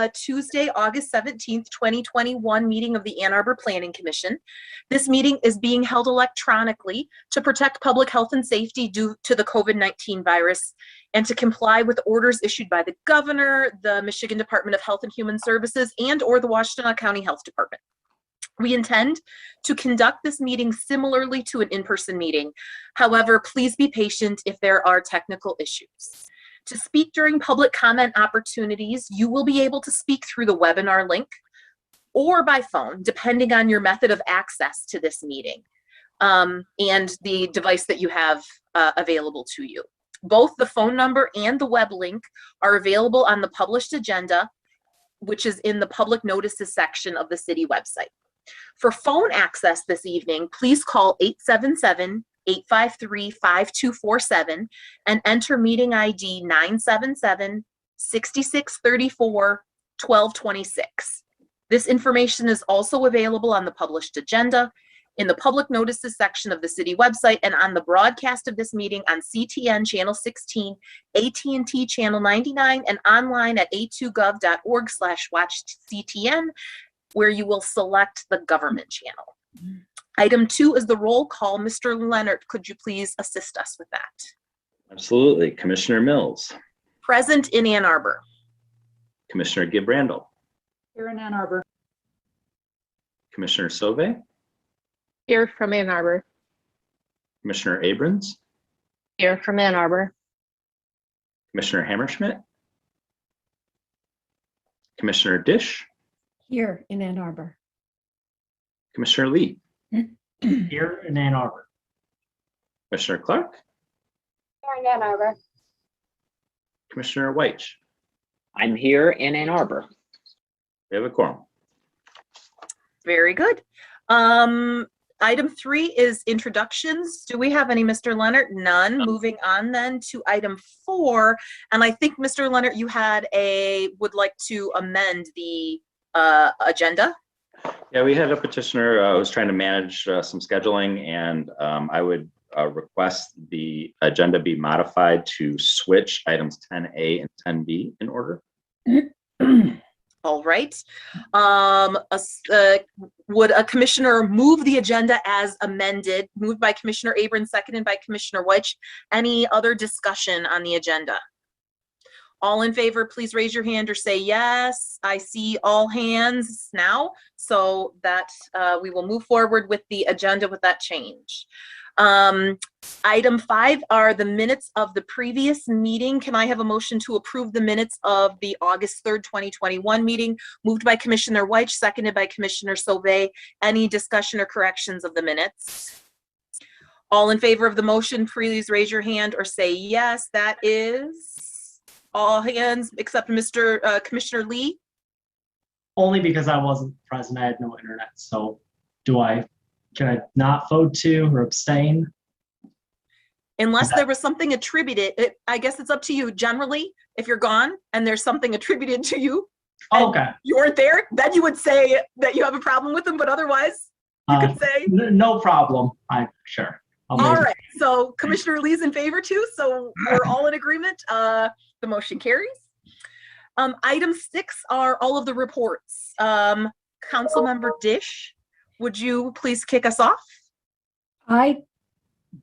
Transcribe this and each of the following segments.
Tuesday, August 17th, 2021 meeting of the Ann Arbor Planning Commission. This meeting is being held electronically to protect public health and safety due to the COVID-19 virus and to comply with orders issued by the governor, the Michigan Department of Health and Human Services, and or the Washtenaw County Health Department. We intend to conduct this meeting similarly to an in-person meeting. However, please be patient if there are technical issues. To speak during public comment opportunities, you will be able to speak through the webinar link or by phone, depending on your method of access to this meeting and the device that you have available to you. Both the phone number and the web link are available on the published agenda, which is in the public notices section of the city website. For phone access this evening, please call 877-853-5247 and enter meeting ID 977-6634-1226. This information is also available on the published agenda, in the public notices section of the city website, and on the broadcast of this meeting on CTN Channel 16, AT&T Channel 99, and online at a2gov.org/watchctn, where you will select the government channel. Item 2 is the roll call. Mr. Leonard, could you please assist us with that? Absolutely. Commissioner Mills. Present in Ann Arbor. Commissioner Gibb-Randall. Here in Ann Arbor. Commissioner Sauvé. Here from Ann Arbor. Commissioner Abrams. Here from Ann Arbor. Commissioner Hammerschmidt. Commissioner Dish. Here in Ann Arbor. Commissioner Lee. Here in Ann Arbor. Commissioner Clark. Here in Ann Arbor. Commissioner Weich. I'm here in Ann Arbor. We have a quorum. Very good. Item 3 is introductions. Do we have any, Mr. Leonard? None. Moving on then to item 4. And I think, Mr. Leonard, you would like to amend the agenda. Yeah, we had a petitioner who was trying to manage some scheduling, and I would request the agenda be modified to switch items 10A and 10B in order. All right. Would a commissioner move the agenda as amended? Moved by Commissioner Abrams, seconded by Commissioner Weich. Any other discussion on the agenda? All in favor, please raise your hand or say yes. I see all hands now, so that we will move forward with the agenda with that change. Item 5 are the minutes of the previous meeting. Can I have a motion to approve the minutes of the August 3rd, 2021 meeting? Moved by Commissioner Weich, seconded by Commissioner Sauvé. Any discussion or corrections of the minutes? All in favor of the motion, please raise your hand or say yes. That is all hands except Commissioner Lee. Only because I wasn't present, I had no internet. So can I not vote to or abstain? Unless there was something attributed, I guess it's up to you. Generally, if you're gone and there's something attributed to you, Okay. you weren't there, then you would say that you have a problem with them, but otherwise, you could say. No problem. Sure. All right, so Commissioner Lee's in favor too, so we're all in agreement. The motion carries. Item 6 are all of the reports. Councilmember Dish, would you please kick us off? I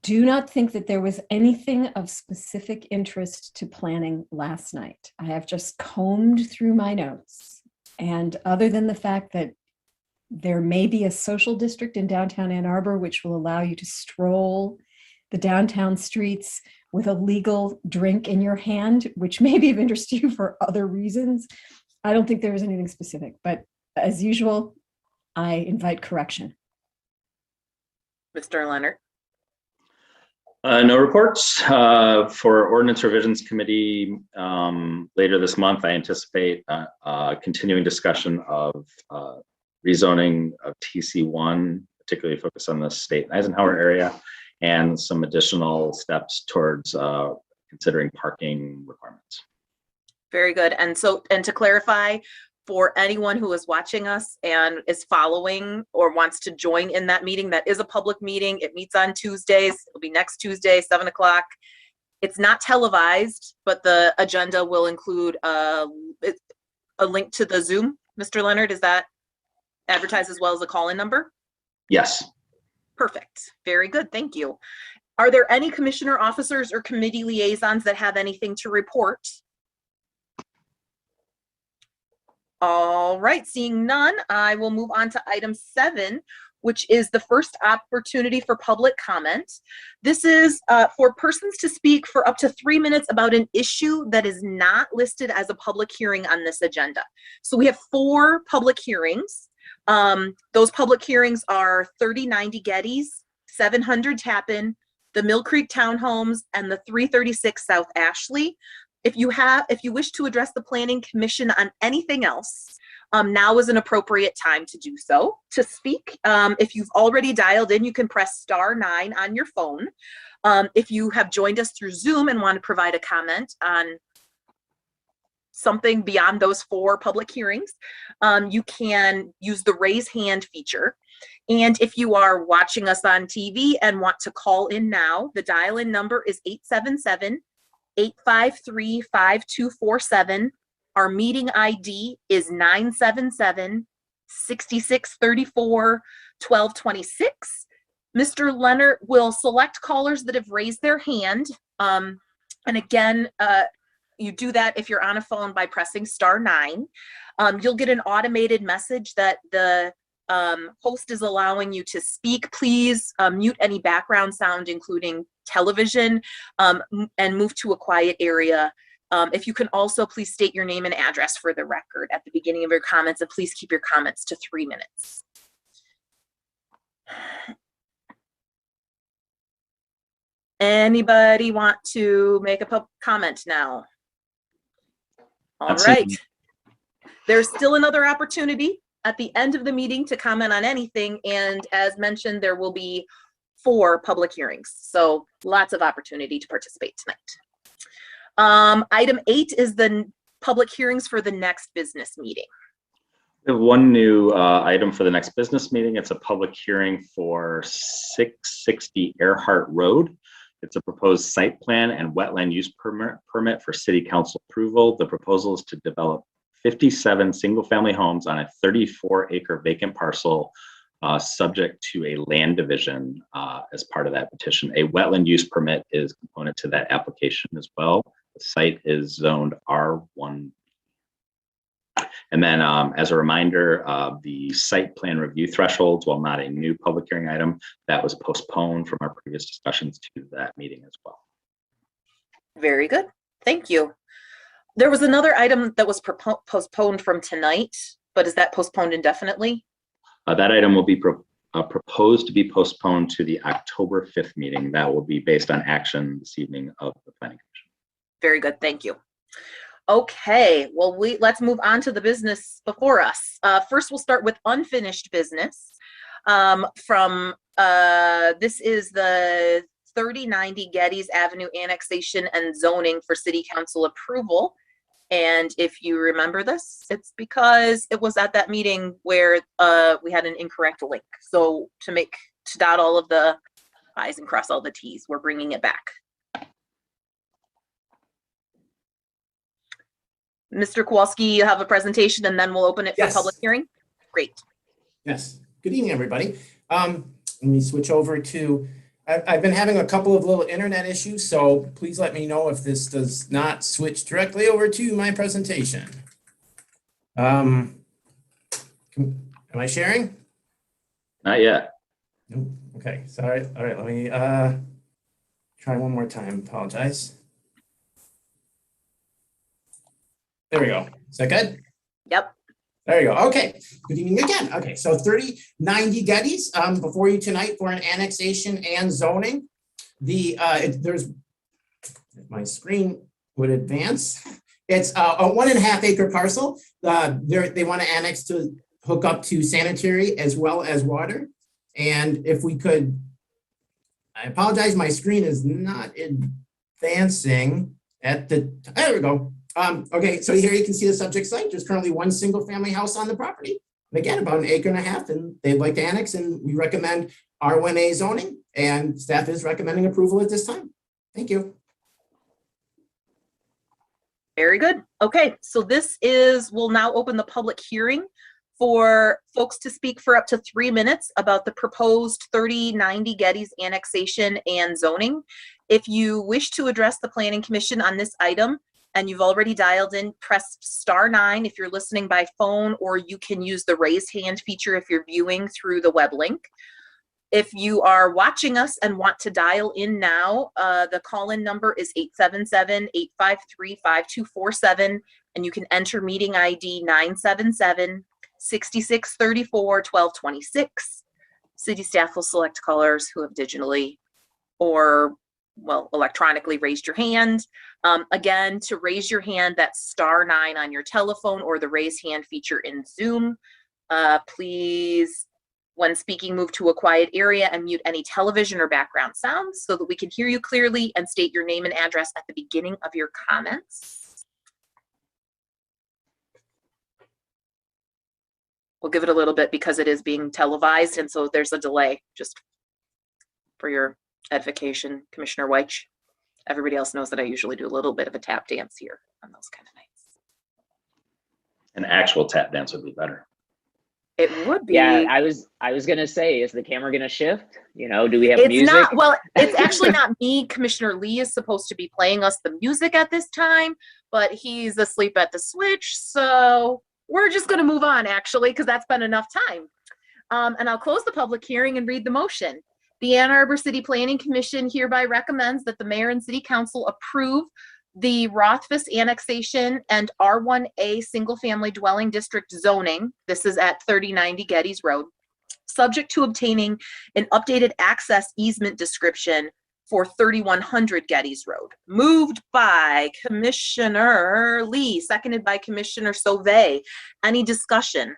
do not think that there was anything of specific interest to planning last night. I have just combed through my notes, and other than the fact that there may be a social district in downtown Ann Arbor which will allow you to stroll the downtown streets with a legal drink in your hand, which may be of interest to you for other reasons. I don't think there was anything specific, but as usual, I invite correction. Mr. Leonard. No reports. For Ordinance Revisions Committee later this month, I anticipate continuing discussion of rezoning of TC1, particularly focused on the State Eisenhower area, and some additional steps towards considering parking requirements. Very good. And to clarify, for anyone who is watching us and is following or wants to join in that meeting, that is a public meeting. It meets on Tuesdays. It'll be next Tuesday, 7 o'clock. It's not televised, but the agenda will include a link to the Zoom, Mr. Leonard? Is that advertised as well as a call-in number? Yes. Perfect. Very good. Thank you. Are there any commissioner officers or committee liaisons that have anything to report? All right, seeing none, I will move on to item 7, which is the first opportunity for public comment. This is for persons to speak for up to 3 minutes about an issue that is not listed as a public hearing on this agenda. So we have 4 public hearings. Those public hearings are 3090 Geddes, 700 Tappan, the Mill Creek Townhomes, and the 336 South Ashley. If you wish to address the Planning Commission on anything else, now is an appropriate time to do so. To speak, if you've already dialed in, you can press *9 on your phone. If you have joined us through Zoom and want to provide a comment on something beyond those 4 public hearings, you can use the raise hand feature. And if you are watching us on TV and want to call in now, the dial-in number is 877-853-5247. Our meeting ID is 977-6634-1226. Mr. Leonard will select callers that have raised their hand. And again, you do that if you're on a phone by pressing *9. You'll get an automated message that the host is allowing you to speak. Please mute any background sound, including television, and move to a quiet area. If you can also please state your name and address for the record at the beginning of your comments, and please keep your comments to 3 minutes. Anybody want to make a comment now? All right. There's still another opportunity at the end of the meeting to comment on anything, and as mentioned, there will be 4 public hearings, so lots of opportunity to participate tonight. Item 8 is the public hearings for the next business meeting. We have one new item for the next business meeting. It's a public hearing for 660 Earhart Road. It's a proposed site plan and wetland use permit for city council approval. The proposal is to develop 57 single-family homes on a 34-acre vacant parcel, subject to a land division as part of that petition. A wetland use permit is component to that application as well. The site is zoned R1. And then as a reminder, the site plan review thresholds, while not a new public hearing item, that was postponed from our previous discussions to that meeting as well. Very good. Thank you. There was another item that was postponed from tonight, but is that postponed indefinitely? That item will be proposed to be postponed to the October 5th meeting. That will be based on action this evening of the Planning Commission. Very good. Thank you. Okay, well, let's move on to the business before us. First, we'll start with unfinished business. This is the 3090 Geddes Avenue annexation and zoning for city council approval. And if you remember this, it's because it was at that meeting where we had an incorrect link. So to dot all of the I's and cross all the T's, we're bringing it back. Mr. Kowalski, you have a presentation and then we'll open it for public hearing? Great. Yes. Good evening, everybody. Let me switch over to, I've been having a couple of little internet issues, so please let me know if this does not switch directly over to my presentation. Am I sharing? Not yet. Nope. Okay, sorry. All right, let me try one more time. Apologize. There we go. Is that good? Yep. There you go. Okay. Good evening again. Okay. So 3090 Geddes before you tonight for an annexation and zoning. There's, if my screen would advance. It's a 1.5 acre parcel. They want to annex to hook up to sanitary as well as water. And if we could, I apologize, my screen is not advancing there we go. Okay, so here you can see the subject site. There's currently one single family house on the property. And again, about 1.5 acres, and they'd like to annex, and we recommend R1A zoning, and staff is recommending approval at this time. Thank you. Very good. Okay, so we'll now open the public hearing for folks to speak for up to 3 minutes about the proposed 3090 Geddes annexation and zoning. If you wish to address the Planning Commission on this item and you've already dialed in, press *9 if you're listening by phone, or you can use the raise hand feature if you're viewing through the web link. If you are watching us and want to dial in now, the call-in number is 877-853-5247, and you can enter meeting ID 977-6634-1226. City staff will select callers who have digitally or, well, electronically raised your hand. Again, to raise your hand, that's *9 on your telephone or the raise hand feature in Zoom. Please, when speaking, move to a quiet area and mute any television or background sounds so that we can hear you clearly, and state your name and address at the beginning of your comments. We'll give it a little bit because it is being televised, and so there's a delay, just for your edification, Commissioner Weich. Everybody else knows that I usually do a little bit of a tap dance here on those kind of nights. An actual tap dance would be better. It would be. Yeah, I was gonna say, is the camera gonna shift? You know, do we have It's music? not, well, it's actually not me. Commissioner Lee is supposed to be playing us the music at this time, but he's asleep at the switch. So we're just going to move on, actually, because that's been enough time. And I'll close the public hearing and read the motion. The Ann Arbor City Planning Commission hereby recommends that the mayor and city council approve the Rothfuss annexation and R1A single-family dwelling district zoning. This is at 3090 Geddes Road, subject to obtaining an updated access easement description for 3100 Geddes Road. Moved by Commissioner Lee, seconded by Commissioner Sauvé. Any discussion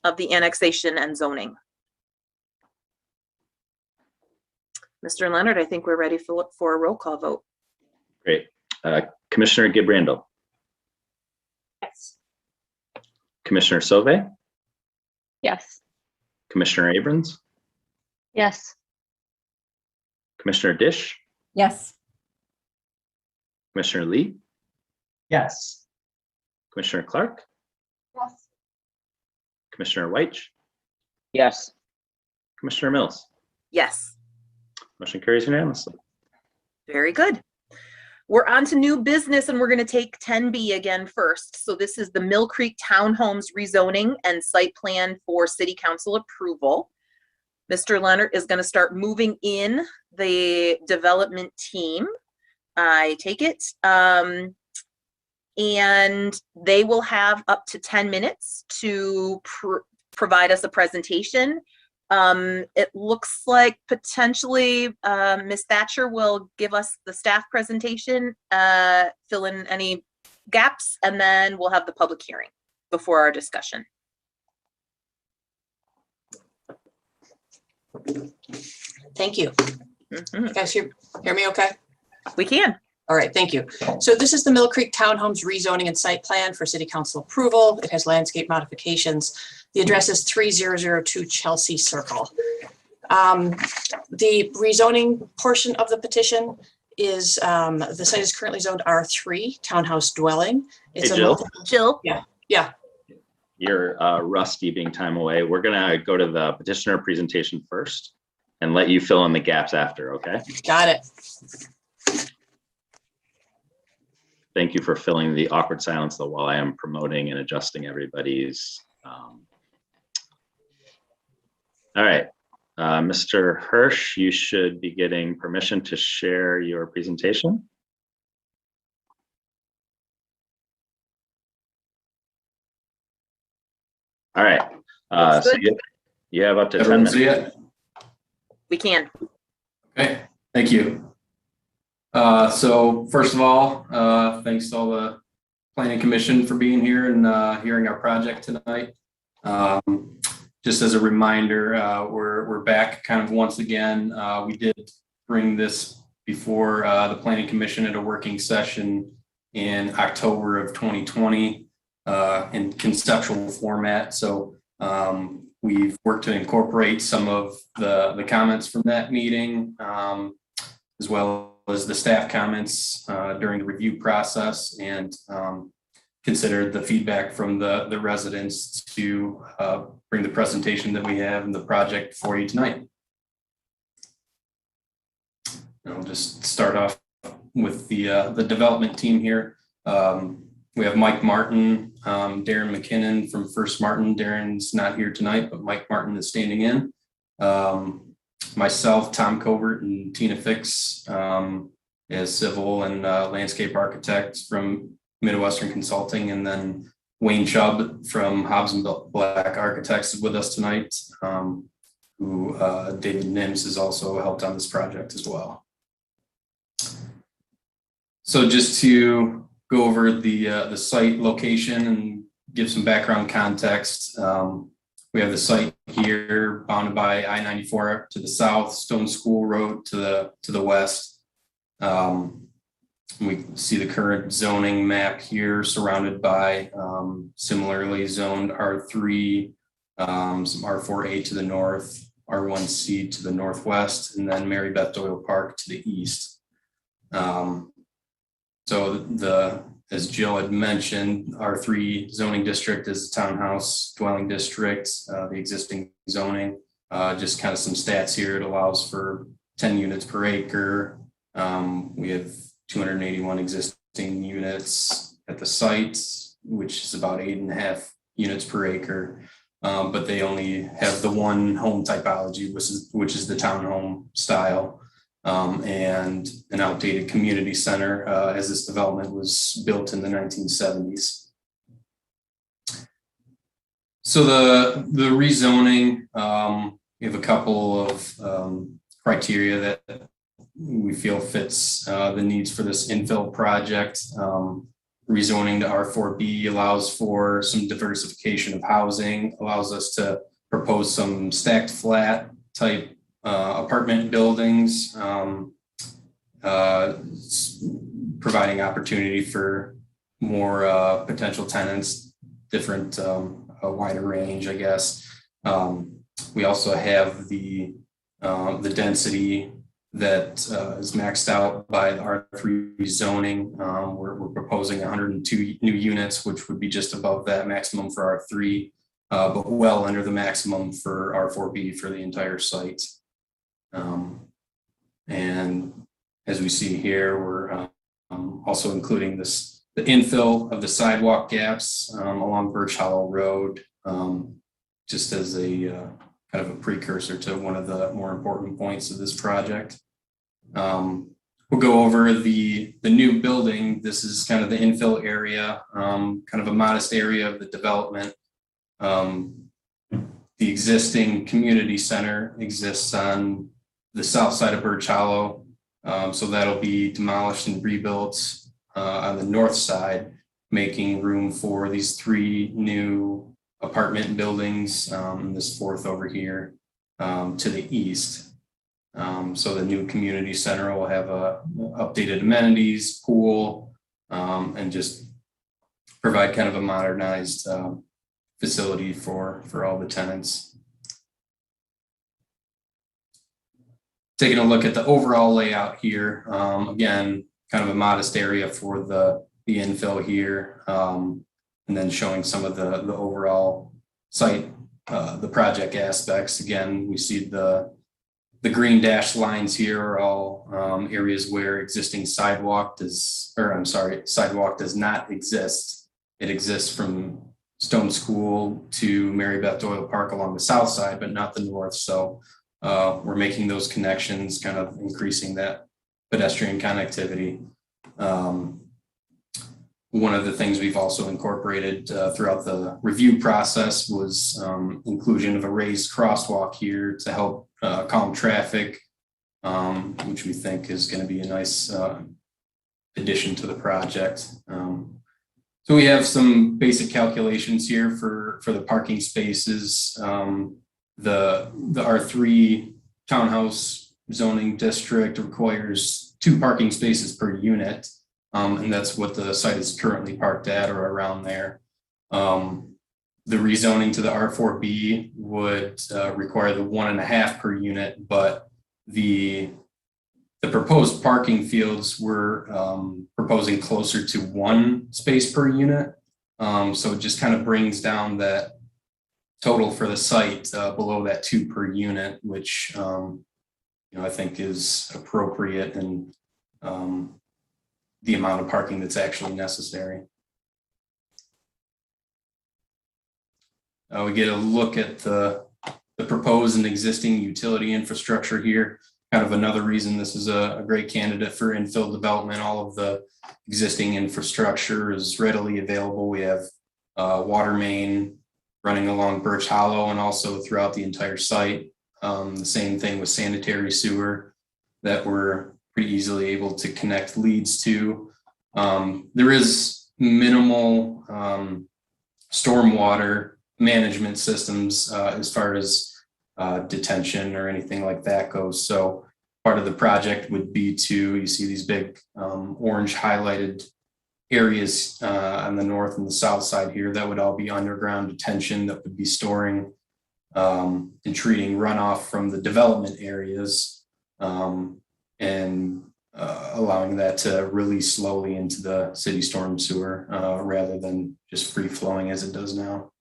of the annexation and zoning? Mr. Leonard, I think we're ready for a roll call vote. Great. Commissioner Gibrandel. Yes. Commissioner Sauvé. Yes. Commissioner Abrams. Yes. Commissioner Dish. Yes. Commissioner Lee. Yes. Commissioner Clark. Yes. Commissioner Weich. Yes. Commissioner Mills. Yes. Motion carries unanimously. Very good. We're on to new business, and we're going to take 10B again first. So this is the Mill Creek Townhomes rezoning and site plan for city council approval. Mr. Leonard is going to start moving in the development team, I take it. And they will have up to 10 minutes to provide us a presentation. It looks like potentially Ms. Thatcher will give us the staff presentation, fill in any gaps, and then we'll have the public hearing before our discussion. Thank you. Mhm. You guys hear me okay? We can. All right, thank you. So this is the Mill Creek Townhomes rezoning and site plan for city council approval. It has landscape modifications. The address is 3002 Chelsea Circle. The rezoning portion of the petition is, the site is currently zoned R3, townhouse dwelling. It's Hey, Jill. Jill? Yeah, You're rusty being time away. We're gonna go to the petitioner presentation first and let you fill in the gaps after, okay? got it. Thank you for filling the awkward silence though while I am promoting and adjusting everybody's. All right, Mr. Hirsch, you should be getting permission to share your presentation. All right, Looks so good. you have up to 10 Everyone minutes. see it? We can. Okay, thank you. So first of all, thanks to all the Planning Commission for being here and hearing our project tonight. Just as a reminder, we're back kind of once again. We did bring this before the Planning Commission at a working session in October of 2020 in conceptual format. So we've worked to incorporate some of the comments from that meeting, as well as the staff comments during the review process, and considered the feedback from the residents to bring the presentation that we have and the project for you tonight. And I'll just start off with the development team here. We have Mike Martin, Darren McKinnon from First Martin. Darren's not here tonight, but Mike Martin is standing in. Myself, Tom Covert, and Tina Fix as civil and landscape architects from Midwestern Consulting, and then Wayne Chubb from Hobbs and Black Architects is with us tonight, who David Nims has also helped on this project as well. So just to go over the site location and give some background context. We have the site here bounded by I-94 to the south, Stone School Road to the west. We see the current zoning map here surrounded by similarly zoned R3, some R4A to the north, R1C to the northwest, and then Mary Beth Doyle Park to the east. So as Jill had mentioned, R3 zoning district is the townhouse dwelling district, the existing zoning. Just kind of some stats here. It allows for 10 units per acre. We have 281 existing units at the site, which is about 8.5 units per acre. But they only have the one home typology, which is the townhome style. And an outdated community center as this development was built in the 1970s. So the rezoning, we have a couple of criteria that we feel fits the needs for this infill project. Rezoning to R4B allows for some diversification of housing, allows us to propose some stacked flat type apartment buildings, providing opportunity for more potential tenants, different, a wider range, I guess. We also have the density that is maxed out by the R3 zoning. We're proposing 102 new units, which would be just above that maximum for R3, but well under the maximum for R4B for the entire site. And as we see here, we're also including the infill of the sidewalk gaps along Birch Hollow Road, just as a kind of a precursor to one of the more important points of this project. We'll go over the new building. This is kind of the infill area, kind of a modest area of the development. The existing community center exists on the south side of Birch Hollow. So that'll be demolished and rebuilt on the north side, making room for these 3 new apartment buildings, this 4th over here to the east. So the new community center will have updated amenities, pool, and just provide kind of a modernized facility for all the tenants. Taking a look at the overall layout here, again, kind of a modest area for the infill here, and then showing some of the overall site, the project aspects. Again, we see the green dashed lines here are all areas where existing sidewalk does not exist. It exists from Stone School to Mary Beth Doyle Park along the south side, but not the north. So we're making those connections, kind of increasing that pedestrian connectivity. One of the things we've also incorporated throughout the review process was inclusion of a raised crosswalk here to help calm traffic, which we think is going to be a nice addition to the project. So we have some basic calculations here for the parking spaces. The R3 townhouse zoning district requires 2 parking spaces per unit. And that's what the site is currently parked at or around there. The rezoning to the R4B would require the 1.5 per unit, but the the proposed parking fields, we're proposing closer to 1 space per unit. So it just kind of brings down that total for the site below that 2 per unit, which I think is appropriate and the amount of parking that's actually necessary. We get a look at the proposed and existing utility infrastructure here. Kind of another reason this is a great candidate for infill development. All of the existing infrastructure is readily available. We have water main running along Birch Hollow and also throughout the entire site. The same thing with sanitary sewer that we're pretty easily able to connect leads to. There is minimal stormwater management systems as far as detention or anything like that goes. So part of the project would be you see these big orange highlighted areas on the north and the south side here, that would all be underground detention that would be storing and treating runoff from the development areas and allowing that to release slowly into the city storm sewer rather than just free flowing as it does now.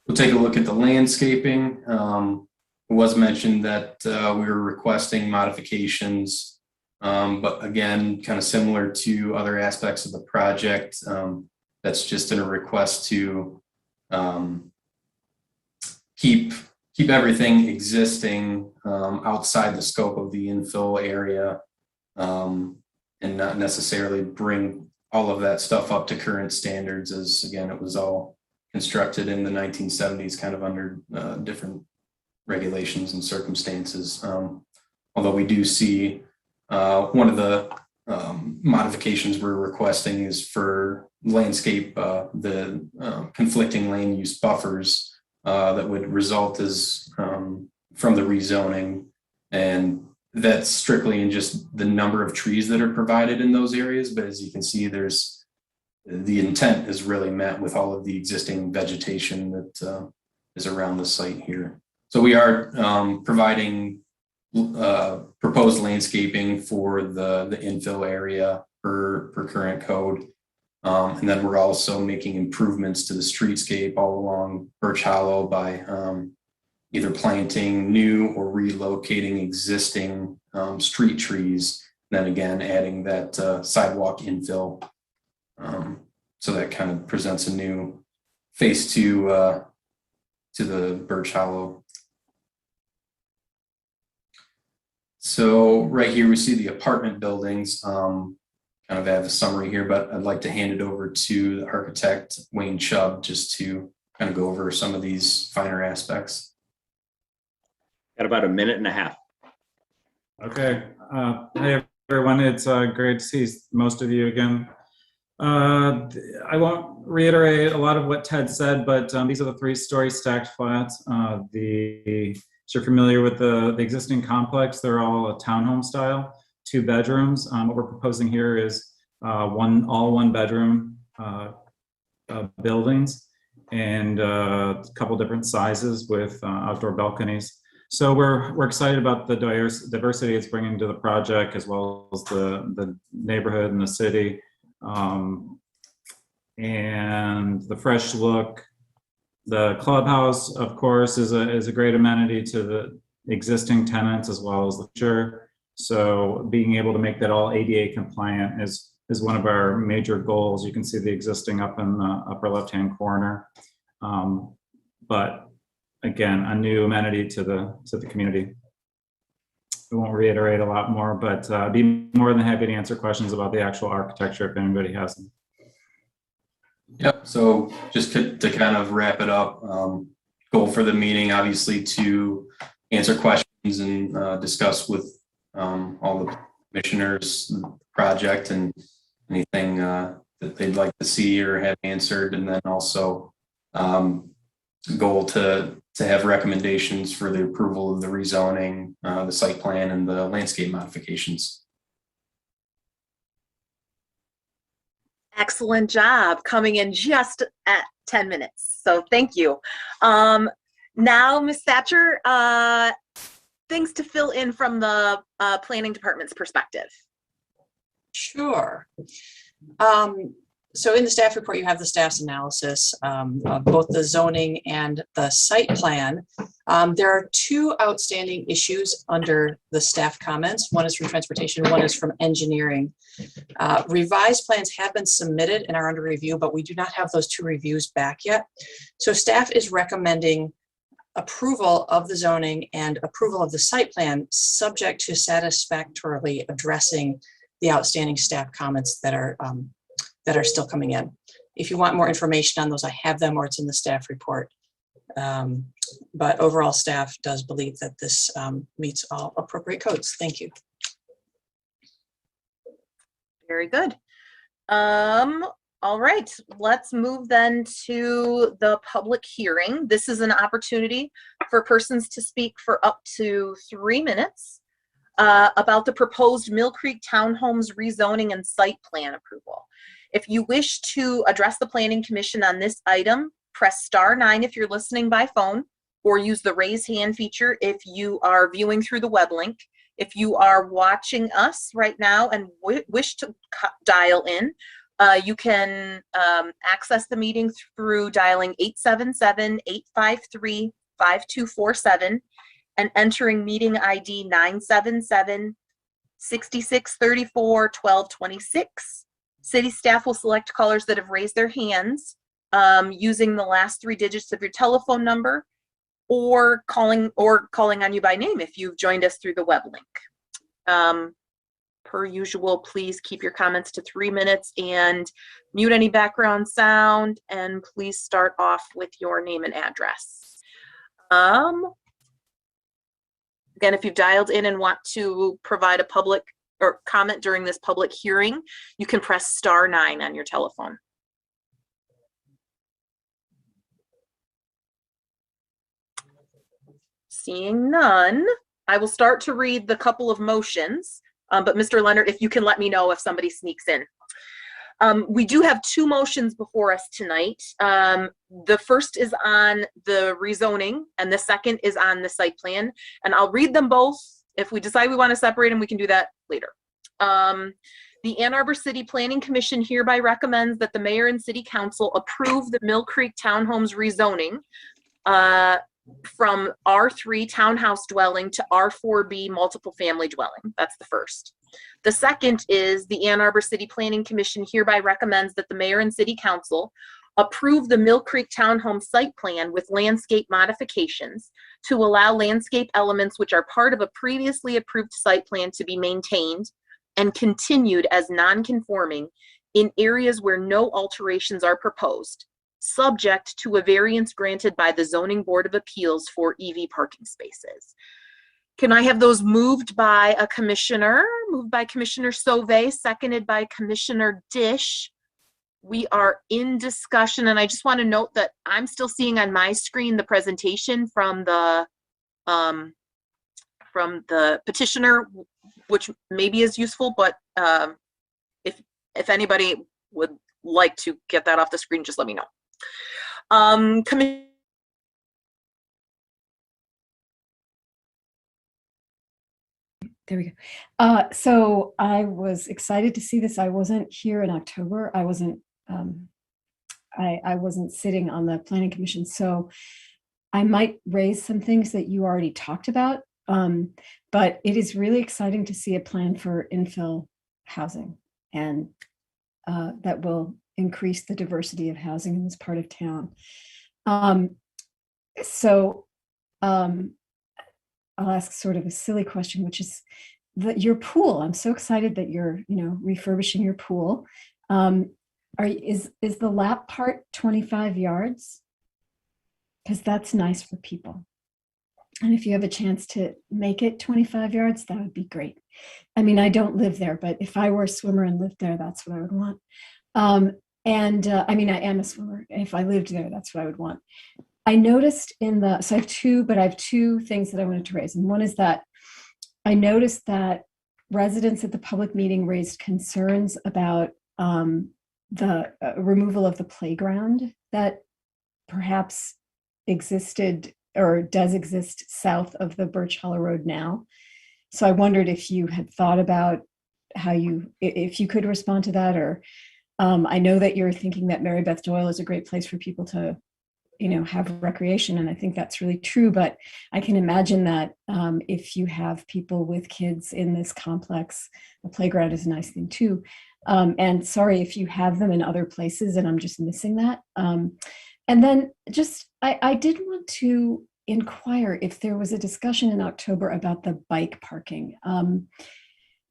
We'll take a look at the landscaping. It was mentioned that we were requesting modifications, but again, kind of similar to other aspects of the project, that's just in a request to keep everything existing outside the scope of the infill area and not necessarily bring all of that stuff up to current standards, as again, it was all constructed in the 1970s, kind of under different regulations and circumstances. Although we do see one of the modifications we're requesting is for landscape, the conflicting land use buffers that would result as from the rezoning, and that's strictly in just the number of trees that are provided in those areas. But as you can see, the intent is really met with all of the existing vegetation that is around the site here. So we are providing proposed landscaping for the infill area per current code. And then we're also making improvements to the streetscape all along Birch Hollow by either planting new or relocating existing street trees. Then again, adding that sidewalk infill. So that kind of presents a new face to the Birch Hollow. So right here we see the apartment buildings. Kind of have a summary here, but I'd like to hand it over to the architect, Wayne Chubb, just to kind of go over some of these finer aspects. Got about a minute and a half. Okay. Hey, everyone. It's great to see most of you again. I won't reiterate a lot of what Ted said, but these are the 3-story stacked flats. If you're familiar with the existing complex, they're all a townhome style, 2 bedrooms. What we're proposing here is all one bedroom buildings and a couple different sizes with outdoor balconies. So we're excited about the diversity it's bringing to the project, as well as the neighborhood and the city. And the fresh look. The clubhouse, of course, is a great amenity to the existing tenants as well as the future. So being able to make that all ADA compliant is one of our major goals. You can see the existing up in the upper left-hand corner. But again, a new amenity to the community. I won't reiterate a lot more, but I'd be more than happy to answer questions about the actual architecture if anybody has them. Yep. So just to kind of wrap it up, goal for the meeting, obviously, to answer questions and discuss with all the commissioners the project and anything that they'd like to see or have answered, and then also goal to have recommendations for the approval of the rezoning, the site plan, and the landscape modifications. Excellent job, coming in just at 10 minutes. So thank you. Now, Ms. Thatcher, things to fill in from the planning department's perspective. Sure. So in the staff report, you have the staff's analysis of both the zoning and the site plan. There are two outstanding issues under the staff comments. One is from transportation, one is from engineering. Revised plans have been submitted and are under review, but we do not have those two reviews back yet. So staff is recommending approval of the zoning and approval of the site plan, subject to satisfactorily addressing the outstanding staff comments that are still coming in. If you want more information on those, I have them, or it's in the staff report. But overall, staff does believe that this meets all appropriate codes. Thank you. Very good. All right, let's move then to the public hearing. This is an opportunity for persons to speak for up to 3 minutes about the proposed Mill Creek Townhomes rezoning and site plan approval. If you wish to address the Planning Commission on this item, press *9 if you're listening by phone, or use the raise hand feature if you are viewing through the web link. If you are watching us right now and wish to dial in, you can access the meeting through dialing 877-853-5247 and entering meeting ID 977-6634-1226. City staff will select callers that have raised their hands using the last 3 digits of your telephone number, or calling on you by name if you've joined us through the web link. Per usual, please keep your comments to 3 minutes and mute any background sound, and please start off with your name and address. Again, if you've dialed in and want to provide a public or comment during this public hearing, you can press *9 on your telephone. Seeing none, I will start to read the couple of motions, but Mr. Leonard, if you can let me know if somebody sneaks in. We do have 2 motions before us tonight. The first is on the rezoning and the second is on the site plan, and I'll read them both. If we decide we want to separate them, we can do that later. The Ann Arbor City Planning Commission hereby recommends that the mayor and city council approve the Mill Creek Townhomes rezoning from R3 townhouse dwelling to R4B multiple family dwelling. That's the first. The second is the Ann Arbor City Planning Commission hereby recommends that the mayor and city council approve the Mill Creek Townhome site plan with landscape modifications to allow landscape elements which are part of a previously approved site plan to be maintained and continued as non-conforming in areas where no alterations are proposed, subject to a variance granted by the Zoning Board of Appeals for EV parking spaces. Can I have those moved by a commissioner? Moved by Commissioner Sauvé, seconded by Commissioner Dish. We are in discussion, and I just want to note that I'm still seeing on my screen the presentation from the petitioner, which maybe is useful, but if anybody would like to get that off the screen, just let me know. There we go. So I was excited to see this. I wasn't here in October. I wasn't sitting on the Planning Commission, so I might raise some things that you already talked about. But it is really exciting to see a plan for infill housing, and that will increase the diversity of housing in this part of town. I'll ask sort of a silly question, which is your pool. I'm so excited that you're, refurbishing your pool. Is the lap part 25 yards? Because that's nice for people. And if you have a chance to make it 25 yards, that would be great. I mean, I don't live there, but if I were a swimmer and lived there, that's what I would want. I mean, I am a swimmer. If I lived there, that's what I would want. I noticed so I have 2 things that I wanted to raise. And one is that I noticed that residents at the public meeting raised concerns about the removal of the playground that perhaps existed or does exist south of the Birch Hollow Road now. So I wondered if you had thought about how if you could respond to that, or I know that you're thinking that Mary Beth Doyle is a great place for people to, have recreation. And I think that's really true, but I can imagine that if you have people with kids in this complex, the playground is a nice thing too. And sorry if you have them in other places and I'm just missing that. And then just, I did want to inquire if there was a discussion in October about the bike parking,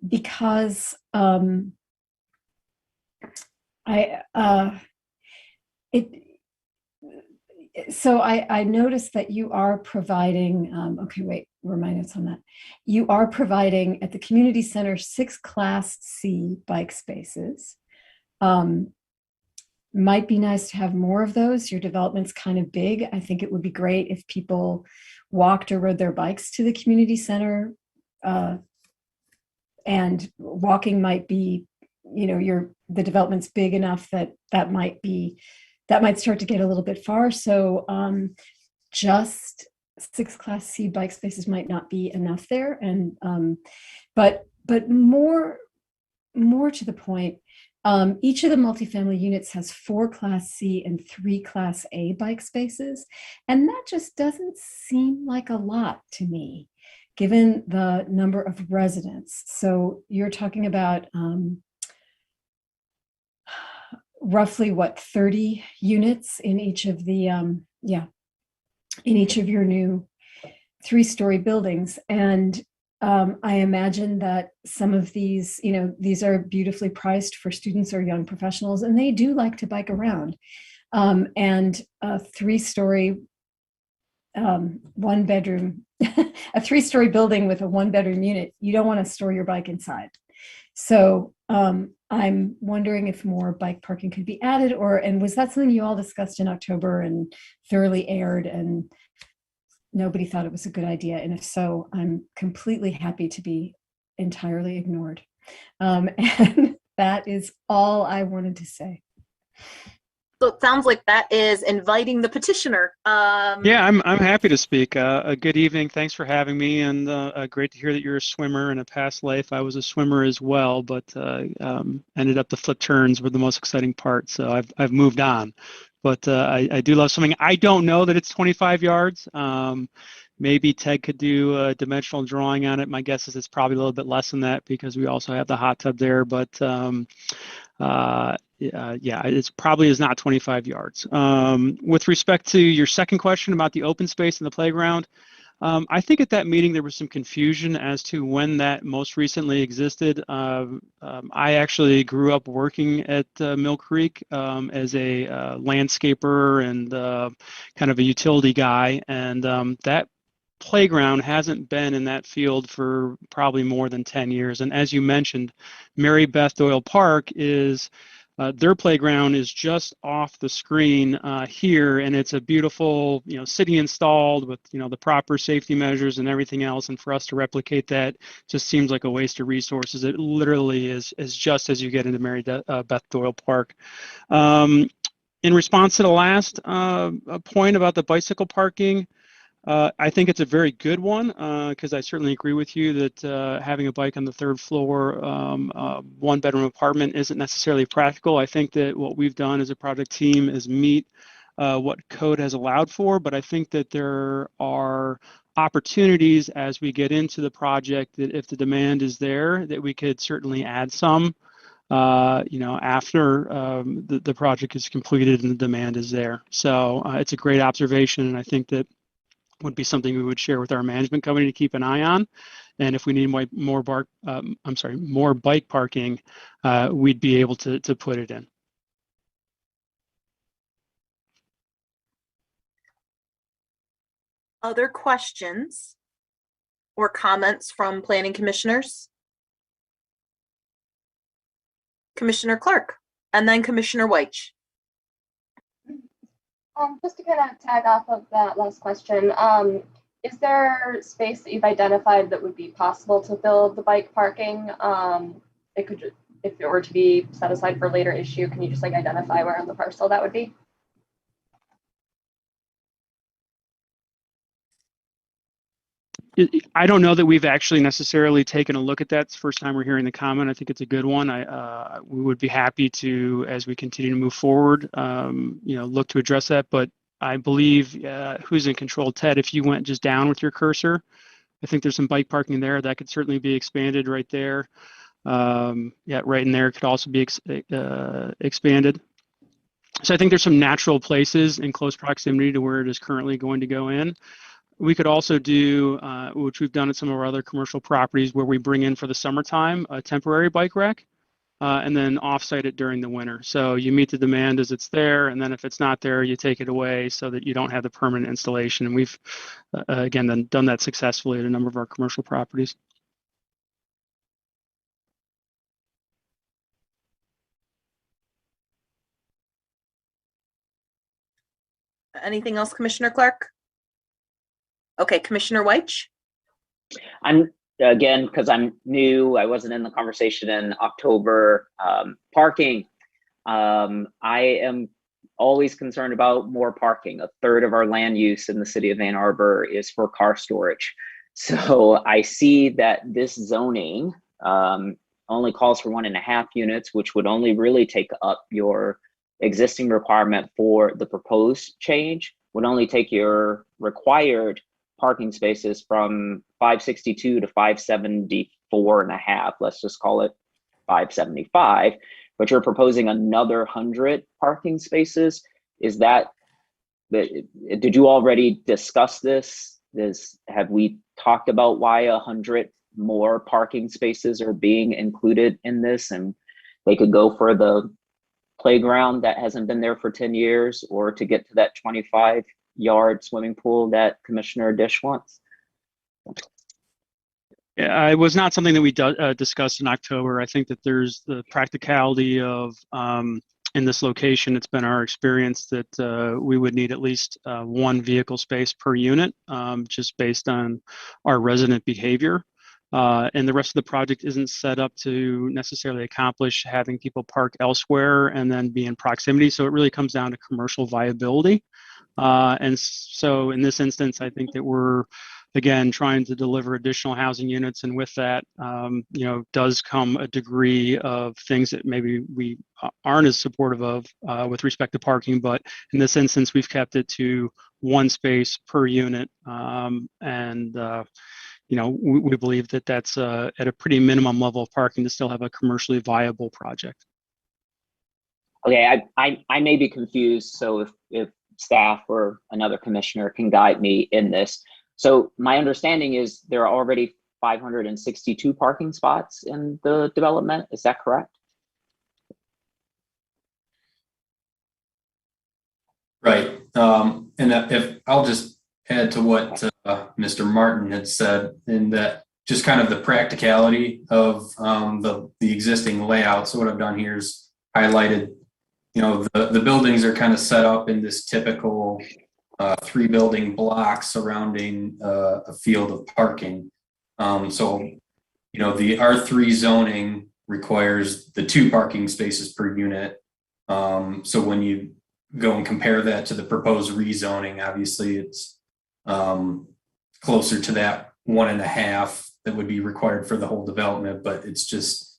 because I noticed that you are providing, okay, wait, where are my notes on that? You are providing at the community center 6 Class C bike spaces. Might be nice to have more of those. Your development's kind of big. I think it would be great if people walked or rode their bikes to the community center. And walking might be, the development's big enough that might start to get a little bit far. So just 6 Class C bike spaces might not be enough there. And but more to the point, each of the multifamily units has 4 Class C and 3 Class A bike spaces. And that just doesn't seem like a lot to me, given the number of residents. So you're talking about roughly 30 units in each of the, in each of your new 3-story buildings. And I imagine that some of these, these are beautifully priced for students or young professionals, and they do like to bike around. And a 3-story, 1-bedroom, a 3-story building with a 1-bedroom unit, you don't want to store your bike inside. So I'm wondering if more bike parking could be added, and was that something you all discussed in October and thoroughly aired and nobody thought it was a good idea? And if so, I'm completely happy to be entirely ignored. And that is all I wanted to say. So it sounds like that is inviting the petitioner. Yeah, I'm happy to speak. A good evening. Thanks for having me, and great to hear that you're a swimmer. In a past life, I was a swimmer as well, but ended up the flip turns were the most exciting part. So I've moved on, but I do love swimming. I don't know that it's 25 yards. Maybe Ted could do a dimensional drawing on it. My guess is it's probably a little bit less than that because we also have the hot tub there, but yeah, it's probably is not 25 yards. With respect to your second question about the open space and the playground, I think at that meeting there was some confusion as to when that most recently existed. I actually grew up working at Mill Creek as a landscaper and kind of a utility guy, and that playground hasn't been in that field for probably more than 10 years. And as you mentioned, Mary Beth Doyle Park is their playground is just off the screen here, and it's a beautiful, city installed with, the proper safety measures and everything else. And for us to replicate that just seems like a waste of resources. It literally is just as you get into Mary Beth Doyle Park. In response to the last point about the bicycle parking, I think it's a very good one because I certainly agree with you that having a bike on the 3rd floor, 1-bedroom apartment isn't necessarily practical. I think that what we've done as a project team is meet what code has allowed for, but I think that there are opportunities as we get into the project that if the demand is there, that we could certainly add some, after the project is completed and the demand is there. So it's a great observation, and I think that would be something we would share with our management company to keep an eye on. And if we need more bike parking, we'd be able to put it in. Other questions or comments from planning commissioners? Commissioner Clark, and then Commissioner Weich. Just to kind of tag off of that last question, is there space that you've identified that would be possible to build the bike parking? If it were to be set aside for later issue, can you just identify where on the parcel that would be? I don't know that we've actually necessarily taken a look at that. It's the first time we're hearing the comment. I think it's a good one. We would be happy to, as we continue to move forward, look to address that. But I believe who's in control, Ted, if you went just down with your cursor, I think there's some bike parking there that could certainly be expanded right there. Right in there could also be expanded. So I think there's some natural places in close proximity to where it is currently going to go in. We could also do, which we've done at some of our other commercial properties, where we bring in for the summertime a temporary bike rack and then offsite it during the winter. So you meet the demand as it's there, and then if it's not there, you take it away so that you don't have the permanent installation. And we've, again, done that successfully at a number of our commercial properties. Anything else, Commissioner Clark? Okay, Commissioner Weich? I'm, again, because I'm new, I wasn't in the conversation in October. Parking, I am always concerned about more parking. A third of our land use in the city of Ann Arbor is for car storage. So I see that this zoning only calls for 1.5 units, which would only really take up your existing requirement for the proposed change, would only take your required parking spaces from 562 to 574.5. Let's just call it 575. But you're proposing another 100 parking spaces. Is that, did you already discuss this? Have we talked about why 100 more parking spaces are being included in this, and they could go for the playground that hasn't been there for 10 years, or to get to that 25-yard swimming pool that Commissioner Dish wants? Yeah, it was not something that we discussed in October. I think that there's the practicality of, in this location, it's been our experience that we would need at least one vehicle space per unit, just based on our resident behavior. And the rest of the project isn't set up to necessarily accomplish having people park elsewhere and then be in proximity. So it really comes down to commercial viability. And so in this instance, I think that we're, again, trying to deliver additional housing units. And with that, does come a degree of things that maybe we aren't as supportive of with respect to parking. But in this instance, we've kept it to one space per unit. We believe that that's at a pretty minimum level of parking to still have a commercially viable project. Okay, I may be confused, so if staff or another commissioner can guide me in this. So my understanding is there are already 562 parking spots in the development. Is that correct? Right. And if I'll just add to what Mr. Martin had said, in that just kind of the practicality of the existing layout. So what I've done here is highlighted, the buildings are kind of set up in this typical 3 building block surrounding a field of parking. So the R3 zoning requires the 2 parking spaces per unit. So when you go and compare that to the proposed rezoning, obviously it's closer to that 1.5 that would be required for the whole development, but it's just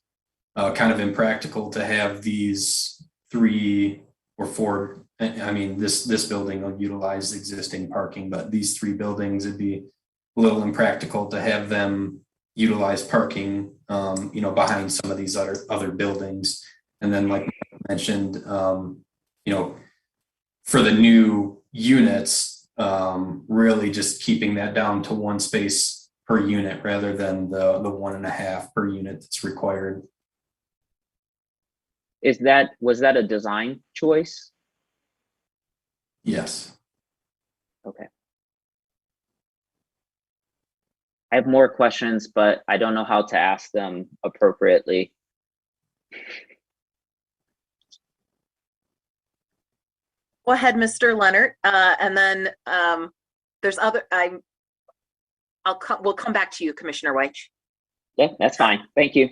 kind of impractical to have these 3 or 4. I mean, this building will utilize existing parking, but these 3 buildings, it'd be a little impractical to have them utilize parking, behind some of these other buildings. And then, like I mentioned, for the new units, really just keeping that down to 1 space per unit rather than the 1.5 per unit that's required. Was that a design choice? Yes. Okay. I have more questions, but I don't know how to ask them appropriately. Go ahead, Mr. Leonard, and then there's other. We'll come back to you, Commissioner Weich. Yeah, that's fine. Thank you.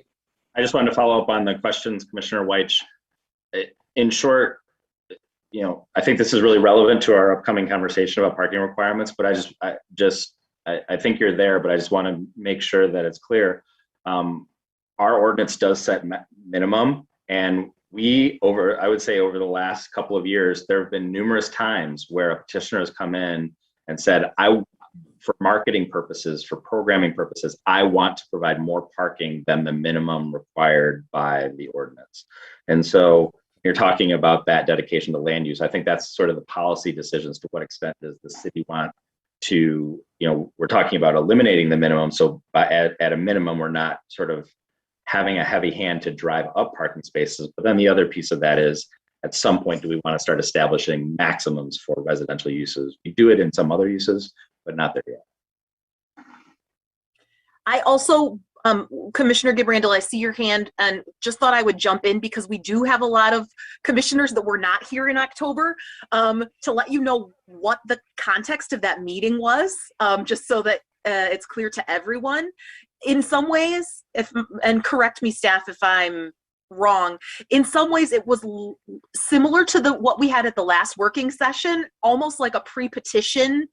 I just wanted to follow up on the questions, Commissioner Weich. In short, I think this is really relevant to our upcoming conversation about parking requirements, but I just I think you're there, but I just want to make sure that it's clear. Our ordinance does set minimum, and I would say over the last couple of years, there have been numerous times where a petitioner has come in and said, for marketing purposes, for programming purposes, I want to provide more parking than the minimum required by the ordinance. And so you're talking about that dedication to land use. I think that's sort of the policy decisions. To what extent does the city want to, we're talking about eliminating the minimum. So at a minimum, we're not sort of having a heavy hand to drive up parking spaces. But then the other piece of that is, at some point, do we want to start establishing maximums for residential uses? We do it in some other uses, but not there yet. I also, Commissioner Gibrandal, I see your hand and just thought I would jump in because we do have a lot of commissioners that were not here in October, to let you know what the context of that meeting was, just so that it's clear to everyone. In some ways, and correct me, staff, if I'm wrong, in some ways it was similar to what we had at the last working session, almost like a pre-petition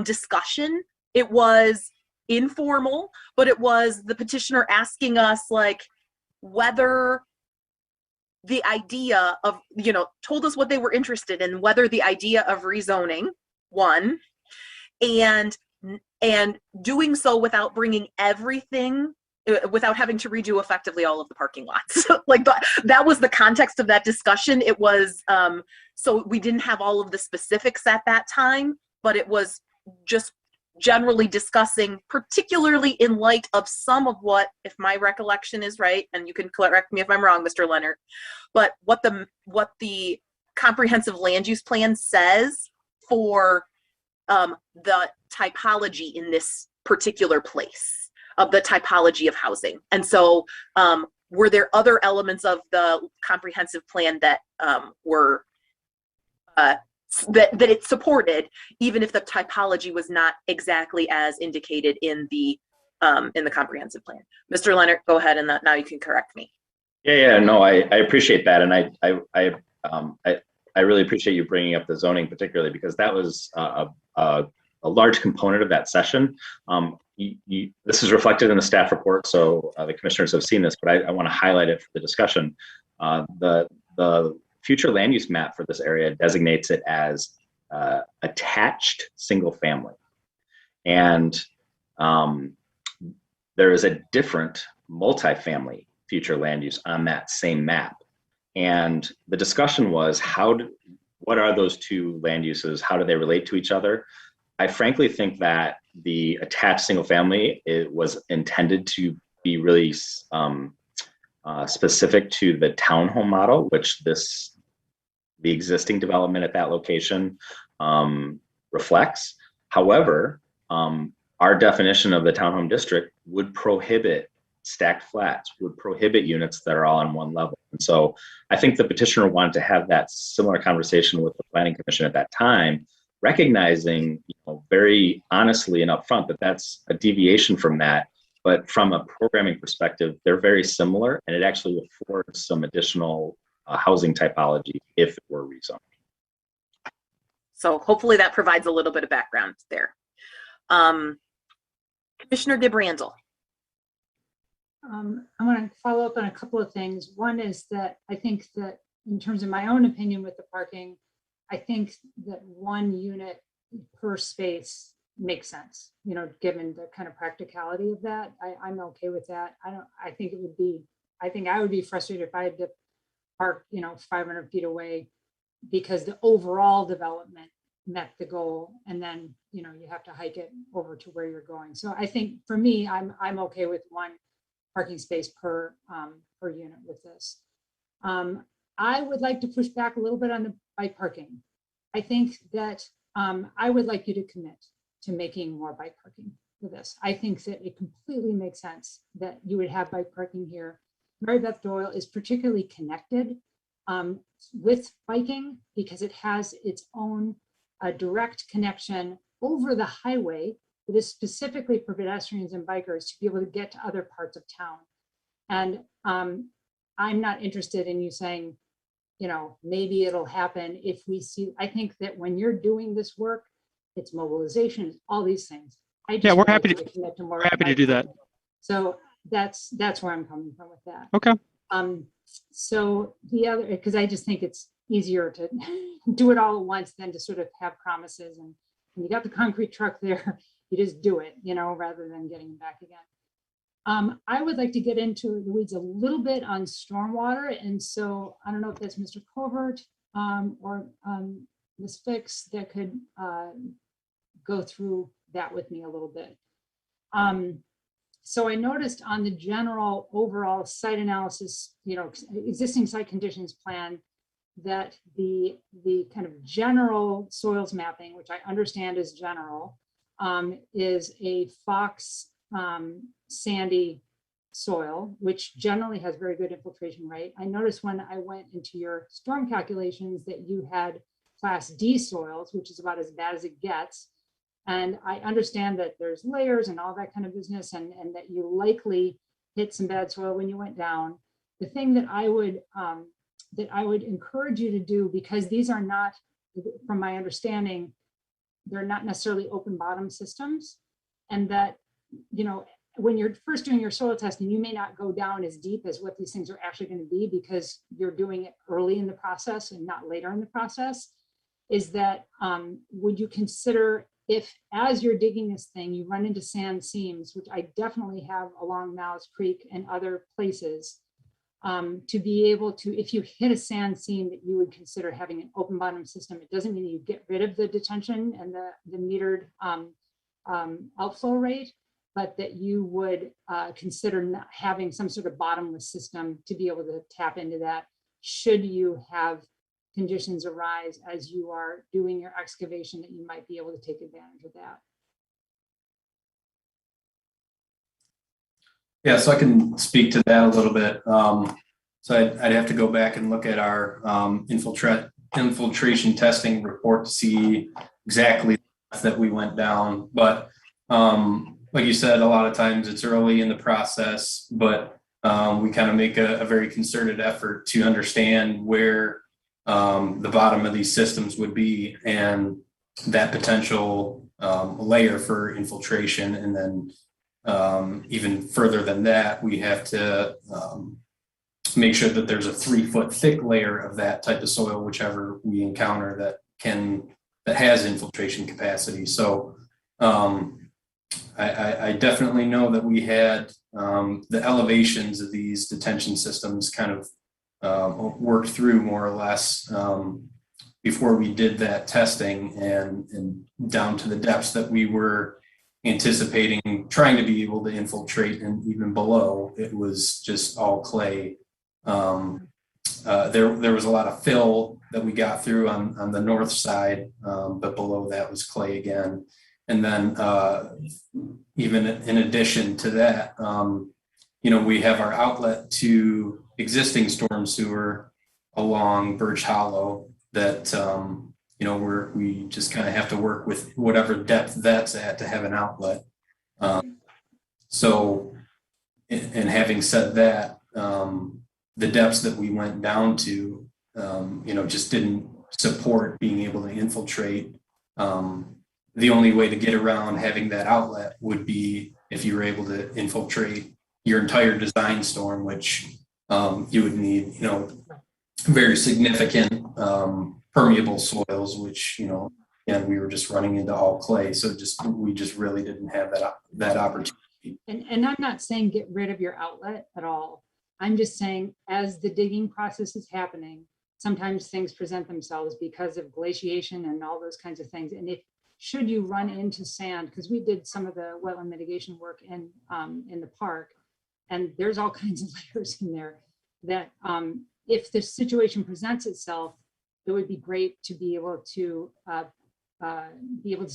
discussion. It was informal, but it was the petitioner asking us like whether the idea of, told us what they were interested in, whether the idea of rezoning, one, and doing so without bringing everything, without having to redo effectively all of the parking lots. Like that was the context of that discussion. It was, so we didn't have all of the specifics at that time, but it was just generally discussing, particularly in light of some of what, if my recollection is right, and you can correct me if I'm wrong, Mr. Leonard, but what the comprehensive land use plan says for the typology in this particular place, of the typology of housing. And so were there other elements of the comprehensive plan that were that it supported, even if the typology was not exactly as indicated in the comprehensive plan? Mr. Leonard, go ahead, and now you can correct me. Yeah, no, I appreciate that, and I really appreciate you bringing up the zoning, particularly because that was a large component of that session. This is reflected in the staff report, so the commissioners have seen this, but I want to highlight it for the discussion. The future land use map for this area designates it as attached single family. And there is a different multifamily future land use on that same map. And the discussion was, what are those two land uses? How do they relate to each other? I frankly think that the attached single family, it was intended to be really specific to the townhome model, which the existing development at that location reflects. However, our definition of the townhome district would prohibit stacked flats, would prohibit units that are all on one level. And so I think the petitioner wanted to have that similar conversation with the Planning Commission at that time, recognizing very honestly and upfront that that's a deviation from that. But from a programming perspective, they're very similar, and it actually affords some additional housing typology if it were rezoned. So hopefully that provides a little bit of background there. Commissioner Gibrandal. I want to follow up on a couple of things. One is that I think that in terms of my own opinion with the parking, I think that one unit per space makes sense, given the kind of practicality of that. I'm okay with that. I think I would be frustrated if I had to park, 500 feet away because the overall development met the goal, and then, you have to hike it over to where you're going. So I think for me, I'm okay with one parking space per unit with this. I would like to push back a little bit on the bike parking. I think that I would like you to commit to making more bike parking for this. I think that it completely makes sense that you would have bike parking here. Mary Beth Doyle is particularly connected with biking because it has its own direct connection over the highway that is specifically for pedestrians and bikers to be able to get to other parts of town. And I'm not interested in you saying, maybe it'll happen if we see. I think that when you're doing this work, it's mobilization, it's all these things. Yeah, we're happy to, commit more we're happy to do that. So that's where I'm coming from with that. Okay. So the other, because I just think it's easier to do it all at once than to sort of have promises, and when you got the concrete truck there, you just do it, you know, rather than getting them back again. I would like to get into the weeds a little bit on stormwater, and so I don't know if that's Mr. Covert or Ms. Fix that could go through that with me a little bit. So I noticed on the general overall site analysis, you know, existing site conditions plan, that the kind of general soils mapping, which I understand is general, is a Fox sandy soil, which generally has very good infiltration rate. I noticed when I went into your storm calculations that you had class D soils, which is about as bad as it gets. And I understand that there's layers and all that kind of business, and that you likely hit some bad soil when you went down. The thing that I would encourage you to do, because these are not, from my understanding, they're not necessarily open bottom systems, and that, you know, when you're first doing your soil testing, you may not go down as deep as what these things are actually going to be, because you're doing it early in the process and not later in the process. Is that, would you consider, if as you're digging this thing, you run into sand seams, which I definitely have along Malice Creek and other places, to be able to, if you hit a sand seam, that you would consider having an open bottom system. It doesn't mean you get rid of the detention and the metered outflow rate, but that you would consider not having some sort of bottomless system to be able to tap into that, should you have conditions arise as you are doing your excavation, that you might be able to take advantage of that. Yeah, so I can speak to that a little bit. So I'd have to go back and look at our infiltration testing report to see exactly that we went down. But like you said, a lot of times it's early in the process, but we kind of make a very concerted effort to understand where the bottom of these systems would be, and that potential layer for infiltration. And then even further than that, we have to make sure that there's a 3-foot thick layer of that type of soil, whichever we encounter that has infiltration capacity. So I definitely know that we had the elevations of these detention systems kind of worked through more or less before we did that testing, and down to the depths that we were anticipating trying to be able to infiltrate, and even below it was just all clay. There was a lot of fill that we got through on the north side, but below that was clay again. And then even in addition to that, you know, we have our outlet to existing storm sewer along Birch Hollow that, you know, we just kind of have to work with whatever depth that's at to have an outlet. So, and having said that, the depths that we went down to, you know, just didn't support being able to infiltrate. The only way to get around having that outlet would be if you were able to infiltrate your entire design storm, which you would need, you know, very significant permeable soils, which, you know, and we were just running into all clay. So we just really didn't have that opportunity. And I'm not saying get rid of your outlet at all. I'm just saying, as the digging process is happening, sometimes things present themselves because of glaciation and all those kinds of things. And if, should you run into sand, because we did some of the wetland mitigation work in the park, and there's all kinds of layers in there, that if the situation presents itself, it would be great to be able to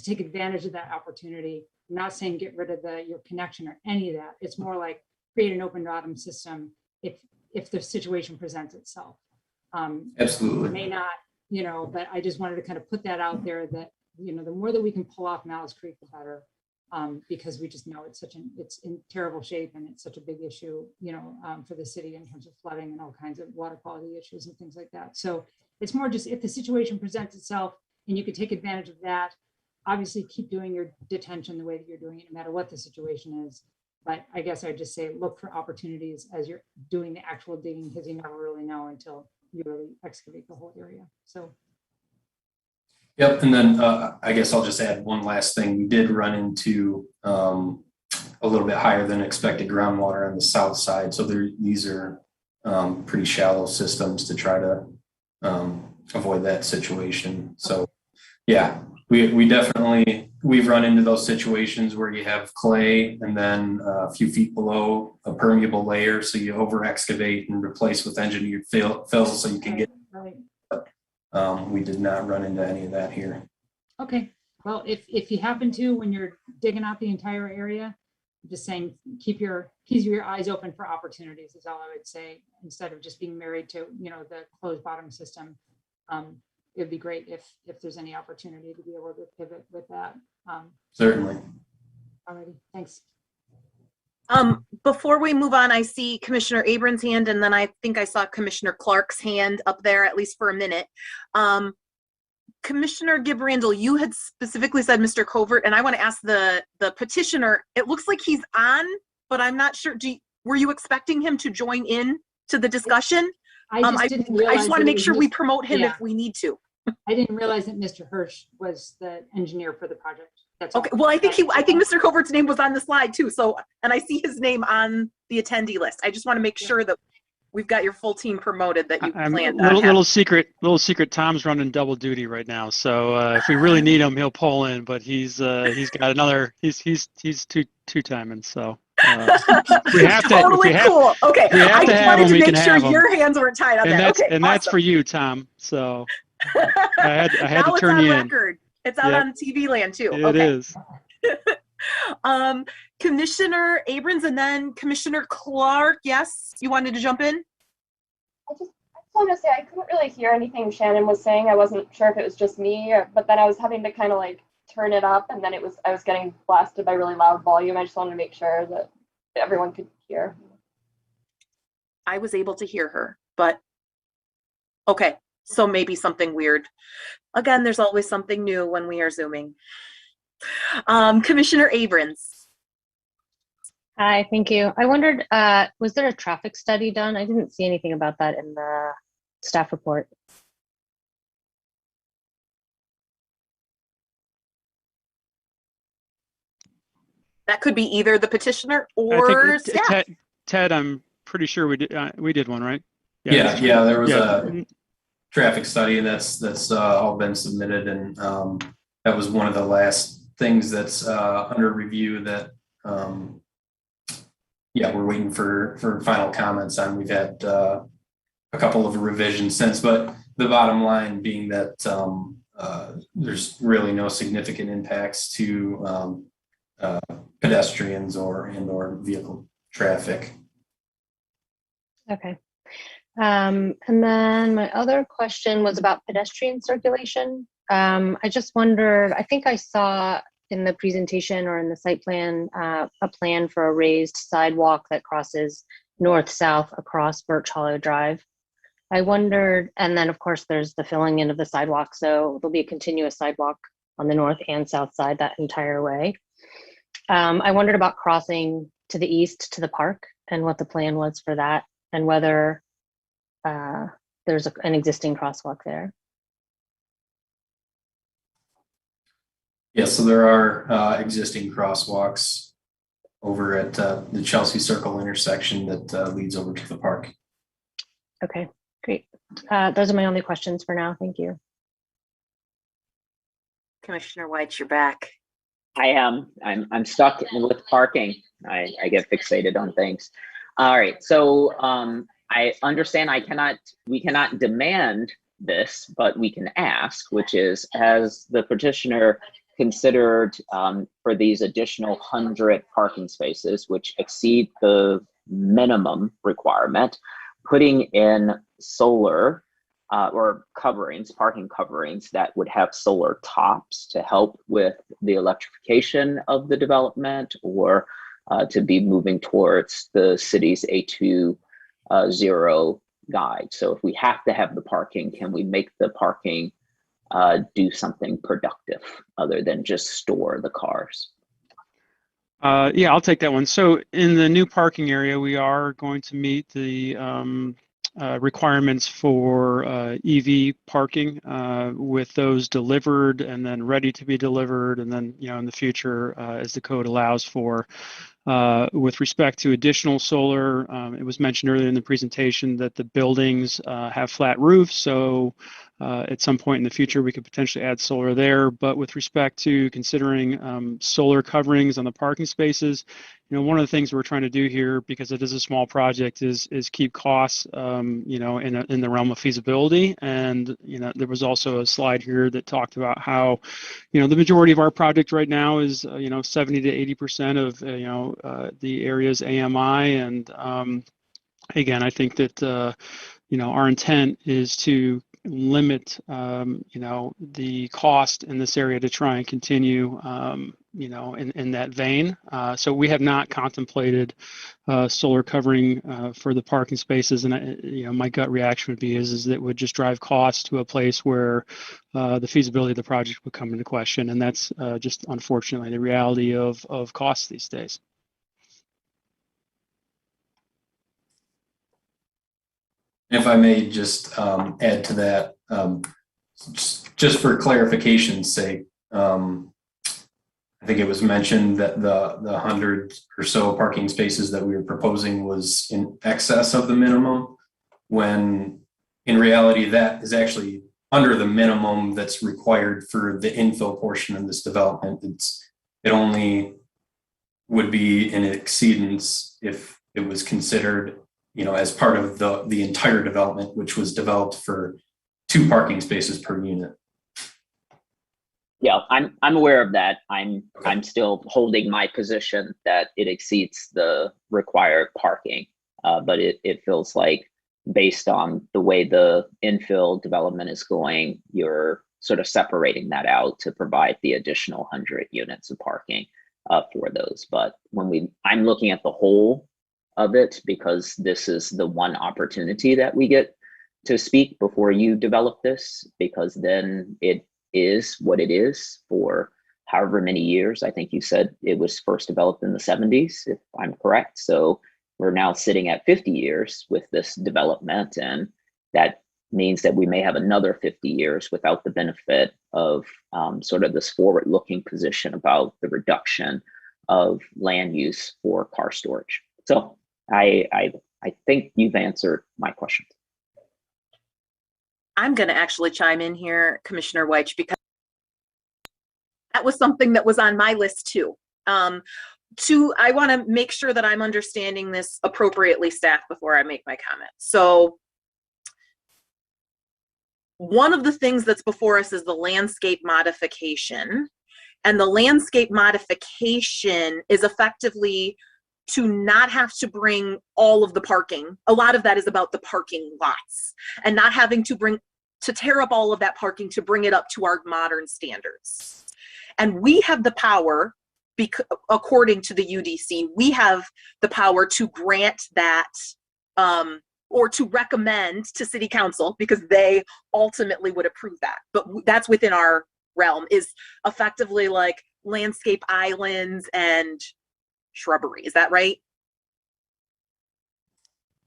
take advantage of that opportunity. I'm not saying get rid of your connection or any of that. It's more like create an open bottom system if the situation presents itself. Absolutely. It may not, you know, but I just wanted to kind of put that out there, that, you know, the more that we can pull off Malice Creek, the better, because we just know it's in terrible shape, and it's such a big issue, you know, for the city in terms of flooding and all kinds of water quality issues and things like that. So it's more just, if the situation presents itself and you could take advantage of that, obviously keep doing your detention the way that you're doing it, no matter what the situation is. But I guess I'd just say, look for opportunities as you're doing the actual digging, because you never really know until you really excavate the whole area. So. Yep, and then I guess I'll just add one last thing. We did run into a little bit higher than expected groundwater on the south side. So these are pretty shallow systems to try to avoid that situation. So yeah, we definitely, we've run into those situations where you have clay and then a few feet below a permeable layer. So you over excavate and replace with engineered fill so you can get, we did not run into any of that here. Okay, well, if you happen to, when you're digging out the entire area, just saying, keep your eyes open for opportunities is all I would say, instead of just being married to, you know, the closed bottom system. It'd be great if there's any opportunity to be able to pivot with that. Certainly. Alrighty, thanks. Before we move on, I see Commissioner Abrams' hand, and then I think I saw Commissioner Clark's hand up there, at least for a minute. Commissioner Gibrandel, you had specifically said Mr. Covert, and I want to ask the petitioner, it looks like he's on, but I'm not sure. Were you expecting him to join in to the discussion? I just want to make sure we promote him if we need to. I didn't realize that Mr. Hirsch was the engineer for the project. That's okay. All. Well, I think Mr. Covert's name was on the slide too. So, and I see his name on the attendee list. I just want to make sure that we've got your full team promoted that you planned. Little secret. Tom's running double duty right now. So if we really need him, he'll pull in. But he's got another. He's two timing. So we have to. Totally cool. Okay. I just wanted to make sure your hands weren't tied on that. Okay. And that's for you, Tom. So I had to turn you in. It's out on TV land too. It is. Commissioner Abrams and then Commissioner Clark. Yes, you wanted to jump in? I just wanted to say I couldn't really hear anything Shannon was saying. I wasn't sure if it was just me, but then I was having to kind of like turn it up, and then I was getting blasted by really loud volume. I just wanted to make sure that everyone could hear. I was able to hear her, but okay. So maybe something weird. Again, there's always something new when we are Zooming. Commissioner Abrams. Hi, thank you. I wondered, was there a traffic study done? I didn't see anything about that in the staff report. That could be either the petitioner or staff. Ted, I'm pretty sure we did one, right? Yeah, there was a traffic study, and that's all been submitted, and that was one of the last things that's under review that we're waiting for final comments on. We've had a couple of revisions since, but the bottom line being that there's really no significant impacts to pedestrians or vehicle traffic. Okay. And then my other question was about pedestrian circulation. I just wondered, I think I saw in the presentation or in the site plan, a plan for a raised sidewalk that crosses north-south across Birch Hollow Drive. I wondered, and then of course there's the filling in of the sidewalk, so there'll be a continuous sidewalk on the north and south side that entire way. I wondered about crossing to the east to the park and what the plan was for that, and whether there's an existing crosswalk there. Yes, so there are existing crosswalks over at the Chelsea Circle intersection that leads over to the park. Okay, great. Those are my only questions for now. Thank you. Commissioner White, you're back. I am. I'm stuck with parking. I get fixated on things. All right. So I understand we cannot demand this, but we can ask, which is, has the petitioner considered for these additional 100 parking spaces, which exceed the minimum requirement, putting in solar or parking coverings that would have solar tops to help with the electrification of the development, or to be moving towards the city's A2 zero guide. So if we have to have the parking, can we make the parking do something productive other than just store the cars? Yeah, I'll take that one. So in the new parking area, we are going to meet the requirements for EV parking with those delivered and then ready to be delivered, and then in the future, as the code allows for. With respect to additional solar, it was mentioned earlier in the presentation that the buildings have flat roofs, so at some point in the future we could potentially add solar there. But with respect to considering solar coverings on the parking spaces, one of the things we're trying to do here, because it is a small project, is keep costs in the realm of feasibility. And there was also a slide here that talked about how the majority of our project right now is 70 to 80% of the area's AMI. And again, I think that our intent is to limit the cost in this area to try and continue in that vein. So we have not contemplated solar covering for the parking spaces, and my gut reaction would be is that it would just drive costs to a place where the feasibility of the project would come into question, and that's just unfortunately the reality of costs these days. If I may just add to that, just for clarification's sake, I think it was mentioned that the 100 or so parking spaces that we were proposing was in excess of the minimum, when in reality that is actually under the minimum that's required for the infill portion of this development. It only would be an exceedance if it was considered as part of the entire development, which was developed for 2 parking spaces per unit. Yeah, I'm aware of that. I'm still holding my position that it exceeds the required parking, but it feels like based on the way the infill development is going, you're sort of separating that out to provide the additional 100 units of parking for those. But I'm looking at the whole of it, because this is the one opportunity that we get to speak before you develop this, because then it is what it is for however many years. I think you said it was first developed in the 70s, if I'm correct. So we're now sitting at 50 years with this development, and that means that we may have another 50 years without the benefit of sort of this forward-looking position about the reduction of land use for car storage. So I think you've answered my questions. I'm going to actually chime in here, Commissioner Weich, because that was something that was on my list too. I want to make sure that I'm understanding this appropriately, staff, before I make my comment. So one of the things that's before us is the landscape modification. And the landscape modification is effectively to not have to bring all of the parking. A lot of that is about the parking lots, and not having to tear up all of that parking to bring it up to our modern standards. And we have the power, according to the UDC, we have the power to grant that or to recommend to City Council, because they ultimately would approve that. But that's within our realm, is effectively like landscape islands and shrubbery. Is that right?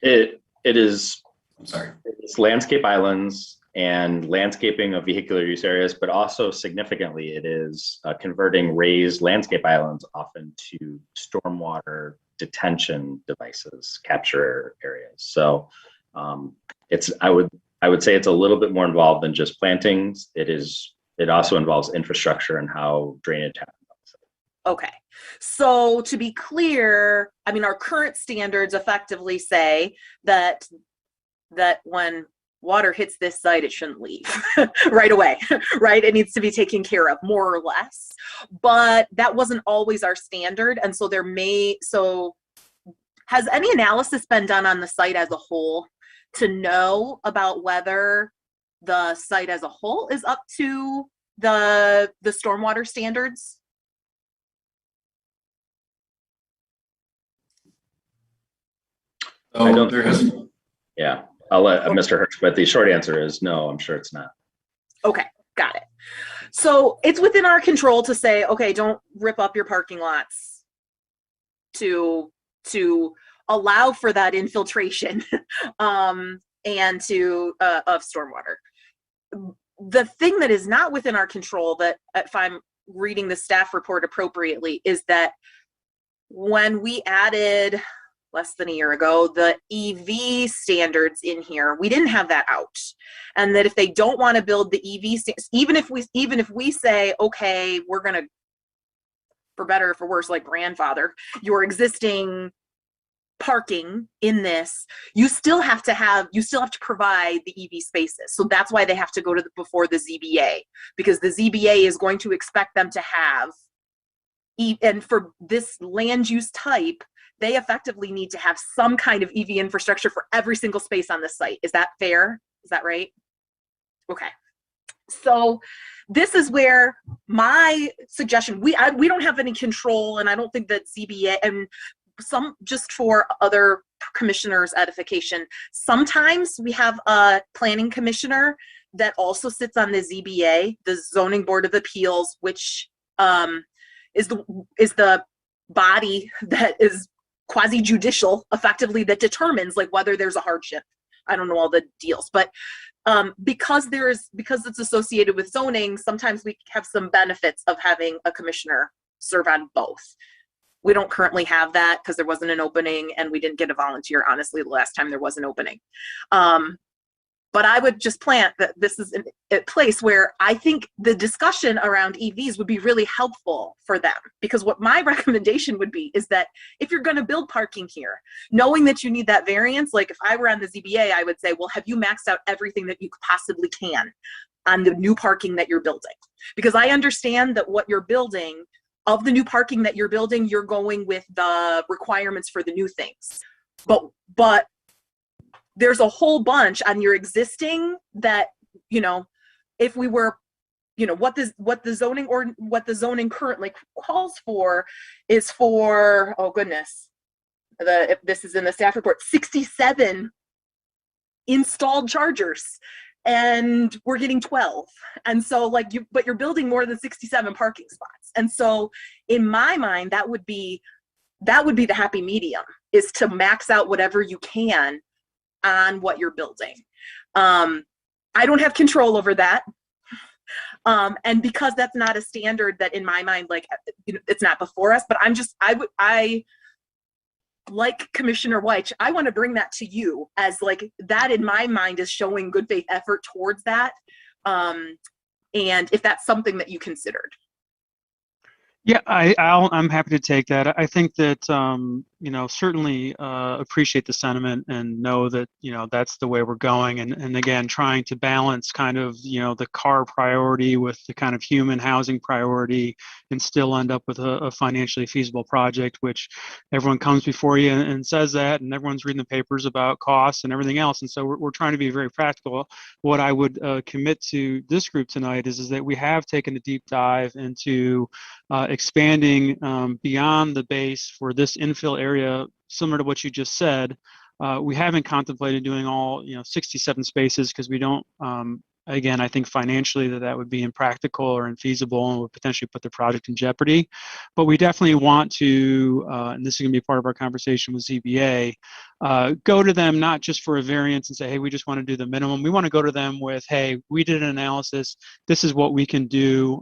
It is. I'm sorry. It's landscape islands and landscaping of vehicular use areas, but also significantly it is converting raised landscape islands often to stormwater detention devices, capture areas. So I would say it's a little bit more involved than just plantings. It also involves infrastructure and how drainage happens. Okay, so to be clear, I mean, our current standards effectively say that when water hits this site, it shouldn't leave right away, right? It needs to be taken care of, more or less. But that wasn't always our standard, and so has any analysis been done on the site as a whole to know about whether the site as a whole is up to the stormwater standards? Oh, there has. Yeah, I'll let Mr. Hirsch, but the short answer is no, I'm sure it's not. Okay. Got it. So it's within our control to say, okay, don't rip up your parking lots to allow for that infiltration and to of stormwater. The thing that is not within our control, that if I'm reading the staff report appropriately, is that when we added less than a year ago the EV standards in here, we didn't have that out, and that if they don't want to build the EV even if we say, okay, we're gonna, for better or for worse, like grandfather your existing parking in this, you still have to provide the EV spaces. So that's why they have to go to before the ZBA, because the ZBA is going to expect them to have, and for this land use type, they effectively need to have some kind of EV infrastructure for every single space on the site. Is that fair? Is that right? Okay. So this is where my suggestion, we don't have any control, and I don't think that ZBA, and some, just for other commissioners' edification, sometimes we have a planning commissioner that also sits on the ZBA, the Zoning Board of Appeals, which is the body that is quasi-judicial, effectively, that determines like whether there's a hardship. I don't know all the deals, but because it's associated with zoning, sometimes we have some benefits of having a commissioner serve on both. We don't currently have that because there wasn't an opening, and we didn't get a volunteer, honestly, the last time there was an opening. But I would just plant that this is a place where I think the discussion around EVs would be really helpful for them, because what my recommendation would be is that if you're going to build parking here, knowing that you need that variance, like if I were on the ZBA, I would say, well, have you maxed out everything that you possibly can on the new parking that you're building? Because I understand that what you're building, of the new parking that you're building, you're going with the requirements for the new things. But there's a whole bunch on your existing that, you know, if we were, you know, what the zoning currently calls for is for, oh goodness, if this is in the staff report, 67 installed chargers, and we're getting 12. And so like but you're building more than 67 parking spots. And so in my mind, that would be the happy medium, is to max out whatever you can on what you're building. I don't have control over that. And because that's not a standard that in my mind, like, you know, it's not before us, but I like Commissioner White, I want to bring that to you as like that in my mind is showing good faith effort towards that. And if that's something that you considered. Yeah, I'm happy to take that. I think that, you know, certainly appreciate the sentiment and know that, you know, that's the way we're going. And again, trying to balance kind of, you know, the car priority with the kind of human housing priority, and still end up with a financially feasible project, which everyone comes before you and says that, and everyone's reading the papers about costs and everything else. And so we're trying to be very practical. What I would commit to this group tonight is that we have taken a deep dive into expanding beyond the base for this infill area, similar to what you just said. We haven't contemplated doing all, you know, 67 spaces, because we don't, again, I think financially that would be impractical or infeasible and would potentially put the project in jeopardy. But we definitely want to, and this is going to be part of our conversation with ZBA, go to them not just for a variance and say, hey, we just want to do the minimum. We want to go to them with, hey, we did an analysis. This is what we can do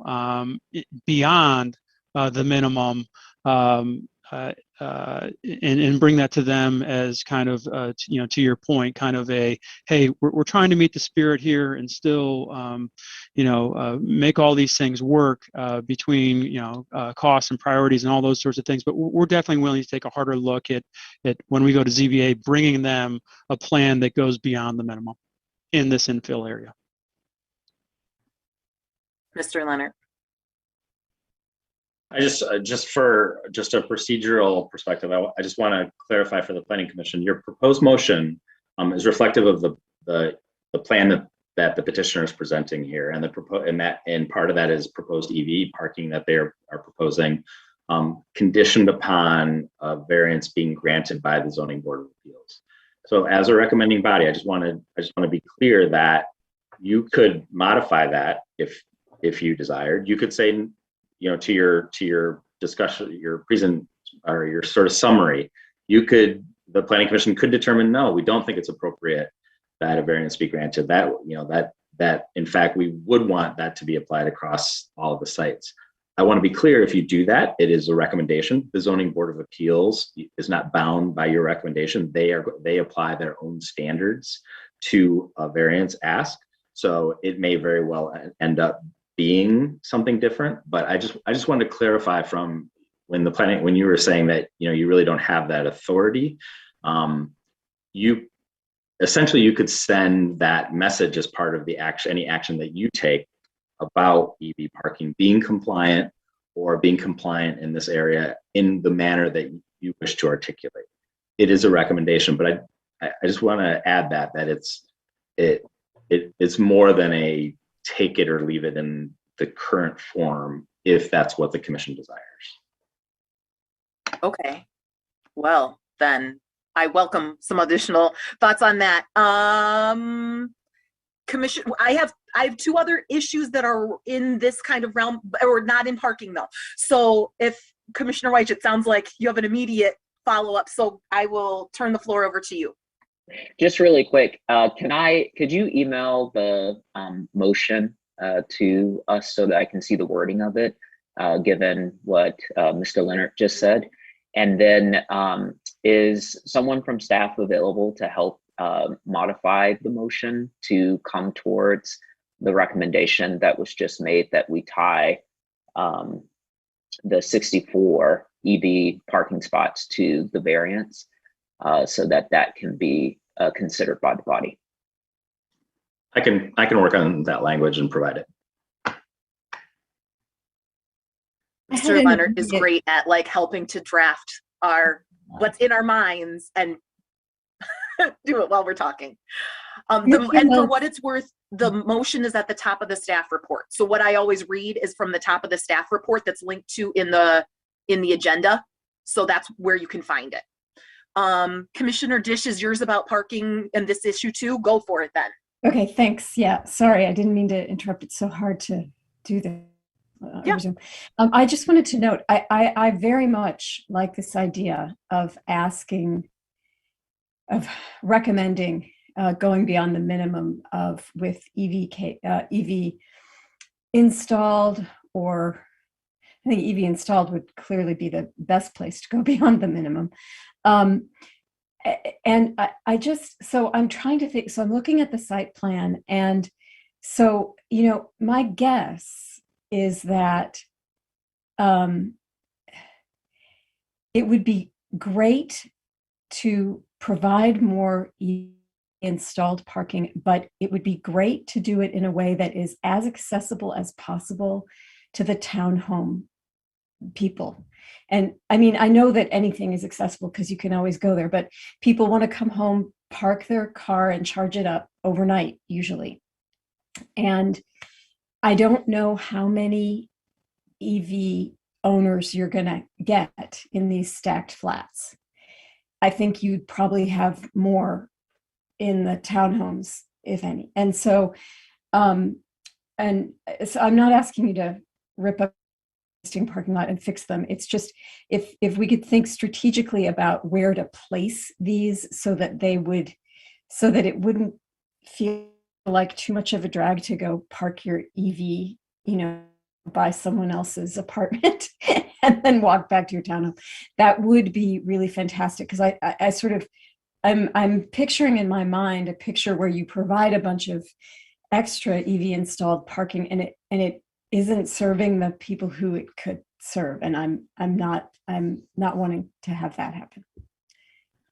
beyond the minimum, and bring that to them as kind of, you know, to your point, kind of a, hey, we're trying to meet the spirit here and still, you know, make all these things work between, you know, costs and priorities and all those sorts of things. But we're definitely willing to take a harder look at when we go to ZBA, bringing them a plan that goes beyond the minimum in this infill area. Mr. Leonard. I just for a procedural perspective, I just want to clarify for the Planning Commission, your proposed motion is reflective of the plan that the petitioner is presenting here, and and part of that is proposed EV parking that they are proposing, conditioned upon a variance being granted by the Zoning Board of Appeals. So as a recommending body, I just want to be clear that you could modify that if you desired. You could say, you know, to your discussion, your present or your sort of summary, the planning commission could determine, no, we don't think it's appropriate that a variance be granted. That, you know, that in fact we would want that to be applied across all of the sites. I want to be clear, if you do that, it is a recommendation. The Zoning Board of Appeals is not bound by your recommendation. They apply their own standards to a variance ask. So it may very well end up being something different, but I just wanted to clarify from when you were saying that, you know, you really don't have that authority. You could send that message as part of the action, any action that you take about EV parking being compliant in this area in the manner that you wish to articulate. It is a recommendation, but I just want to add that it's more than a take it or leave it in the current form if that's what the commission desires. Okay, well, then I welcome some additional thoughts on that. Commission, I have two other issues that are in this kind of realm, or not in parking though. So if Commissioner White, it sounds like you have an immediate follow-up, so I will turn the floor over to you. Just really quick, could you email the motion to us so that I can see the wording of it, given what Mr. Leonard just said? And then is someone from staff available to help modify the motion to come towards the recommendation that was just made, that we tie the 64 EV parking spots to the variance, so that can be considered by the body? I can work on that language and provide it. Mr. Leonard is great at like helping to draft what's in our minds and do it while we're talking. And for what it's worth, the motion is at the top of the staff report. So what I always read is from the top of the staff report that's linked to in the agenda. So that's where you can find it. Commissioner Dish, is yours about parking and this issue too? Go for it then. Okay, thanks. Yeah, sorry, I didn't mean to interrupt. It's so hard to do that. Yeah. I just wanted to note, I very much like this idea of recommending going beyond the minimum with EV installed, or I think EV installed would clearly be the best place to go beyond the minimum. And so I'm trying to think, so I'm looking at the site plan, and so, you know, my guess is that it would be great to provide more installed parking, but it would be great to do it in a way that is as accessible as possible to the townhome people. And I mean, I know that anything is accessible because you can always go there, but people want to come home, park their car and charge it up overnight usually. And I don't know how many EV owners you're going to get in these stacked flats. I think you'd probably have more in the townhomes, if any. And so, I'm not asking you to rip up the existing parking lot and fix them. It's just if we could think strategically about where to place these so that it wouldn't feel like too much of a drag to go park your EV, you know, by someone else's apartment and then walk back to your townhome. That would be really fantastic, because I sort of, I'm picturing in my mind a picture where you provide a bunch of extra EV installed parking and it isn't serving the people who it could serve, and I'm not wanting to have that happen.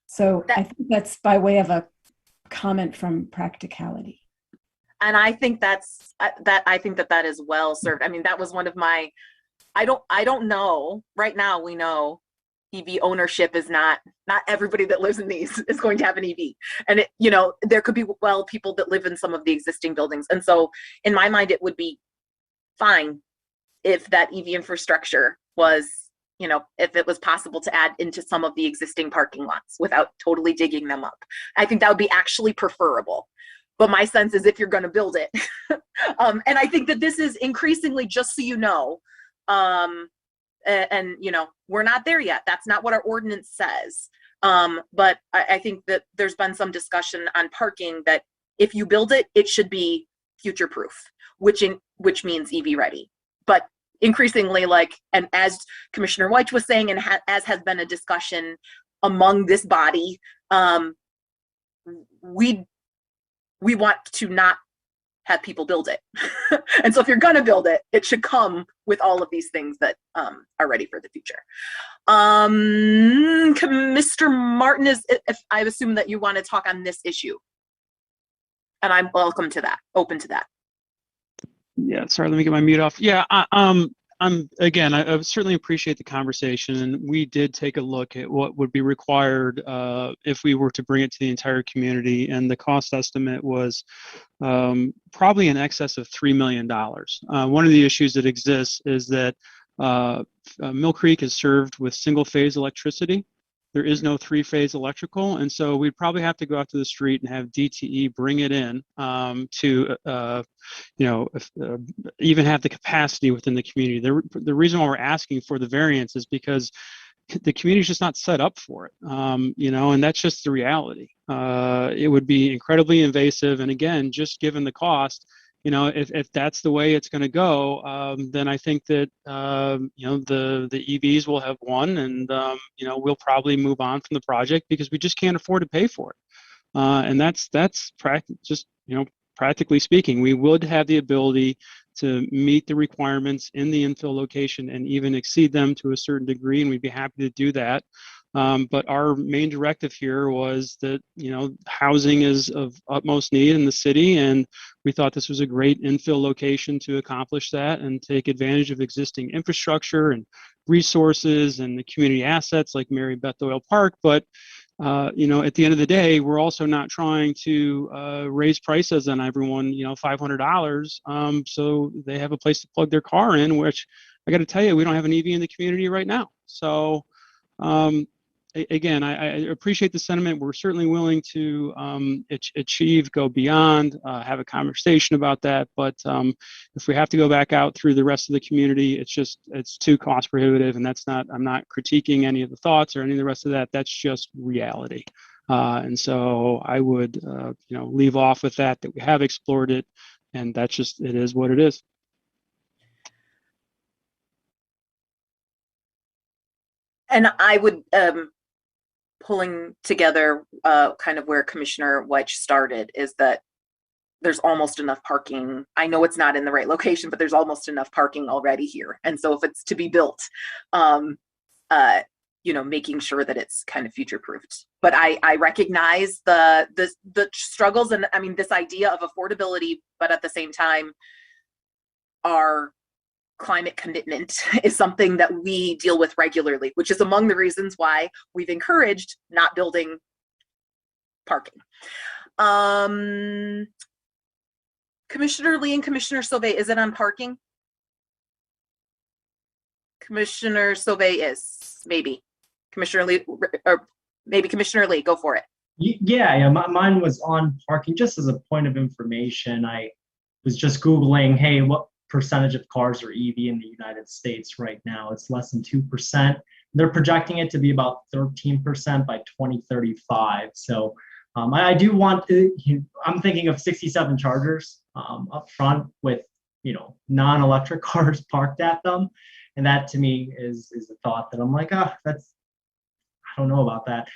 So I think that's by way of a comment from practicality. And I think that is well served. I mean, that was one of my, I don't know. Right now we know EV ownership is not everybody that lives in these is going to have an EV. And it, you know, there could be people that live in some of the existing buildings. And so in my mind, it would be fine if that EV infrastructure was, you know, if it was possible to add into some of the existing parking lots without totally digging them up. I think that would be actually preferable. but my sense is if you're going to build it. And I think that this is increasingly, just so you know, and you know, we're not there yet. That's not what our ordinance says. But I think that there's been some discussion on parking that if you build it, it should be future proof, which means EV ready. But increasingly, like, and as Commissioner White was saying, and as has been a discussion among this body, we want to not have people build it. And so if you're going to build it, it should come with all of these things that are ready for the future. Mr. Martin, if I assume that you want to talk on this issue, and I'm open to that. Yeah, sorry, let me get my mute off. Yeah, again, I certainly appreciate the conversation, and we did take a look at what would be required if we were to bring it to the entire community, and the cost estimate was probably in excess of $3 million. One of the issues that exists is that Mill Creek is served with single-phase electricity. There is no three-phase electrical, and so we'd probably have to go out to the street and have DTE bring it in to, even have the capacity within the community. The reason why we're asking for the variance is because the community's just not set up for it, and that's just the reality. It would be incredibly invasive, and again, just given the cost, if that's the way it's going to go, then I think that the EVs will have won, and we'll probably move on from the project because we just can't afford to pay for it. And that's practically speaking, we would have the ability to meet the requirements in the infill location and even exceed them to a certain degree, and we'd be happy to do that. But our main directive here was that, housing is of utmost need in the city, and we thought this was a great infill location to accomplish that and take advantage of existing infrastructure and resources and the community assets like Mary Beth Doyle Park. But, at the end of the day, we're also not trying to raise prices on everyone, $500, so they have a place to plug their car in, which I got to tell you, we don't have an EV in the community right now. So, again, I appreciate the sentiment. We're certainly willing to go beyond, have a conversation about that. But if we have to go back out through the rest of the community, it's too cost prohibitive. And I'm not critiquing any of the thoughts or any of the rest of that. That's just reality. And so I would, leave off with that we have explored it, and it is what it is. And I would, pulling together kind of where Commissioner White started, is that there's almost enough parking. I know it's not in the right location, but there's almost enough parking already here. And so if it's to be built, making sure that it's kind of future-proofed. But I recognize the struggles, and I mean, this idea of affordability, but at the same time, our climate commitment is something that we deal with regularly, which is among the reasons why we've encouraged not building parking. Commissioner Lee and Commissioner Sauvé, is it on parking? Commissioner Sauvé is, maybe. Commissioner Lee, or maybe Commissioner Lee, go for it. Yeah, mine was on parking. Just as a point of information, I was just Googling, hey, what percentage of cars are EV in the United States right now? It's less than 2%. They're projecting it to be about 13% by 2035. So I do want to, I'm thinking of 67 chargers up front with, non-electric cars parked at them. And that to me is a thought that I'm like, I don't know about that.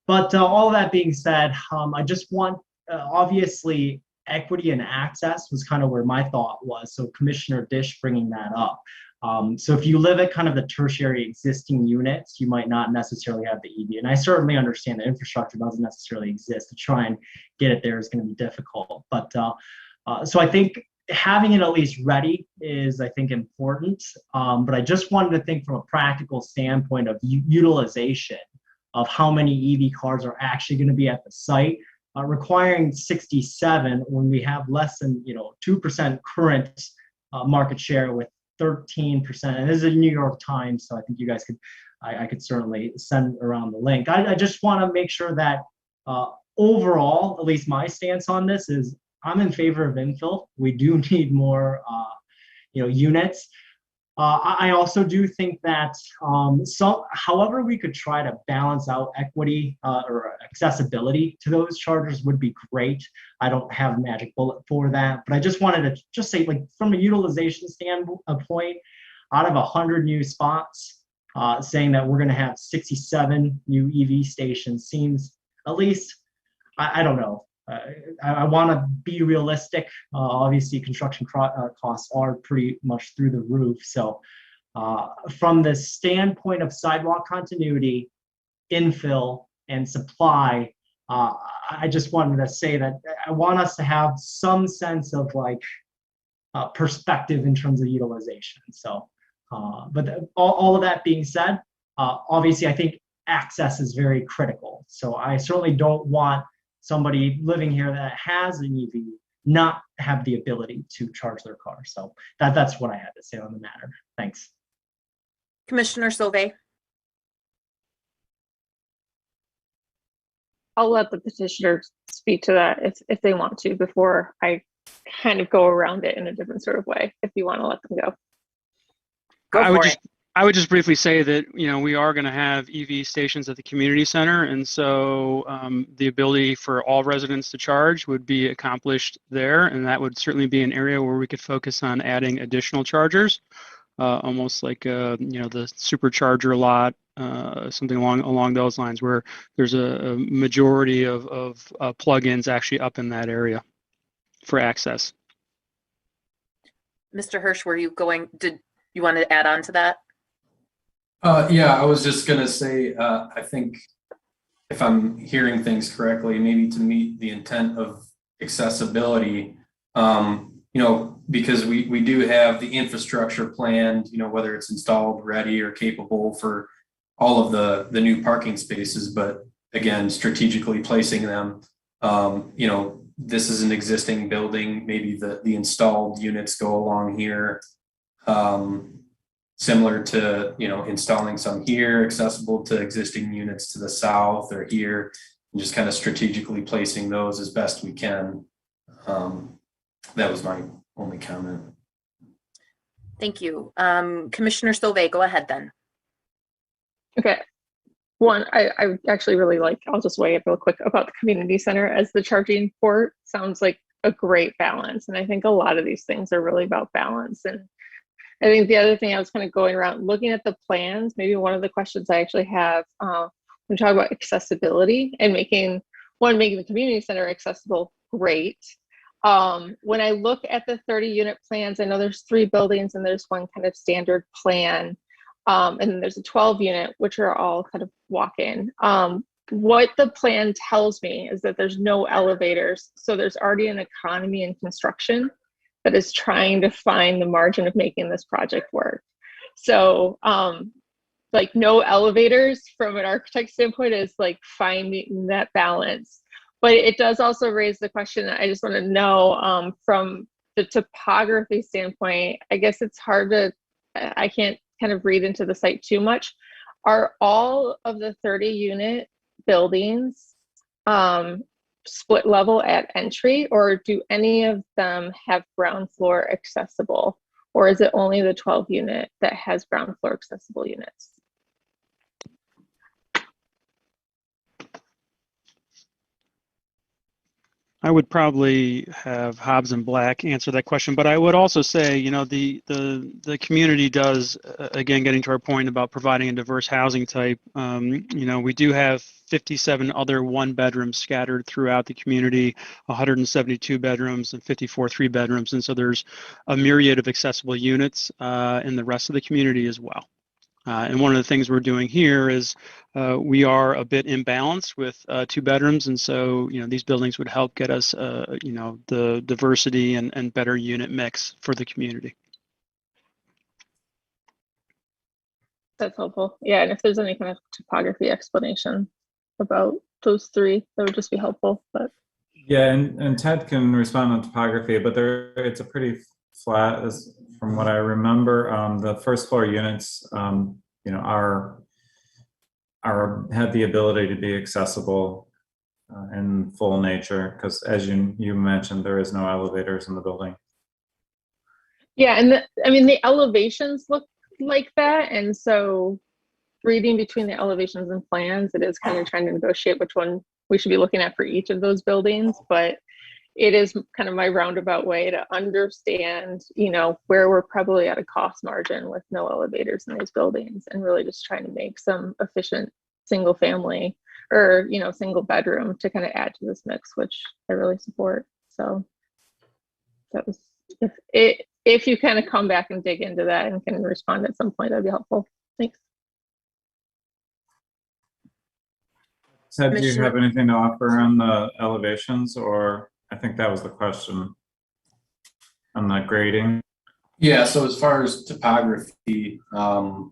But all that being said, I just want, obviously, equity and access was kind of where my thought was. So Commissioner Dish bringing that up. So if you live at kind of the tertiary existing units, you might not necessarily have the EV. And I certainly understand the infrastructure doesn't necessarily exist. To try and get it there is going to be difficult. But so I think having it at least ready is, I think, important. But I just wanted to think from a practical standpoint of utilization of how many EV cars are actually going to be at the site. Requiring 67 when we have less than 2% current market share with 13%. And this is a New York Times, so I think you guys could, I could certainly send around the link. I just want to make sure that overall, at least my stance on this is I'm in favor of infill. We do need more, units. I also do think that however we could try to balance out equity or accessibility to those chargers would be great. I don't have a magic bullet for that, but I just wanted to just say, like, from a utilization standpoint, out of 100 new spots, saying that we're going to have 67 new EV stations seems, at least, I don't know. I want to be realistic. Obviously, construction costs are pretty much through the roof. So from the standpoint of sidewalk continuity, infill, and supply, I just wanted to say that I want us to have some sense of perspective in terms of utilization. So, but all of that being said, obviously, I think access is very critical. So I certainly don't want somebody living here that has an EV not have the ability to charge their car. So that's what I had to say on the matter. Thanks. Commissioner Sauvé. I'll let the petitioner speak to that if they want to before I kind of go around it in a different sort of way, if you want to let them go. I would just briefly say that, we are going to have EV stations at the community center. And so the ability for all residents to charge would be accomplished there. And that would certainly be an area where we could focus on adding additional chargers, almost like, the supercharger lot, something along those lines, where there's a majority of plugins actually up in that area for access. Mr. Hirsch, did you want to add on to that? Yeah, I was just going to say, I think if I'm hearing things correctly, maybe to meet the intent of accessibility, because we do have the infrastructure planned, whether it's installed, ready, or capable for all of the new parking spaces, but again, strategically placing them, this is an existing building, maybe the installed units go along here. Similar to, installing some here, accessible to existing units to the south or here, and just kind of strategically placing those as best we can. That was my only comment. Thank you. Commissioner Sauvé, go ahead then. Okay. One, I actually really I'll just weigh it real quick about the community center as the charging port. Sounds like a great balance. And I think a lot of these things are really about balance. And I think the other thing I was kind of going around looking at the plans, maybe one of the questions I actually have when we talk about accessibility and making the community center accessible, great. When I look at the 30 unit plans, I know there's 3 buildings and there's one kind of standard plan. And then there's a 12 unit, which are all kind of walk-in. What the plan tells me is that there's no elevators. So there's already an economy in construction that is trying to find the margin of making this project work. So no elevators from an architect standpoint is finding that balance. But it does also raise the question that I just want to know from the topography standpoint, I guess it's hard I can't kind of read into the site too much. Are all of the 30 unit buildings split level at entry, or do any of them have ground floor accessible, or is it only the 12 unit that has ground floor accessible units? I would probably have Hobbs and Black answer that question, but I would also say, the community does, again, getting to our point about providing a diverse housing type, we do have 57 other 1-bedrooms scattered throughout the community, 172 bedrooms and 54 3-bedrooms. And so there's a myriad of accessible units in the rest of the community as well. And one of the things we're doing here is we are a bit imbalanced with 2 bedrooms. And so, these buildings would help get us, the diversity and better unit mix for the community. That's helpful. Yeah, and if there's any kind of topography explanation about those 3, that would just be helpful. But yeah, and Ted can respond on topography, but it's a pretty flat, as from what I remember. The first floor units, have the ability to be accessible. in full nature, because as you mentioned, there is no elevators in the building. Yeah, and I mean, the elevations look like that, and so reading between the elevations and plans, it is kind of trying to negotiate which one we should be looking at for each of those buildings, but it is kind of my roundabout way to understand, you know, where we're probably at a cost margin with no elevators in these buildings, and really just trying to make some efficient single family or, you know, single bedroom to kind of add to this mix, which I really support. So that was, if you kind of come back and dig into that and can respond at some point, that'd be helpful. Thanks. Ted, do you have anything to offer on the elevations, or I think that was the question on the grading? Yeah, so as far as topography, I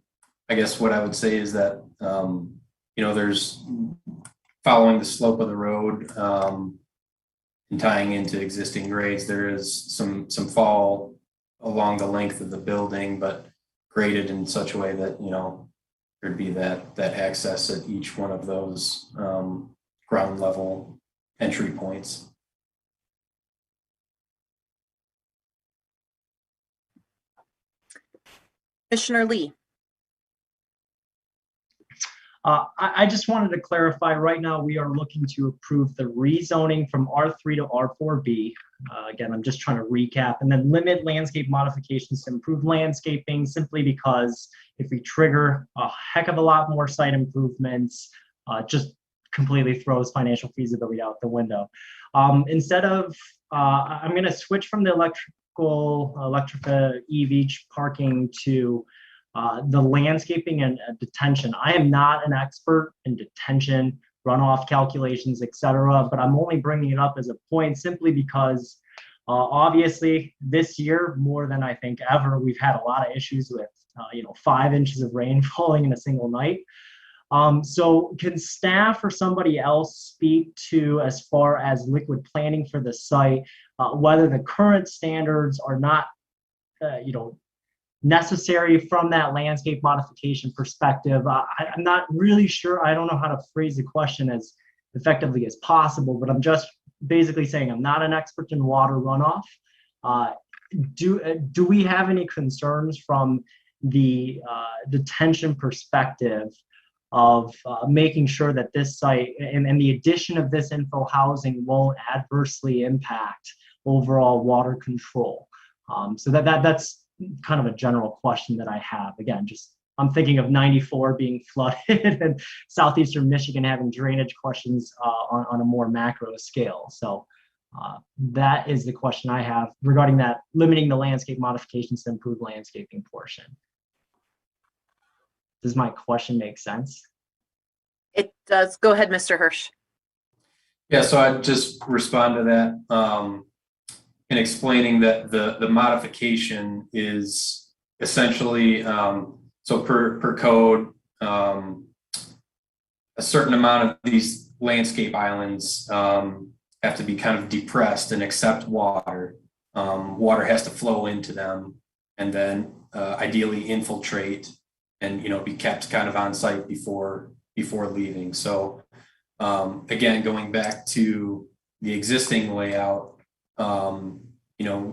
guess what I would say is that, you know, there's following the slope of the road and tying into existing grades, there is some fall along the length of the building, but graded in such a way that, you know, there'd be that access at each one of those ground level entry points. Commissioner Lee. I just wanted to clarify, right now we are looking to approve the rezoning from R3 to R4B. Again, I'm just trying to recap, and then limit landscape modifications to improve landscaping, simply because if we trigger a heck of a lot more site improvements, just completely throws financial feasibility out the window. Instead of, I'm going to switch from the electric EV parking to the landscaping and detention. I am not an expert in detention, runoff calculations, etc., but I'm only bringing it up as a point simply because obviously this year, more than I think ever, we've had a lot of issues with 5 inches of rain falling in a single night. So can staff or somebody else speak to, as far as liquid planning for the site, whether the current standards are not necessary from that landscape modification perspective? I'm not really sure. I don't know how to phrase the question as effectively as possible, but I'm just basically saying I'm not an expert in water runoff. Do we have any concerns from the detention perspective of making sure that this site and the addition of this infill housing won't adversely impact overall water control? So that's kind of a general question that I have. Again, just I'm thinking of 94 being flooded and southeastern Michigan having drainage questions on a more macro scale. So that is the question I have regarding that, limiting the landscape modifications to improve landscaping portion. Does my question make sense? It does. Go ahead, Mr. Hirsch. Yeah, so I'd just respond to that in explaining that the modification is essentially, so per code, a certain amount of these landscape islands have to be kind of depressed and accept water. Water has to flow into them and then ideally infiltrate and be kept kind of on site before leaving. So again, going back to the existing layout,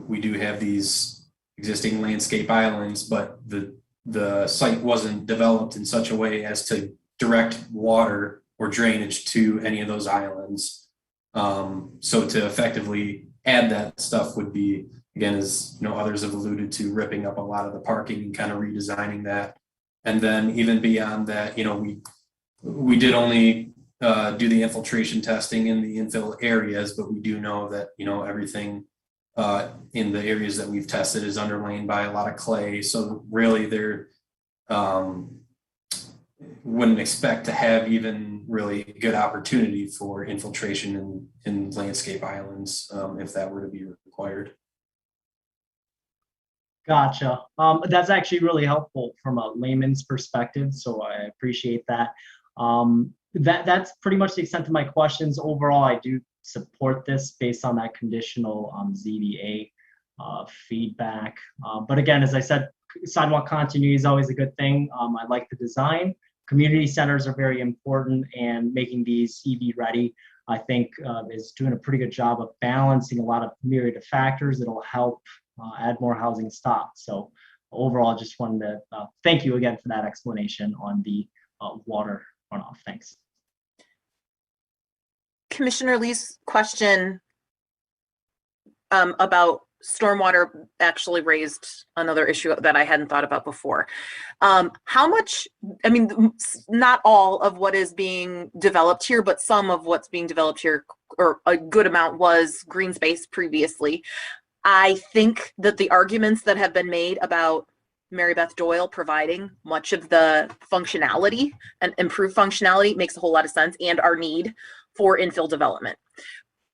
we do have these existing landscape islands, but the site wasn't developed in such a way as to direct water or drainage to any of those islands. So to effectively add that stuff would be, again, as others have alluded to, ripping up a lot of the parking and kind of redesigning that. And then even beyond that, we did only do the infiltration testing in the infill areas, but we do know that everything in the areas that we've tested is underlain by a lot of clay. So really, there wouldn't expect to have even really good opportunity for infiltration in landscape islands if that were to be required. Gotcha. That's actually really helpful from a layman's perspective, so I appreciate that. That's pretty much the extent of my questions. Overall, I do support this based on that conditional ZBA feedback. But again, as I said, sidewalk continuity is always a good thing. I like the design. Community centers are very important, and making these EV ready I think is doing a pretty good job of balancing a lot of myriad of factors that'll help add more housing stock. So overall, just wanted to thank you again for that explanation on the water runoff. Thanks. Commissioner Lee's question about stormwater actually raised another issue that I hadn't thought about before. How much, I mean, not all of what is being developed here, but some of what's being developed here, or a good amount, was green space previously. I think that the arguments that have been made about Mary Beth Doyle providing much of the functionality and improved functionality makes a whole lot of sense, and our need for infill development.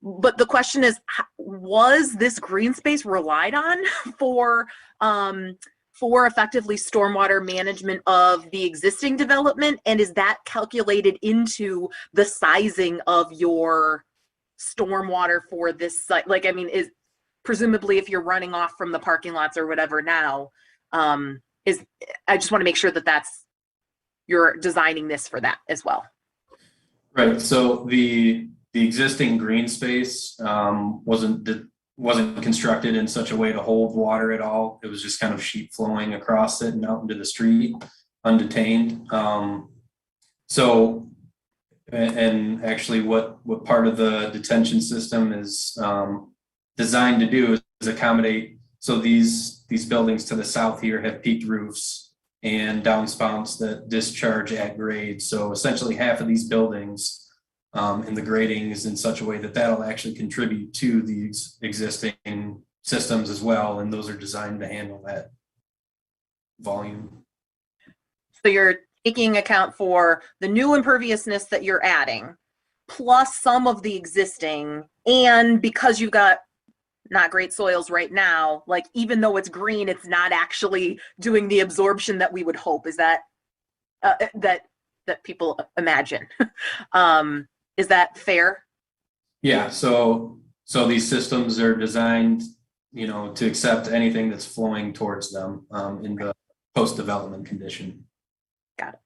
But the question is, was this green space relied on for effectively stormwater management of the existing development? And is that calculated into the sizing of your stormwater for this site? Like, I mean, is presumably if you're running off from the parking lots or whatever now, I just want to make sure that you're designing this for that as well. Right. So the existing green space wasn't constructed in such a way to hold water at all. It was just kind of sheet flowing across it and out into the street, undetained. And actually, what part of the detention system is designed to do is accommodate. So these buildings to the south here have peaked roofs and downspouts that discharge at grade. So essentially, half of these buildings. And the grading is in such a way that that'll actually contribute to these existing systems as well. And those are designed to handle that volume. So you're taking account for the new imperviousness that you're adding, plus some of the existing, and because you've got not great soils right now, like even though it's green, it's not actually doing the absorption that we would hope. Is that that people imagine? Is that fair? Yeah, so these systems are designed, to accept anything that's flowing towards them in the post-development condition. Got it.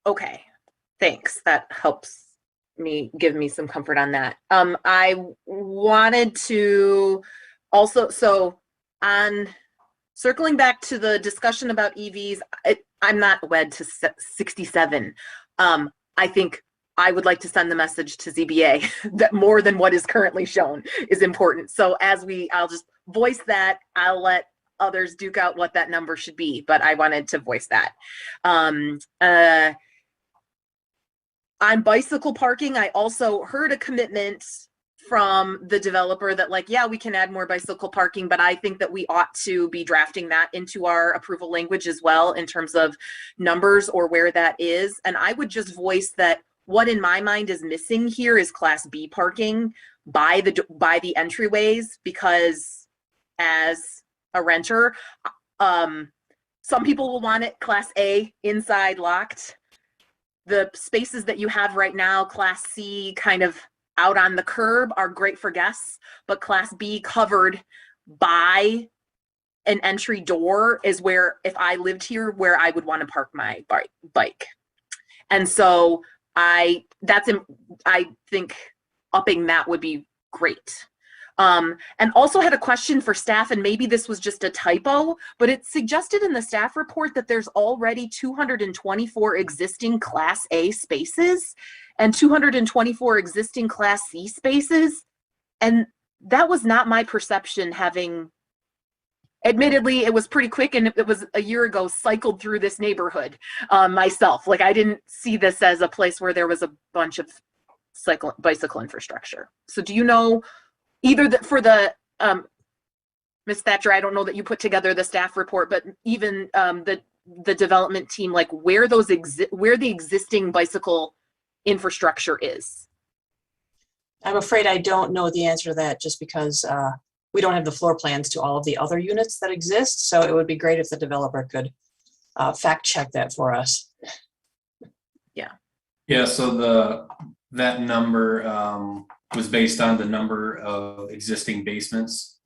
Okay, thanks. That helps give me some comfort on that. I wanted to also, on circling back to the discussion about EVs, I'm not wed to 67. I think I would like to send the message to ZBA that more than what is currently shown is important. So I'll just voice that. I'll let others duke out what that number should be, but I wanted to voice that. On bicycle parking, I also heard a commitment from the developer that, like, yeah, we can add more bicycle parking, but I think that we ought to be drafting that into our approval language as well in terms of numbers or where that is. And I would just voice that what in my mind is missing here is Class B parking by the entryways, because as a renter, some people will want it Class A inside locked. The spaces that you have right now, Class C kind of out on the curb, are great for guests, but Class B covered by an entry door is where, if I lived here, where I would want to park my bike. And so I think upping that would be great. And also had a question for staff, and maybe this was just a typo, but it's suggested in the staff report that there's already 224 existing Class A spaces and 224 existing Class C spaces. And that was not my perception, having, admittedly, it was pretty quick, and it was a year ago, cycled through this neighborhood myself. Like, I didn't see this as a place where there was a bunch of bicycle infrastructure. So do you know, either for the, Ms. Thatcher, I don't know that you put together the staff report, but even the development team, like where the existing bicycle infrastructure is? I'm afraid I don't know the answer to that, just because we don't have the floor plans to all of the other units that exist. So it would be great if the developer could fact check that for us. Yeah, so that number was based on the number of existing basements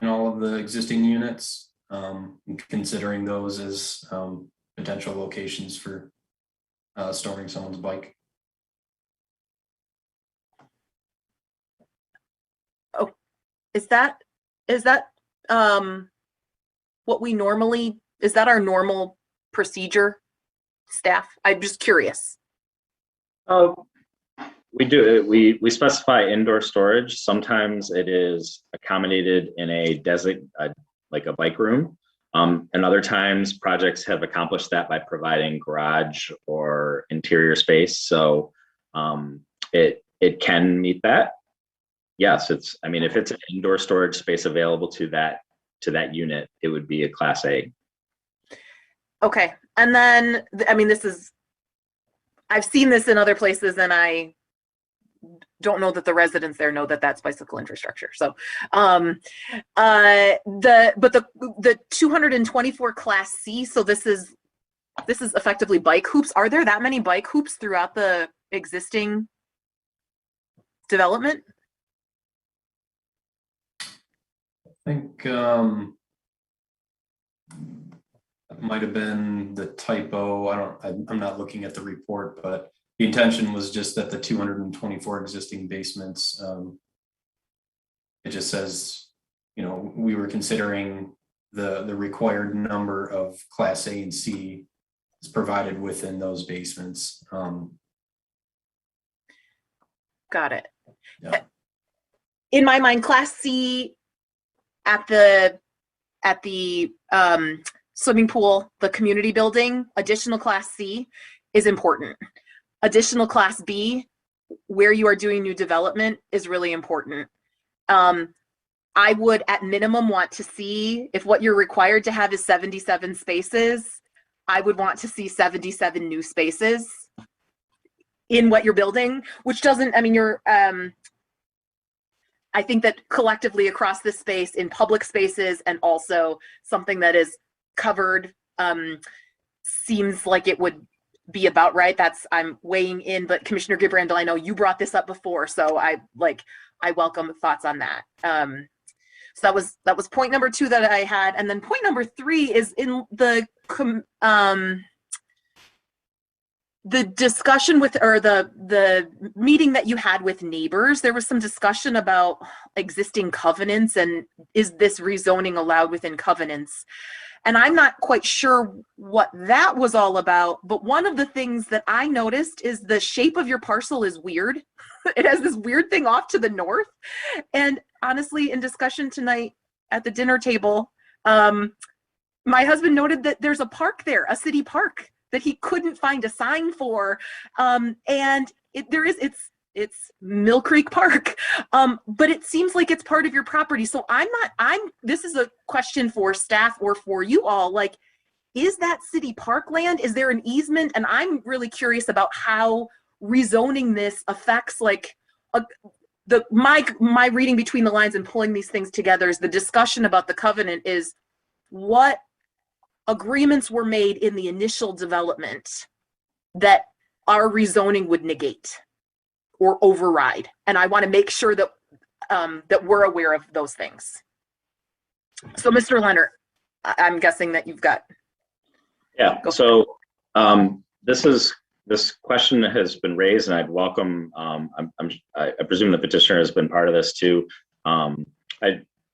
in all of the existing units, considering those as potential locations for storing someone's bike. Is that what we normally, is that our normal procedure, staff? I'm just curious. We do. We specify indoor storage. Sometimes it is accommodated in a like a bike room. And other times projects have accomplished that by providing garage or interior space. So it can meet that. Yes, I mean, if it's an indoor storage space available to that unit, it would be a Class A. Okay. And then, I mean, I've seen this in other places, and I don't know that the residents there know that that's bicycle infrastructure. So, the 224 Class C, so this is effectively bike hoops. Are there that many bike hoops throughout the existing development? I think that might have been the typo. I'm not looking at the report, but the intention was just that the 224 existing basements, it just says, we were considering the required number of Class A and C is provided within those basements. Got it. Yeah. In my mind, Class C at the swimming pool, the community building, additional Class C is important. Additional Class B, where you are doing new development, is really important. I would at minimum want to see, if what you're required to have is 77 spaces, I would want to see 77 new spaces in what you're building, which doesn't, I mean, I think that collectively across this space, in public spaces and also something that is covered, seems like it would be about right. I'm weighing in, but Commissioner Gibrandel, I know you brought this up before, so I welcome thoughts on that. So that was point number 2 that I had, and then point number 3 is in the discussion with, or the meeting that you had with neighbors. There was some discussion about existing covenants and is this rezoning allowed within covenants? And I'm not quite sure what that was all about, but one of the things that I noticed is the shape of your parcel is weird. It has this weird thing off to the north. And honestly, in discussion tonight at the dinner table, my husband noted that there's a park there, a city park, that he couldn't find a sign for. And it's Mill Creek Park, but it seems like it's part of your property. So this is a question for staff or for you all, like, is that city park land? Is there an easement? And I'm really curious about how rezoning this affects, like, my reading between the lines and pulling these things together is the discussion about the covenant is what agreements were made in the initial development that our rezoning would negate or override. And I want to make sure that that we're aware of those things. So Mr. Leonard, I'm guessing that you've got. Yeah, so this question has been raised, and I'd welcome, I presume the petitioner has been part of this too. I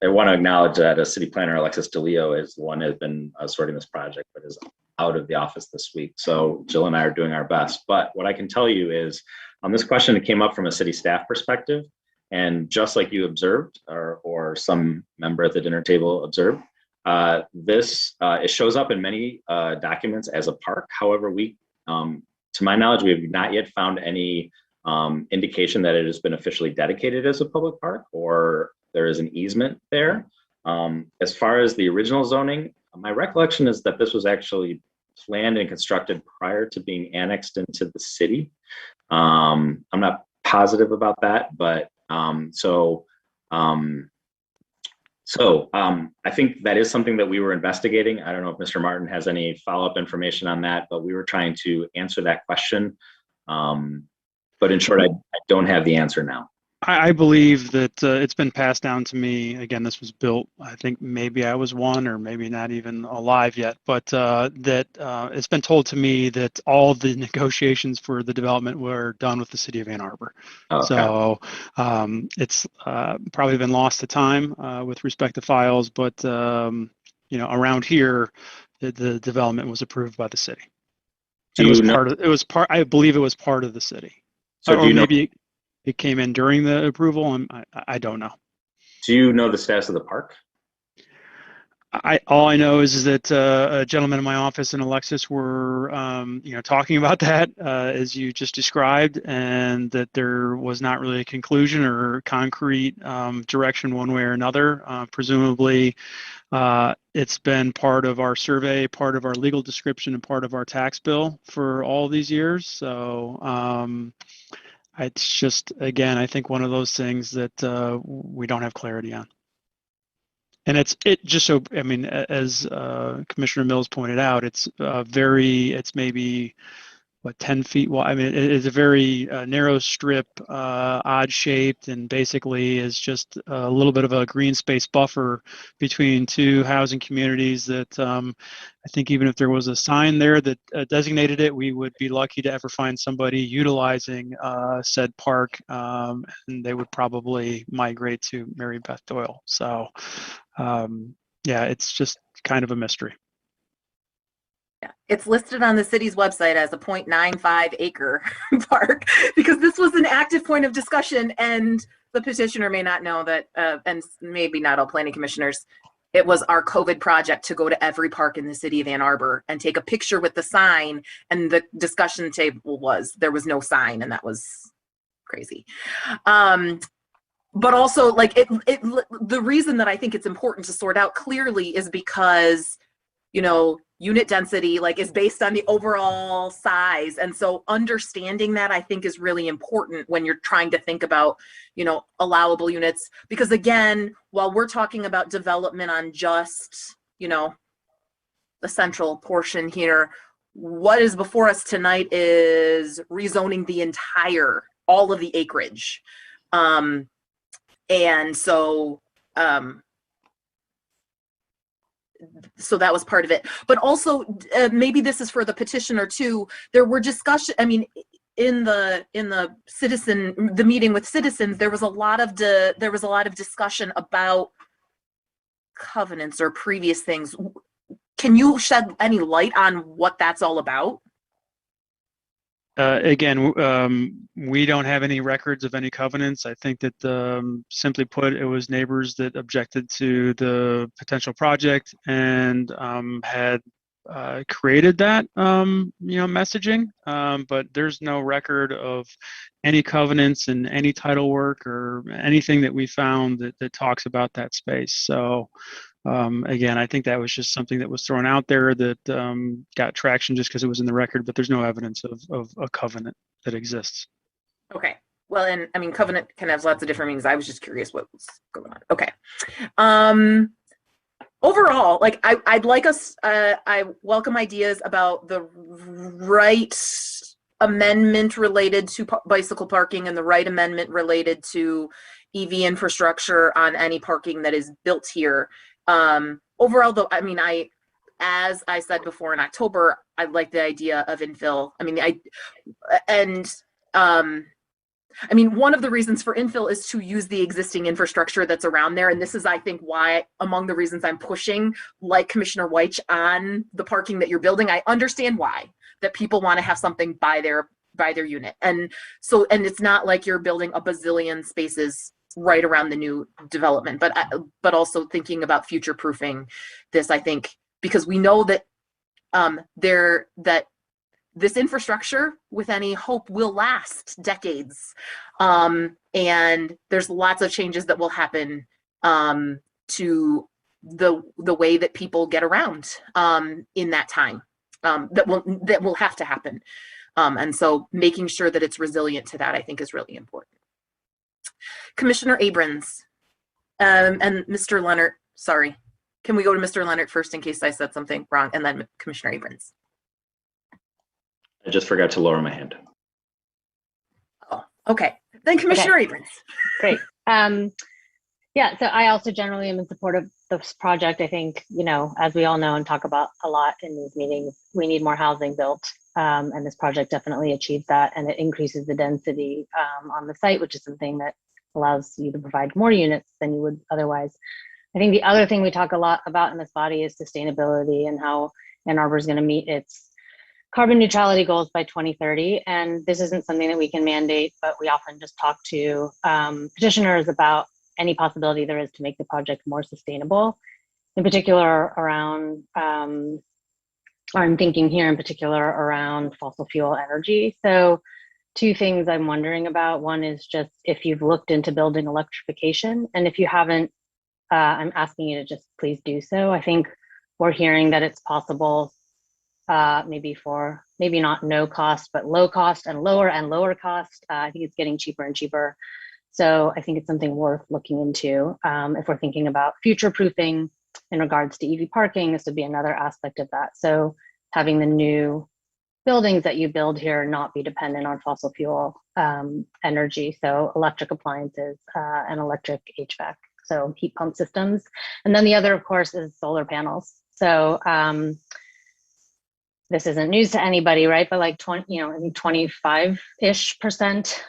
want to acknowledge that City Planner Alexis DeLeo is the one who has been sorting this project, but is out of the office this week. So Jill and I are doing our best. But what I can tell you is, this question came up from a city staff perspective, and just like you observed, or some member at the dinner table observed, it shows up in many documents as a park. However, to my knowledge, we have not yet found any indication that it has been officially dedicated as a public park or there is an easement there. As far as the original zoning, my recollection is that this was actually planned and constructed prior to being annexed into the city. I'm not positive about that, but I think that is something that we were investigating. I don't know if Mr. Martin has any follow-up information on that, but we were trying to answer that question. But in short, I don't have the answer now. I believe that it's been passed down to me. Again, this was built, I think maybe I was one or maybe not even alive yet, but that it's been told to me that all the negotiations for the development were done with the city of Ann Arbor. Okay. So it's probably been lost to time with respect to files, but you know, around here, the development was approved by the city. Do And you it was know? part of, it was part, I believe it was part of the city. So do Or you know? maybe it came in during the approval, and I don't know. Do you know the status of the park? All I know is that a gentleman in my office and Alexis were, you know, talking about that as you just described, and that there was not really a conclusion or concrete direction one way or another. Presumably, it's been part of our survey, part of our legal description, and part of our tax bill for all these years. So it's just, again, I think one of those things that we don't have clarity on. And it just so, I mean, as Commissioner Mills pointed out, it's it's maybe, what, 10 feet wide. I mean, it's a very narrow strip, odd shaped, and basically is just a little bit of a green space buffer between two housing communities that I think even if there was a sign there that designated it, we would be lucky to ever find somebody utilizing said park, and they would probably migrate to Mary Beth Doyle. So yeah, it's just kind of a mystery. Yeah, it's listed on the city's website as a 0.95 acre park because this was an active point of discussion, and the petitioner may not know that, and maybe not all planning commissioners, it was our COVID project to go to every park in the city of Ann Arbor and take a picture with the sign, and the discussion table was there was no sign, and that was crazy. But also, like, the reason that I think it's important to sort out clearly is because, you know, unit density, like, is based on the overall size. And so understanding that, I think, is really important when you're trying to think about, you know, allowable units. Because again, while we're talking about development on just, you know, the central portion here, what is before us tonight is rezoning the entire, all of the acreage. And so, so that was part of it. But also, maybe this is for the petitioner too. There were discussion. I mean, in the meeting with citizens, there was a lot of discussion about covenants or previous things. Can you shed any light on what that's all about? Again, we don't have any records of any covenants. I think that simply put, it was neighbors that objected to the potential project and had created that, you know, messaging. But there's no record of any covenants in any title work or anything that we found that talks about that space. So again, I think that was just something that was thrown out there that got traction just because it was in the record, but there's no evidence of a covenant that exists. Okay. Well, and I mean, covenant can have lots of different meanings. I was just curious what was going on. Okay. Overall, like, I'd like us, I welcome ideas about the right amendment related to bicycle parking and the right amendment related to EV infrastructure on any parking that is built here. Overall, though, I mean, as I said before in October, I like the idea of infill. I mean, one of the reasons for infill is to use the existing infrastructure that's around there. And this is, I think, why, among the reasons I'm pushing, like Commissioner Weich, on the parking that you're building. I understand why, that people want to have something by their unit. And so, and it's not like you're building a bazillion spaces right around the new development, but also thinking about future proofing this, I think, because we know that that this infrastructure with any hope will last decades, and there's lots of changes that will happen to the way that people get around in that time, that will have to happen, and so making sure that it's resilient to that, I think, is really important. Commissioner Abrams, and Mr. Leonard, sorry. Can we go to Mr. Leonard first in case I said something wrong, and then Commissioner Abrams? I just forgot to lower my hand. Oh, okay. Then Commissioner Abrams. Great. Yeah, so I also generally am in support of this project. I think, you know, as we all know and talk about a lot in these meetings, we need more housing built. And this project definitely achieves that, and it increases the density on the site, which is something that allows you to provide more units than you would otherwise. I think the other thing we talk a lot about in this body is sustainability and how Ann Arbor is going to meet its carbon neutrality goals by 2030. And this isn't something that we can mandate, but we often just talk to petitioners about any possibility there is to make the project more sustainable, in particular around, I'm thinking here in particular around fossil fuel energy. So two things I'm wondering about. One is just if you've looked into building electrification, and if you haven't, I'm asking you to just please do so. I think we're hearing that it's possible, maybe not no cost, but low cost and lower cost. I think it's getting cheaper and cheaper. So I think it's something worth looking into. If we're thinking about future proofing in regards to EV parking, this would be another aspect of that. So having the new buildings that you build here not be dependent on fossil fuel energy. So electric appliances and electric HVAC, so heat pump systems. And then the other, of course, is solar panels. So this isn't news to anybody, right? But like 25-ish%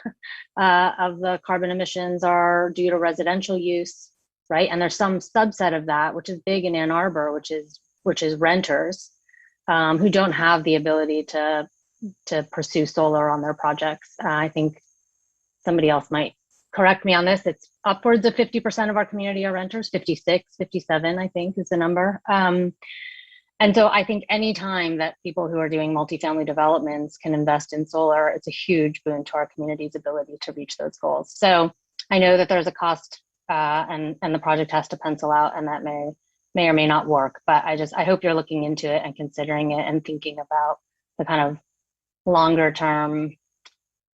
of the carbon emissions are due to residential use, right? And there's some subset of that, which is big in Ann Arbor, which is renters who don't have the ability to pursue solar on their projects. I think somebody else might correct me on this. It's upwards of 50% of our community are renters, 56, 57, I think is the number. And so I think any time that people who are doing multifamily developments can invest in solar, it's a huge boon to our community's ability to reach those goals. So I know that there's a cost and the project has to pencil out, and that may or may not work, but I hope you're looking into it and considering it and thinking about the kind of longer term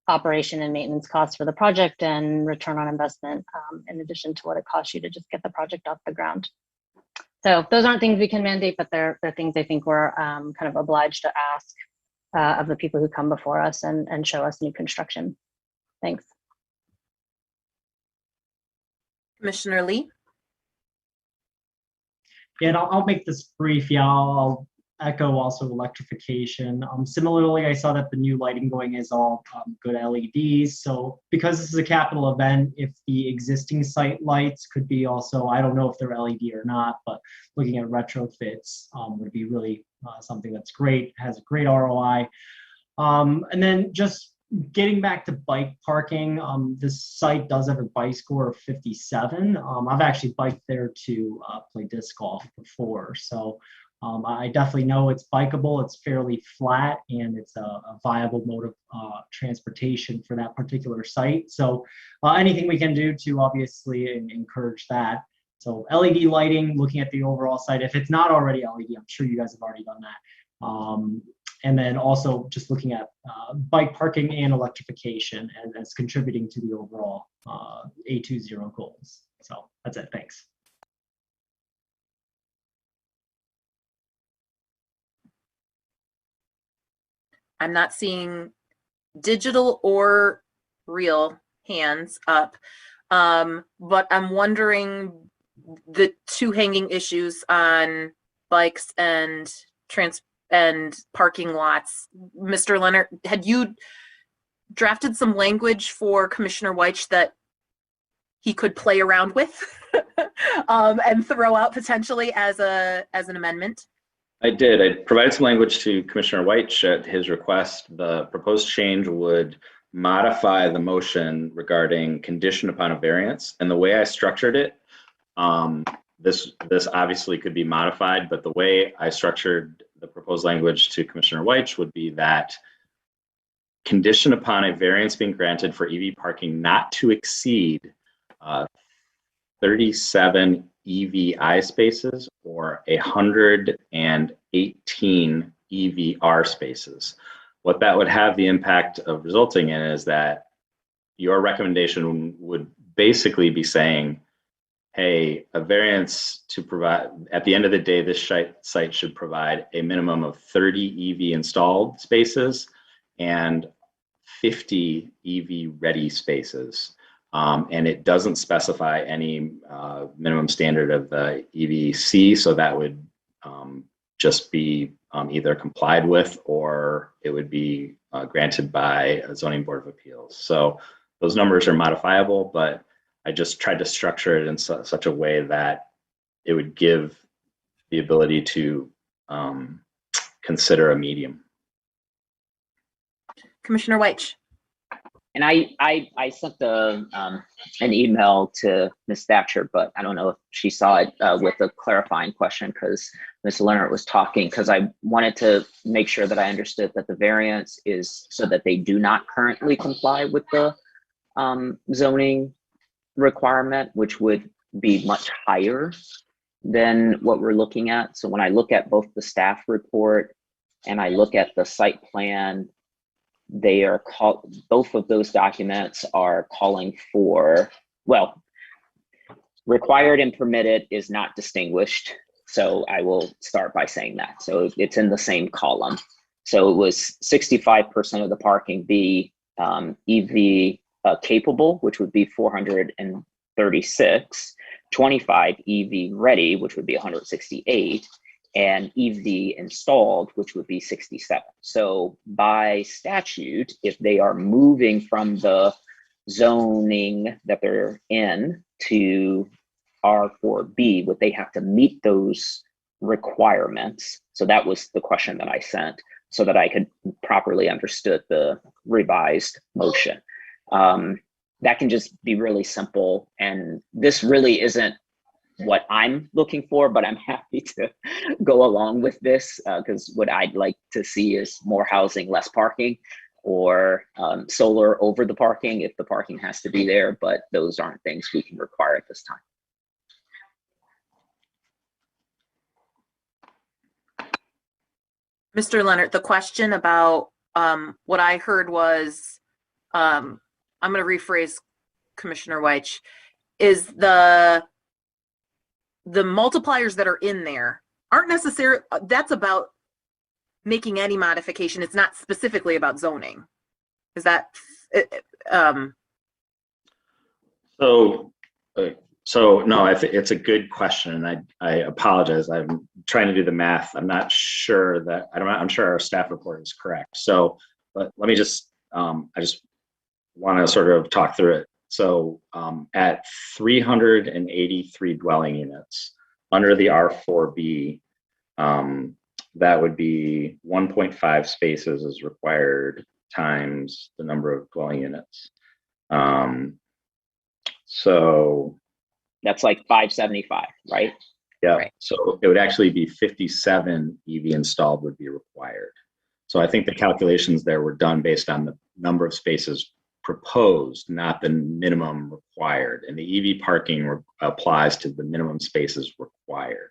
operation and maintenance costs for the project and return on investment, in addition to what it costs you to just get the project off the ground. So those aren't things we can mandate, but they're things I think we're kind of obliged to ask of the people who come before us and show us new construction. Thanks. Commissioner Lee. Yeah, and I'll make this brief. Yeah, I'll echo also electrification. Similarly, I saw that the new lighting going is all good LEDs. So because this is a capital event, if the existing site lights could be also, I don't know if they're LED or not, but looking at retrofits would be really something that's great, has a great ROI. And then just getting back to bike parking, this site does have a bike score of 57. I've actually biked there to play disc golf before. So I definitely know it's bikeable, it's fairly flat, and it's a viable mode of transportation for that particular site. So anything we can do to obviously encourage that. So LED lighting, looking at the overall site, if it's not already LED, I'm sure you guys have already done that. And then also just looking at bike parking and electrification as contributing to the overall A20 goals. So that's it, thanks. I'm not seeing digital or real hands up, but I'm wondering the two hanging issues on bikes and parking lots. Mr. Leonard, had you drafted some language for Commissioner Weich that he could play around with and throw out potentially as an amendment? I did. I provided some language to Commissioner Weich at his request. The proposed change would modify the motion regarding condition upon a variance. And the way I structured it, this obviously could be modified, but the way I structured the proposed language to Commissioner Weich would be that condition upon a variance being granted for EV parking not to exceed 37 EVI spaces or 118 EVR spaces. What that would have the impact of resulting in is that your recommendation would basically be saying, hey, a variance to provide, at the end of the day, this site should provide a minimum of 30 EV installed spaces and 50 EV ready spaces. And it doesn't specify any minimum standard of the EVC, so that would just be either complied with or it would be granted by a zoning board of appeals. So those numbers are modifiable, but I just tried to structure it in such a way that it would give the ability to consider a medium. Commissioner Weich. And I sent an email to Ms. Thatcher, but I don't know if she saw it with a clarifying question because Ms. Leonard was talking, because I wanted to make sure that I understood that the variance is so that they do not currently comply with the zoning requirement, which would be much higher than what we're looking at. So when I look at both the staff report and I look at the site plan, they are both of those documents are calling for, well, required and permitted is not distinguished. So I will start by saying that. So it's in the same column. So it was 65% of the parking be EV capable, which would be 436, 25 EV ready, which would be 168, and EV installed, which would be 67. So by statute, if they are moving from the zoning that they're in to R4B, would they have to meet those requirements? So that was the question that I sent so that I could properly understood the revised motion. That can just be really simple. And this really isn't what I'm looking for, but I'm happy to go along with this because what I'd like to see is more housing, less parking, or solar over the parking if the parking has to be there, but those aren't things we can require at this time. Mr. Leonard, the question about what I heard was, I'm going to rephrase Commissioner Weich, is the multipliers that are in there aren't necessarily, that's about making any modification. It's not specifically about zoning. Is that, So no, it's a good question. And I apologize. I'm trying to do the math. I'm not sure that, I'm sure our staff report is correct. So, but let me just, I just want to sort of talk through it. So at 383 dwelling units under the R4B, that would be 1.5 spaces is required times the number of dwelling units. So that's like 575, right? Yeah, right. So it would actually be 57 EV installed would be required. So I think the calculations there were done based on the number of spaces proposed, not the minimum required. And the EV parking applies to the minimum spaces required.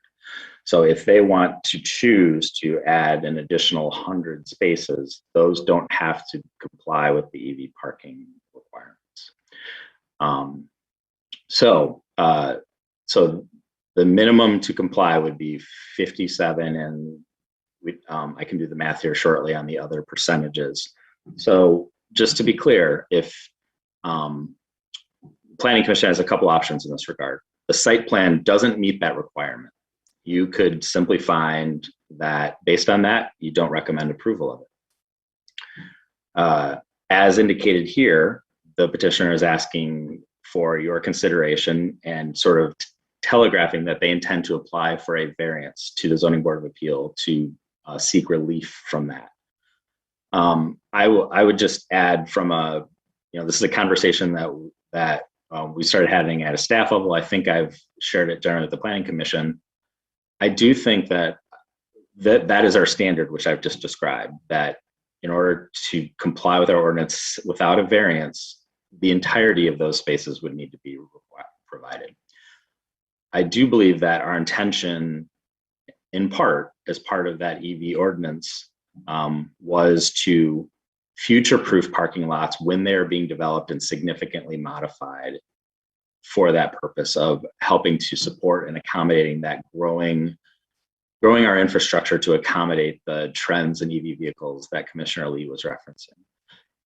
So if they want to choose to add an additional 100 spaces, those don't have to comply with the EV parking requirements. So the minimum to comply would be 57, and I can do the math here shortly on the other percentages. So just to be clear, if Planning Commission has a couple options in this regard. The site plan doesn't meet that requirement. You could simply find that based on that, you don't recommend approval of it. As indicated here, the petitioner is asking for your consideration and sort of telegraphing that they intend to apply for a variance to the Zoning Board of Appeal to seek relief from that. I would just add from this is a conversation that we started having at a staff level. I think I've shared it generally with the Planning Commission. I do think that is our standard, which I've just described, that in order to comply with our ordinance without a variance, the entirety of those spaces would need to be provided. I do believe that our intention, in part, as part of that EV ordinance, was to future-proof parking lots when they're being developed and significantly modified for that purpose of helping to support and accommodating that growing our infrastructure to accommodate the trends in EV vehicles that Commissioner Lee was referencing.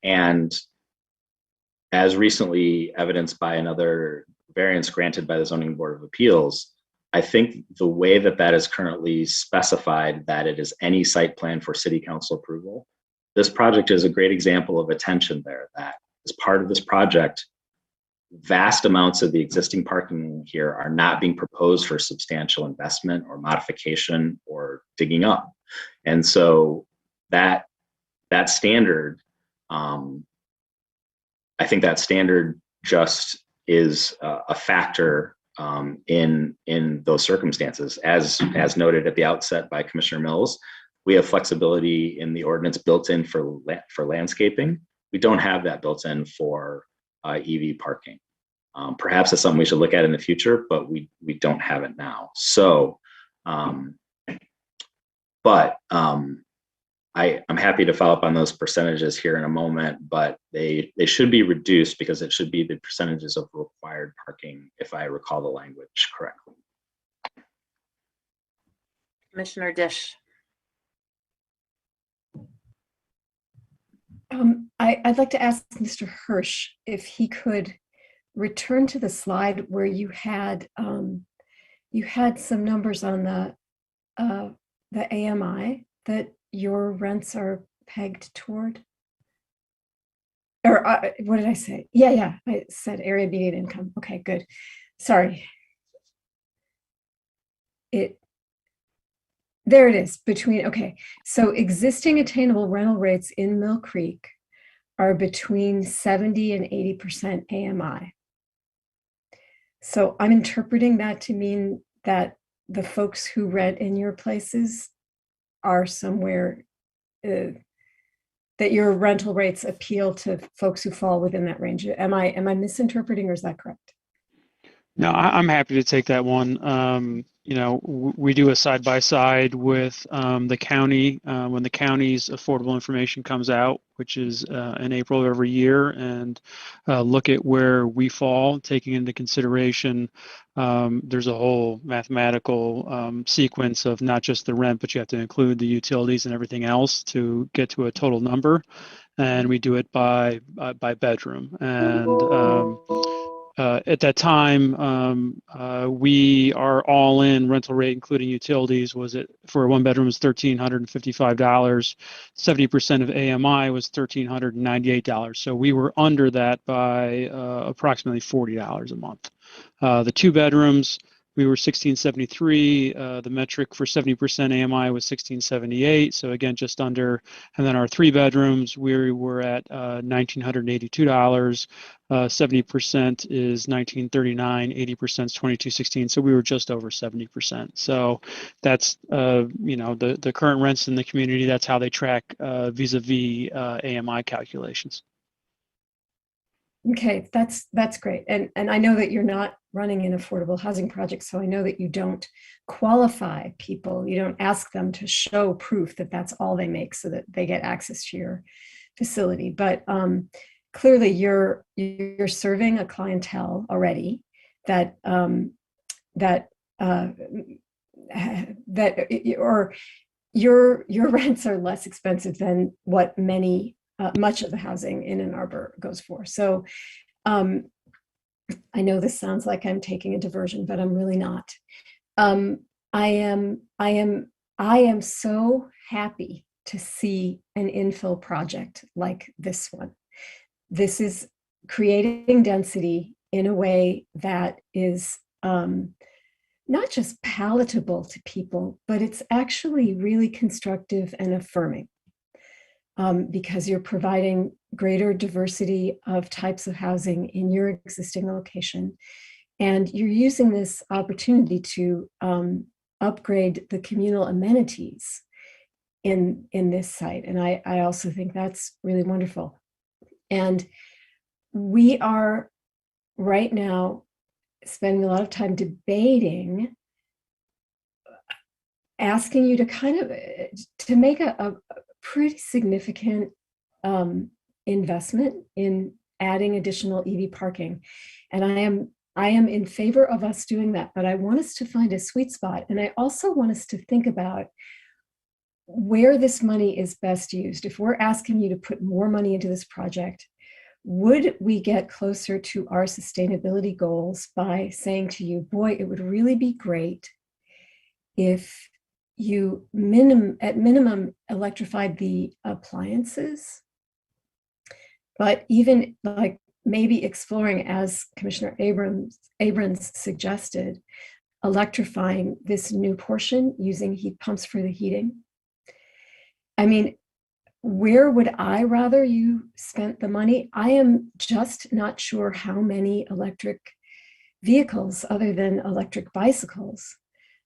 And as recently evidenced by another variance granted by the Zoning Board of Appeals, I think the way that that is currently specified, that it is any site plan for city council approval, this project is a great example of attention there, that as part of this project, vast amounts of the existing parking here are not being proposed for substantial investment or modification or digging up. And so that standard, I think that standard just is a factor in those circumstances. As noted at the outset by Commissioner Mills, we have flexibility in the ordinance built in for landscaping. We don't have that built in for EV parking. Perhaps that's something we should look at in the future, but we don't have it now. So, I'm happy to follow up on those percentages here in a moment, but they should be reduced because it should be the percentages of required parking, if I recall the language correctly. Commissioner Dish. I'd like to ask Mr. Hirsch if he could return to the slide where you had some numbers on the AMI that your rents are pegged toward. Or what did I say? Yeah, I said area median income. Okay, good. Sorry. There it is between, okay. So existing attainable rental rates in Mill Creek are between 70 and 80% AMI. So I'm interpreting that to mean that the folks who rent in your places are somewhere, that your rental rates appeal to folks who fall within that range. Am I misinterpreting, or is that correct? No, I'm happy to take that one. We do a side-by-side with the county when the county's affordable information comes out, which is in April of every year, and look at where we fall, taking into consideration there's a whole mathematical sequence of not just the rent, but you have to include the utilities and everything else to get to a total number. And we do it by bedroom. And at that time, we are all in rental rate, including utilities, was it for a one bedroom was $1,355. 70% of AMI was $1,398. So we were under that by approximately $40 a month. The two bedrooms, we were $1,673. The metric for 70% AMI was $1,678. So again, just under. And then our three bedrooms, we were at $1,982. 70% is $1,939. 80% is $2,216. So we were just over 70%. So that's the current rents in the community. That's how they track vis-a-vis AMI calculations. Okay, that's great. And I know that you're not running an affordable housing project, so I know that you don't qualify people. You don't ask them to show proof that that's all they make so that they get access to your facility. But clearly you're serving a clientele already that your rents are less expensive than what much of the housing in Ann Arbor goes for. So I know this sounds like I'm taking a diversion, but I'm really not. I am so happy to see an infill project like this one. This is creating density in a way that is not just palatable to people, but it's actually really constructive and affirming. Because you're providing greater diversity of types of housing in your existing location. And you're using this opportunity to upgrade the communal amenities in this site. And I also think that's really wonderful. And we are right now spending a lot of time debating, asking you to to make a pretty significant investment in adding additional EV parking. And I am in favor of us doing that, but I want us to find a sweet spot. And I also want us to think about where this money is best used. If we're asking you to put more money into this project, would we get closer to our sustainability goals by saying to you, boy, it would really be great if you at minimum electrified the appliances, but even like maybe exploring, as Commissioner Abrams suggested, electrifying this new portion using heat pumps for the heating. I mean, where would I rather you spent the money? I am just not sure how many electric vehicles other than electric bicycles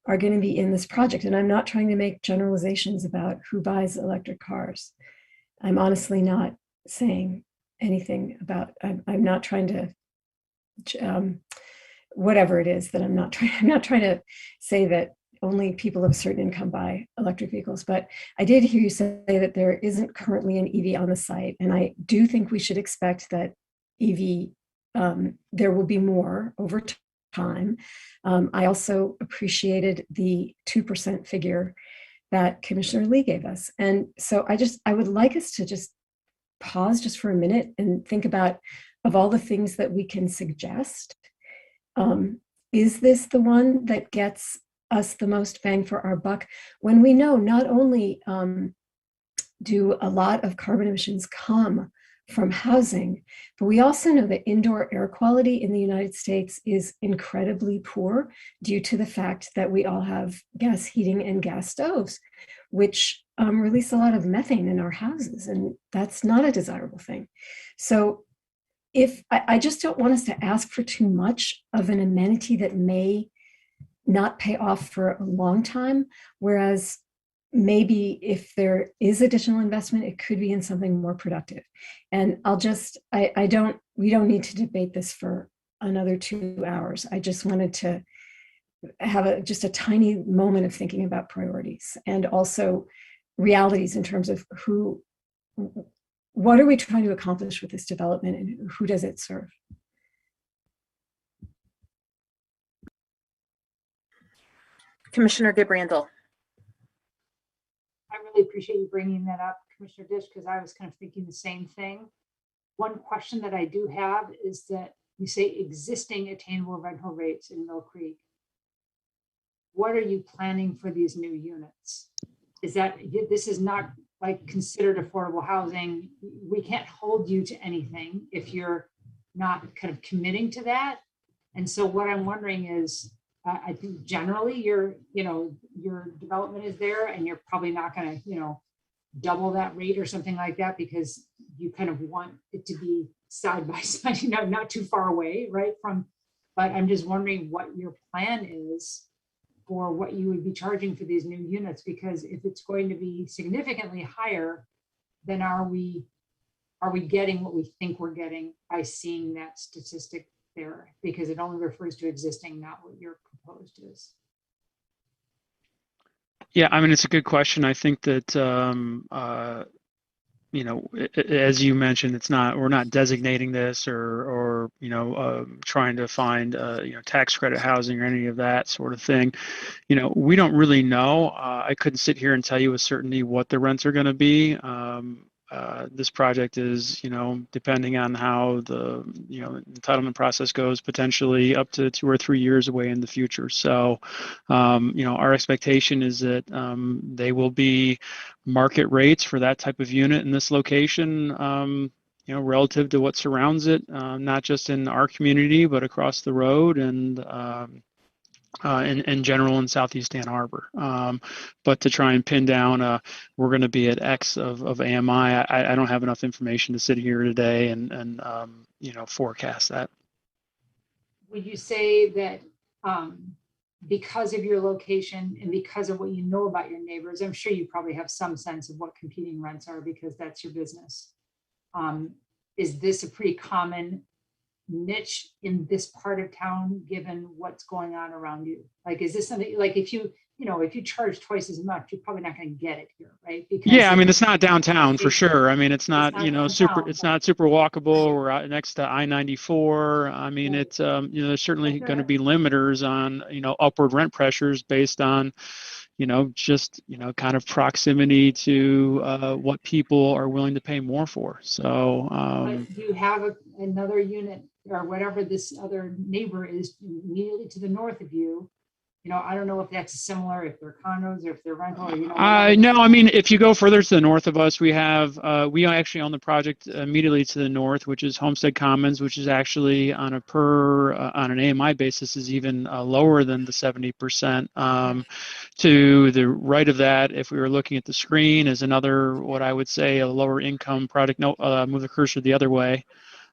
are going to be in this project. And I'm not trying to make generalizations about who buys electric cars. I'm honestly not saying anything about, I'm not trying to, whatever it is that I'm not trying to say that only people of a certain income buy electric vehicles. But I did hear you say that there isn't currently an EV on the site. And I do think we should expect that EV, there will be more over time. I also appreciated the 2% figure that Commissioner Lee gave us. And so I would like us to just pause just for a minute and think about, of all the things that we can suggest, is this the one that gets us the most bang for our buck, when we know not only do a lot of carbon emissions come from housing, but we also know that indoor air quality in the United States is incredibly poor due to the fact that we all have gas heating and gas stoves, which release a lot of methane in our houses, and that's not a desirable thing. So if I just don't want us to ask for too much of an amenity that may not pay off for a long time, whereas maybe if there is additional investment, it could be in something more productive. And we don't need to debate this for another 2 hours. I just wanted to have just a tiny moment of thinking about priorities and also realities in terms of what are we trying to accomplish with this development and who does it serve? Commissioner Gabrandel. I really appreciate you bringing that up, Commissioner Dish, because I was kind of thinking the same thing. One question that I do have is that you say existing attainable rental rates in Mill Creek. What are you planning for these new units? Is that, this is not like considered affordable housing? We can't hold you to anything if you're not kind of committing to that. And so what I'm wondering is, I think generally your development is there and you're probably not going to, double that rate or something like that because you kind of want it to be side by side, not too far away, right? But I'm just wondering what your plan is for what you would be charging for these new units, because if it's going to be significantly higher, then are we getting what we think we're getting by seeing that statistic there? Because it only refers to existing, not what your proposed is. Yeah, I mean, it's a good question. I think that, as you mentioned, we're not designating this or trying to find, tax credit housing or any of that sort of thing. We don't really know. I couldn't sit here and tell you with certainty what the rents are going to be. This project is, depending on how the, entitlement process goes, potentially up to 2 or 3 years away in the future. So, our expectation is that they will be market rates for that type of unit in this location, relative to what surrounds it, not just in our community, but across the road and in general in Southeast Ann Arbor. But to try and pin down, we're going to be at X of AMI, I don't have enough information to sit here today and forecast that. Would you say that because of your location and because of what you know about your neighbors, I'm sure you probably have some sense of what competing rents are because that's your business. Is this a pretty common niche in this part of town, given what's going on around you? Like, is this something like if you charge twice as much, you're probably not going to get it here, right? Because yeah, I mean, it's not downtown for sure. I mean, it's not super walkable. We're out next to I-94. I mean, it's there's certainly going to be limiters on upward rent pressures based on just, kind of proximity to what people are willing to pay more for. So, But do you have another unit or whatever this other neighbor is immediately to the north of you? I don't know if that's similar, if they're condos or if they're rental or, whatever. no, I mean, if you go further to the north of us, we actually own the project immediately to the north, which is Homestead Commons, which is actually on an AMI basis is even lower than the 70%. To the right of that, if we were looking at the screen, is another, what I would say, a lower income product. No, move the cursor the other way.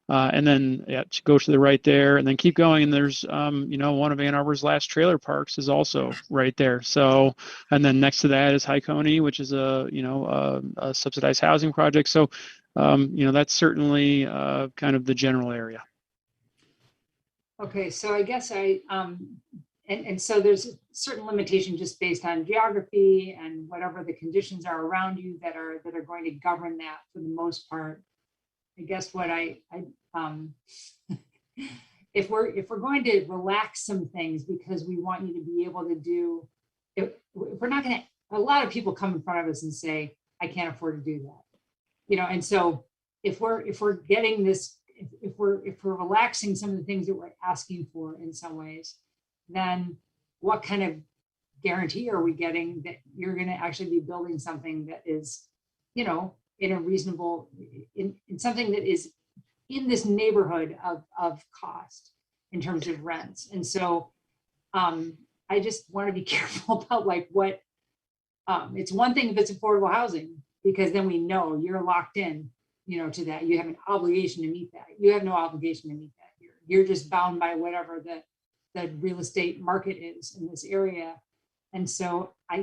And then go to the right there and then keep going. And there's, one of Ann Arbor's last trailer parks is also right there. So, and then next to that is High Coney, which is a subsidized housing project. So, that's certainly kind of the general area. Okay, so I guess and so there's a certain limitation just based on geography and whatever the conditions are around you that are going to govern that for the most part. I guess what if we're going to relax some things because we want you to be able to do, if we're not going to, a lot of people come in front of us and say, I can't afford to do that, and so if we're getting this, if we're relaxing some of the things that we're asking for in some ways, then what kind of guarantee are we getting that you're going to actually be building something that is, in a reasonable, in something that is in this neighborhood of cost in terms of rents. And so I just want to be careful about what, it's one thing if it's affordable housing, because then we know you're locked in, to that. You have an obligation to meet that. You have no obligation to meet that here. You're just bound by whatever the real estate market is in this area. And so I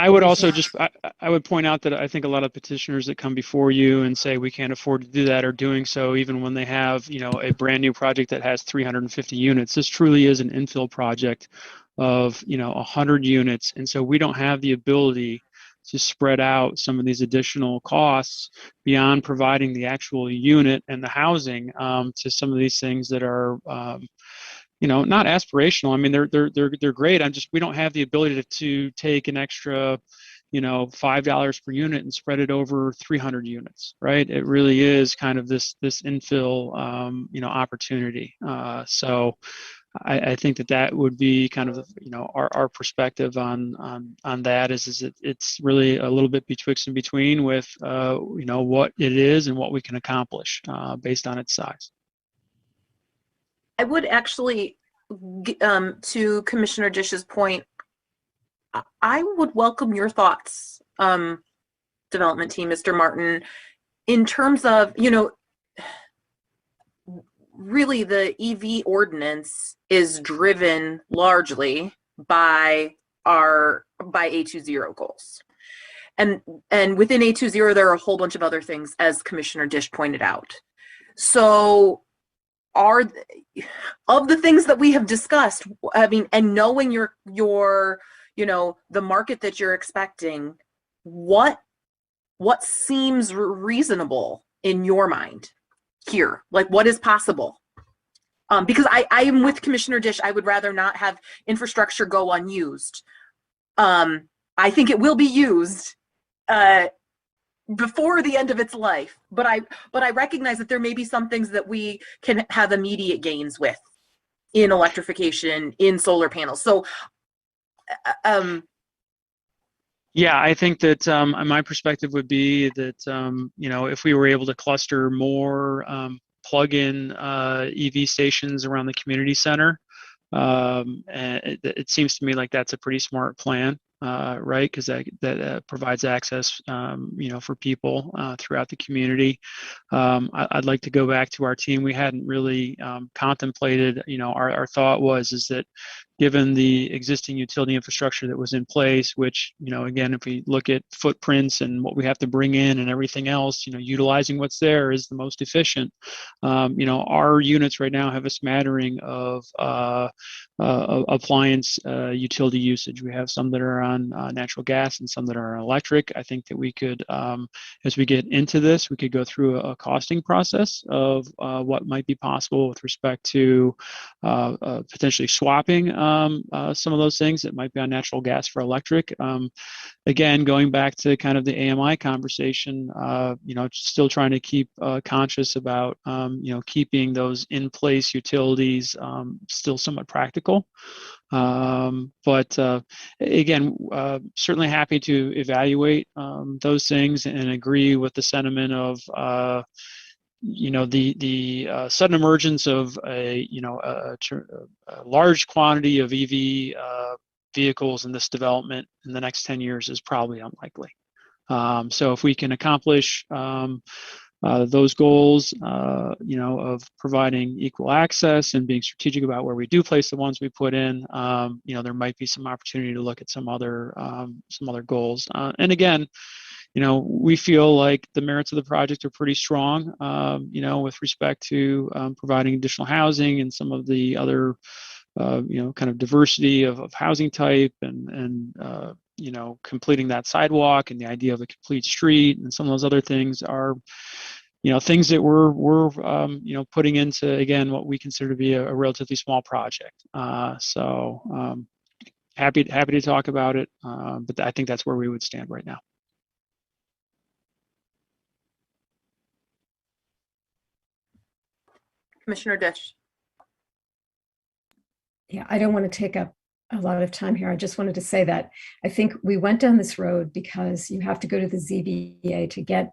would also I would point out that I think a lot of petitioners that come before you and say we can't afford to do that are doing so even when they have, a brand new project that has 350 units. This truly is an infill project of, 100 units. And so we don't have the ability to spread out some of these additional costs beyond providing the actual unit and the housing to some of these things that are not aspirational. I mean, they're great. We don't have the ability to take an extra, $5 per unit and spread it over 300 units, right? It really is kind of this infill, opportunity. So I think that would be kind of, our perspective on that is it's really a little bit betwixt and between with, what it is and what we can accomplish based on its size. I would actually, to Commissioner Dish's point, I would welcome your thoughts, development team, Mr. Martin, in terms of, really the EV ordinance is driven largely by A20 goals. And within A20, there are a whole bunch of other things, as Commissioner Dish pointed out. So of the things that we have discussed, I mean, and knowing your the market that you're expecting, what seems reasonable in your mind here? Like, what is possible? Because I am with Commissioner Dish. I would rather not have infrastructure go unused. I think it will be used before the end of its life, but I recognize that there may be some things that we can have immediate gains with in electrification, in solar panels. So, yeah, I think that my perspective would be that if we were able to cluster more plug-in EV stations around the community center, and it seems to me like that's a pretty smart plan. Right, because that provides access, for people throughout the community. I'd like to go back to our team. We hadn't really contemplated. Our thought is that given the existing utility infrastructure that was in place, which again, if we look at footprints and what we have to bring in and everything else, utilizing what's there is the most efficient. Our units right now have a smattering of appliance utility usage. We have some that are on natural gas and some that are electric. I think that we could, as we get into this, we could go through a costing process of what might be possible with respect to potentially swapping some of those things that might be on natural gas for electric. Again, going back to kind of the AMI conversation, still trying to keep conscious about, keeping those in place utilities still somewhat practical. But again, certainly happy to evaluate those things and agree with the sentiment of, the sudden emergence of a large quantity of EV vehicles in this development in the next 10 years is probably unlikely. So if we can accomplish those goals, of providing equal access and being strategic about where we do place the ones we put in, there might be some opportunity to look at some other goals. And again, we feel like the merits of the project are pretty strong, with respect to providing additional housing and some of the other, kind of diversity of housing type and completing that sidewalk and the idea of a complete street and some of those other things are, things that we're putting into, again, what we consider to be a relatively small project. So happy to talk about it, but I think that's where we would stand right now. Commissioner Dish. Yeah, I don't want to take up a lot of time here. I just wanted to say that I think we went down this road because you have to go to the ZBA to get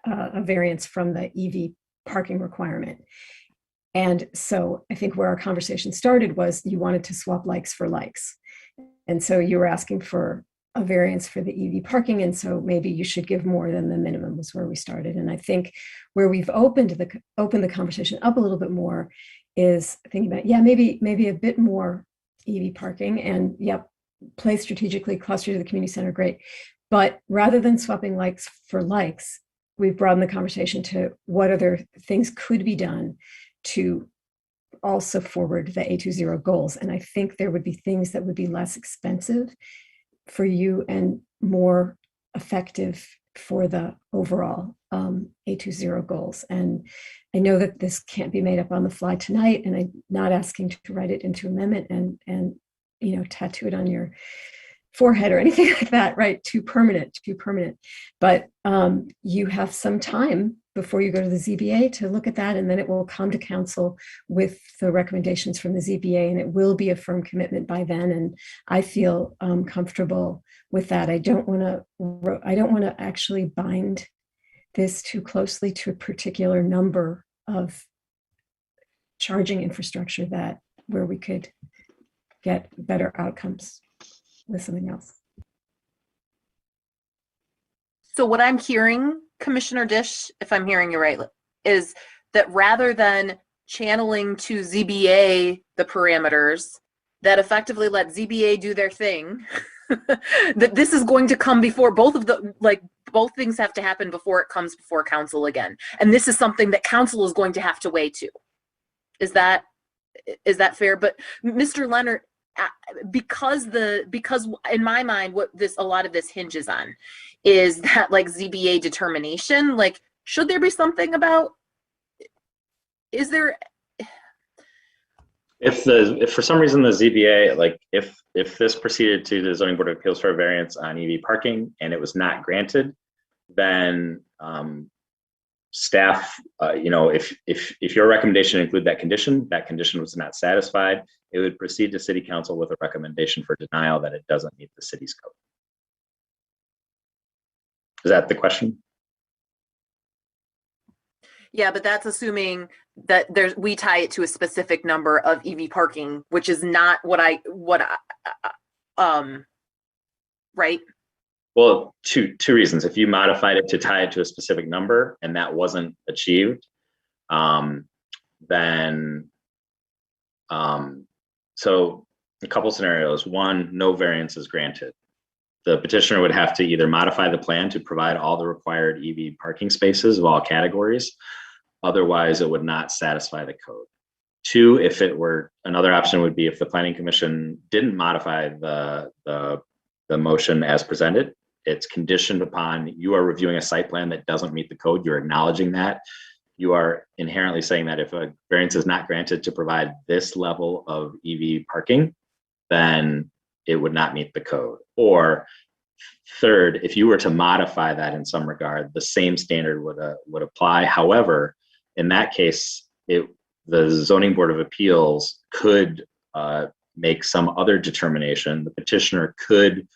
a variance from the EV parking requirement. And so I think where our conversation started was you wanted to swap likes for likes. And so you were asking for a variance for the EV parking. And so maybe you should give more than the minimum was where we started. And I think where we've opened the conversation up a little bit more is thinking about, maybe a bit more EV parking and place strategically closer to the community center, great. But rather than swapping likes for likes, we've broadened the conversation to what other things could be done to also forward the 820 goals. And I think there would be things that would be less expensive for you and more effective for the overall 820 goals. And I know that this can't be made up on the fly tonight, and I'm not asking to write it into amendment and tattoo it on your forehead or anything like that, right? Too permanent. But you have some time before you go to the ZBA to look at that, and then it will come to council with the recommendations from the ZBA, and it will be a firm commitment by then. And I feel comfortable with that. I don't want to actually bind this too closely to a particular number of charging infrastructure where we could get better outcomes with something else. So what I'm hearing, Commissioner Dish, if I'm hearing you right, is that rather than channeling to ZBA the parameters that effectively let ZBA do their thing, that this is going to come before both things have to happen before it comes before council again. And this is something that council is going to have to weigh too. Is that fair? But Mr. Leonard, because in my mind, what a lot of this hinges on is that ZBA determination, should there be something about, is there, if for some reason the ZBA, if this proceeded to the zoning board of appeals for a variance on EV parking and it was not granted, then staff, if your recommendation include that condition was not satisfied, it would proceed to city council with a recommendation for denial that it doesn't meet the city's code. Is that the question? Yeah, but that's assuming that we tie it to a specific number of EV parking, which is not right? Well, two reasons. If you modified it to tie it to a specific number and that wasn't achieved, then so a couple scenarios. One, no variance is granted. The petitioner would have to either modify the plan to provide all the required EV parking spaces of all categories. Otherwise, it would not satisfy the code. Two, another option would be if the planning commission didn't modify the the motion as presented. It's conditioned upon you are reviewing a site plan that doesn't meet the code. You're acknowledging that. You are inherently saying that if a variance is not granted to provide this level of EV parking, then it would not meet the code. Or third, if you were to modify that in some regard, the same standard would apply. However, in that case, the Zoning Board of Appeals could make some other determination. The petitioner could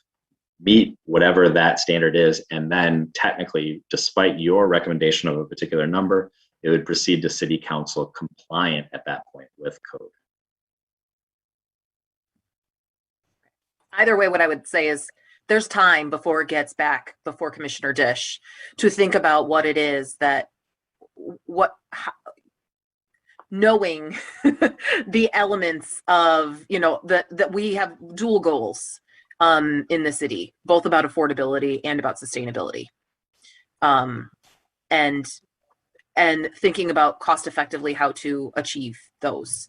meet whatever that standard is, and then technically, despite your recommendation of a particular number, it would proceed to city council compliant at that point with code. Either way, what I would say is there's time before it gets back before Commissioner Dish to think about what it is that, knowing the elements of, that we have dual goals in the city, both about affordability and about sustainability. And thinking about cost effectively how to achieve those.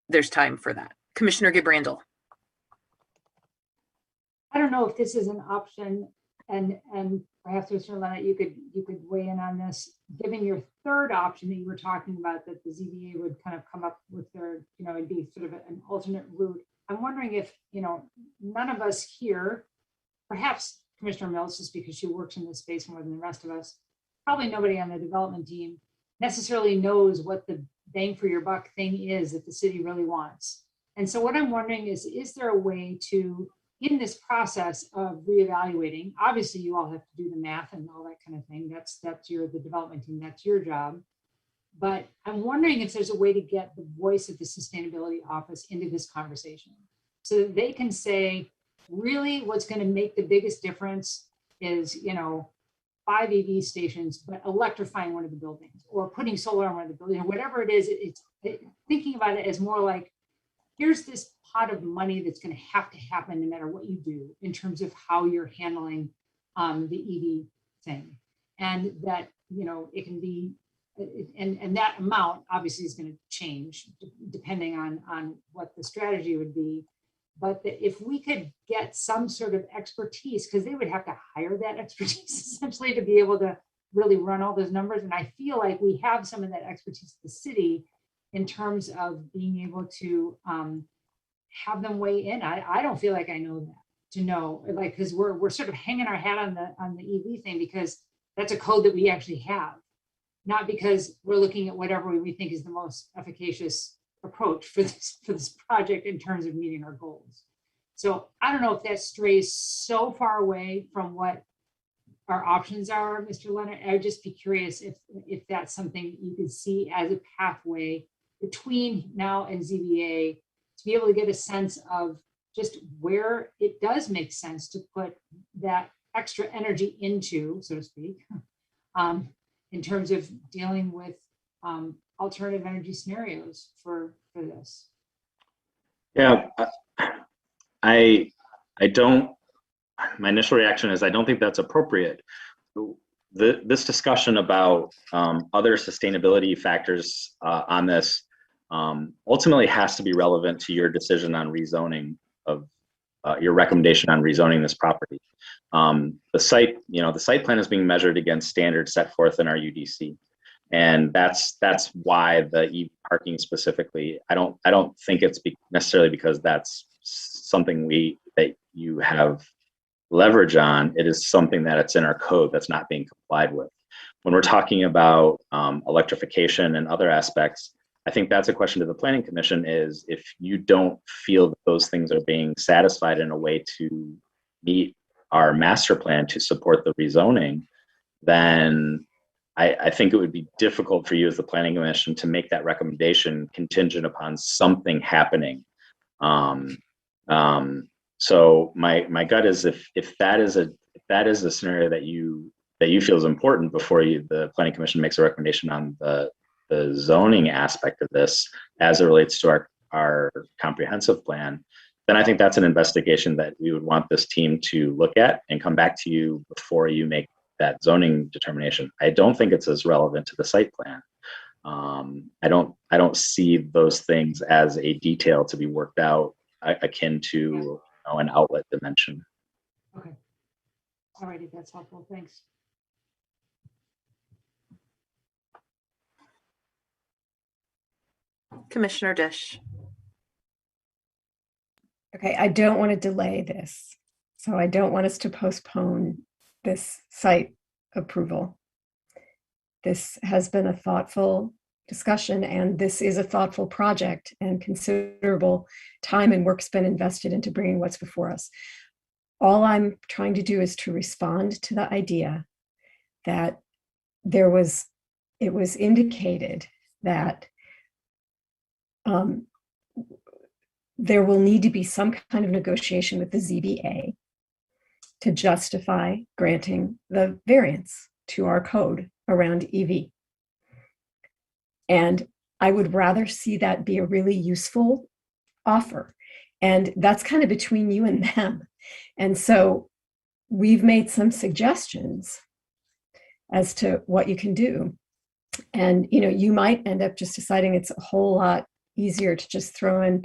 There's time for that. Commissioner Gibrandel. I don't know if this is an option, and perhaps Mr. Leonard, you could weigh in on this. Given your third option that you were talking about, that the ZBA would kind of come up with their, it'd be sort of an alternate route. I'm wondering if, none of us here, perhaps Commissioner Mills, just because she works in this space more than the rest of us, probably nobody on the development team necessarily knows what the bang for your buck thing is that the city really wants. And so what I'm wondering is there a way to, in this process of reevaluating, obviously you all have to do the math and all that kind of thing. That's the development team, that's your job. But I'm wondering if there's a way to get the voice of the sustainability office into this conversation so that they can say, really what's going to make the biggest difference is, 5 EV stations, but electrifying one of the buildings or putting solar on one of the buildings, or whatever it is. It's thinking about it as more like, here's this pot of money that's going to happen no matter what you do in terms of how you're handling the EV thing. And that, it can be, and that amount obviously is going to change depending on what the strategy would be. But if we could get some sort of expertise, because they would have to hire that expertise essentially to be able to really run all those numbers. And I feel like we have some of that expertise at the city in terms of being able to have them weigh in. I don't feel like I know that, because we're sort of hanging our hat on the EV thing because that's a code that we actually have, not because we're looking at whatever we think is the most efficacious approach for this project in terms of meeting our goals. So I don't know if that strays so far away from what our options are, Mr. Leonard. I'd just be curious if that's something you could see as a pathway between now and ZBA to be able to get a sense of just where it does make sense to put that extra energy into, so to speak, in terms of dealing with alternative energy scenarios for this. Yeah, I don't, my initial reaction is I don't think that's appropriate. This discussion about other sustainability factors on this ultimately has to be relevant to your decision on rezoning of your recommendation on rezoning this property. The site plan is being measured against standards set forth in our UDC. And that's why the EV parking specifically, I don't think it's necessarily because that's something that you have leverage on. It is something that it's in our code that's not being complied with. When we're talking about electrification and other aspects, I think that's a question to the Planning Commission is if you don't feel that those things are being satisfied in a way to meet our master plan to support the rezoning, then I think it would be difficult for you as the Planning Commission to make that recommendation contingent upon something happening. So my gut is if that is a scenario that you feel is important before the Planning Commission makes a recommendation on the zoning aspect of this as it relates to our comprehensive plan, then I think that's an investigation that we would want this team to look at and come back to you before you make that zoning determination. I don't think it's as relevant to the site plan. I don't see those things as a detail to be worked out akin to an outlet dimension. Okay. All righty, that's helpful. Thanks. Commissioner Dish. Okay, I don't want to delay this. So I don't want us to postpone this site approval. This has been a thoughtful discussion, and this is a thoughtful project, and considerable time and work's been invested into bringing what's before us. All I'm trying to do is to respond to the idea that it was indicated that there will need to be some kind of negotiation with the ZBA to justify granting the variance to our code around EV. And I would rather see that be a really useful offer. And that's kind of between you and them. And so we've made some suggestions as to what you can do. And, you might end up just deciding it's a whole lot easier to just throw in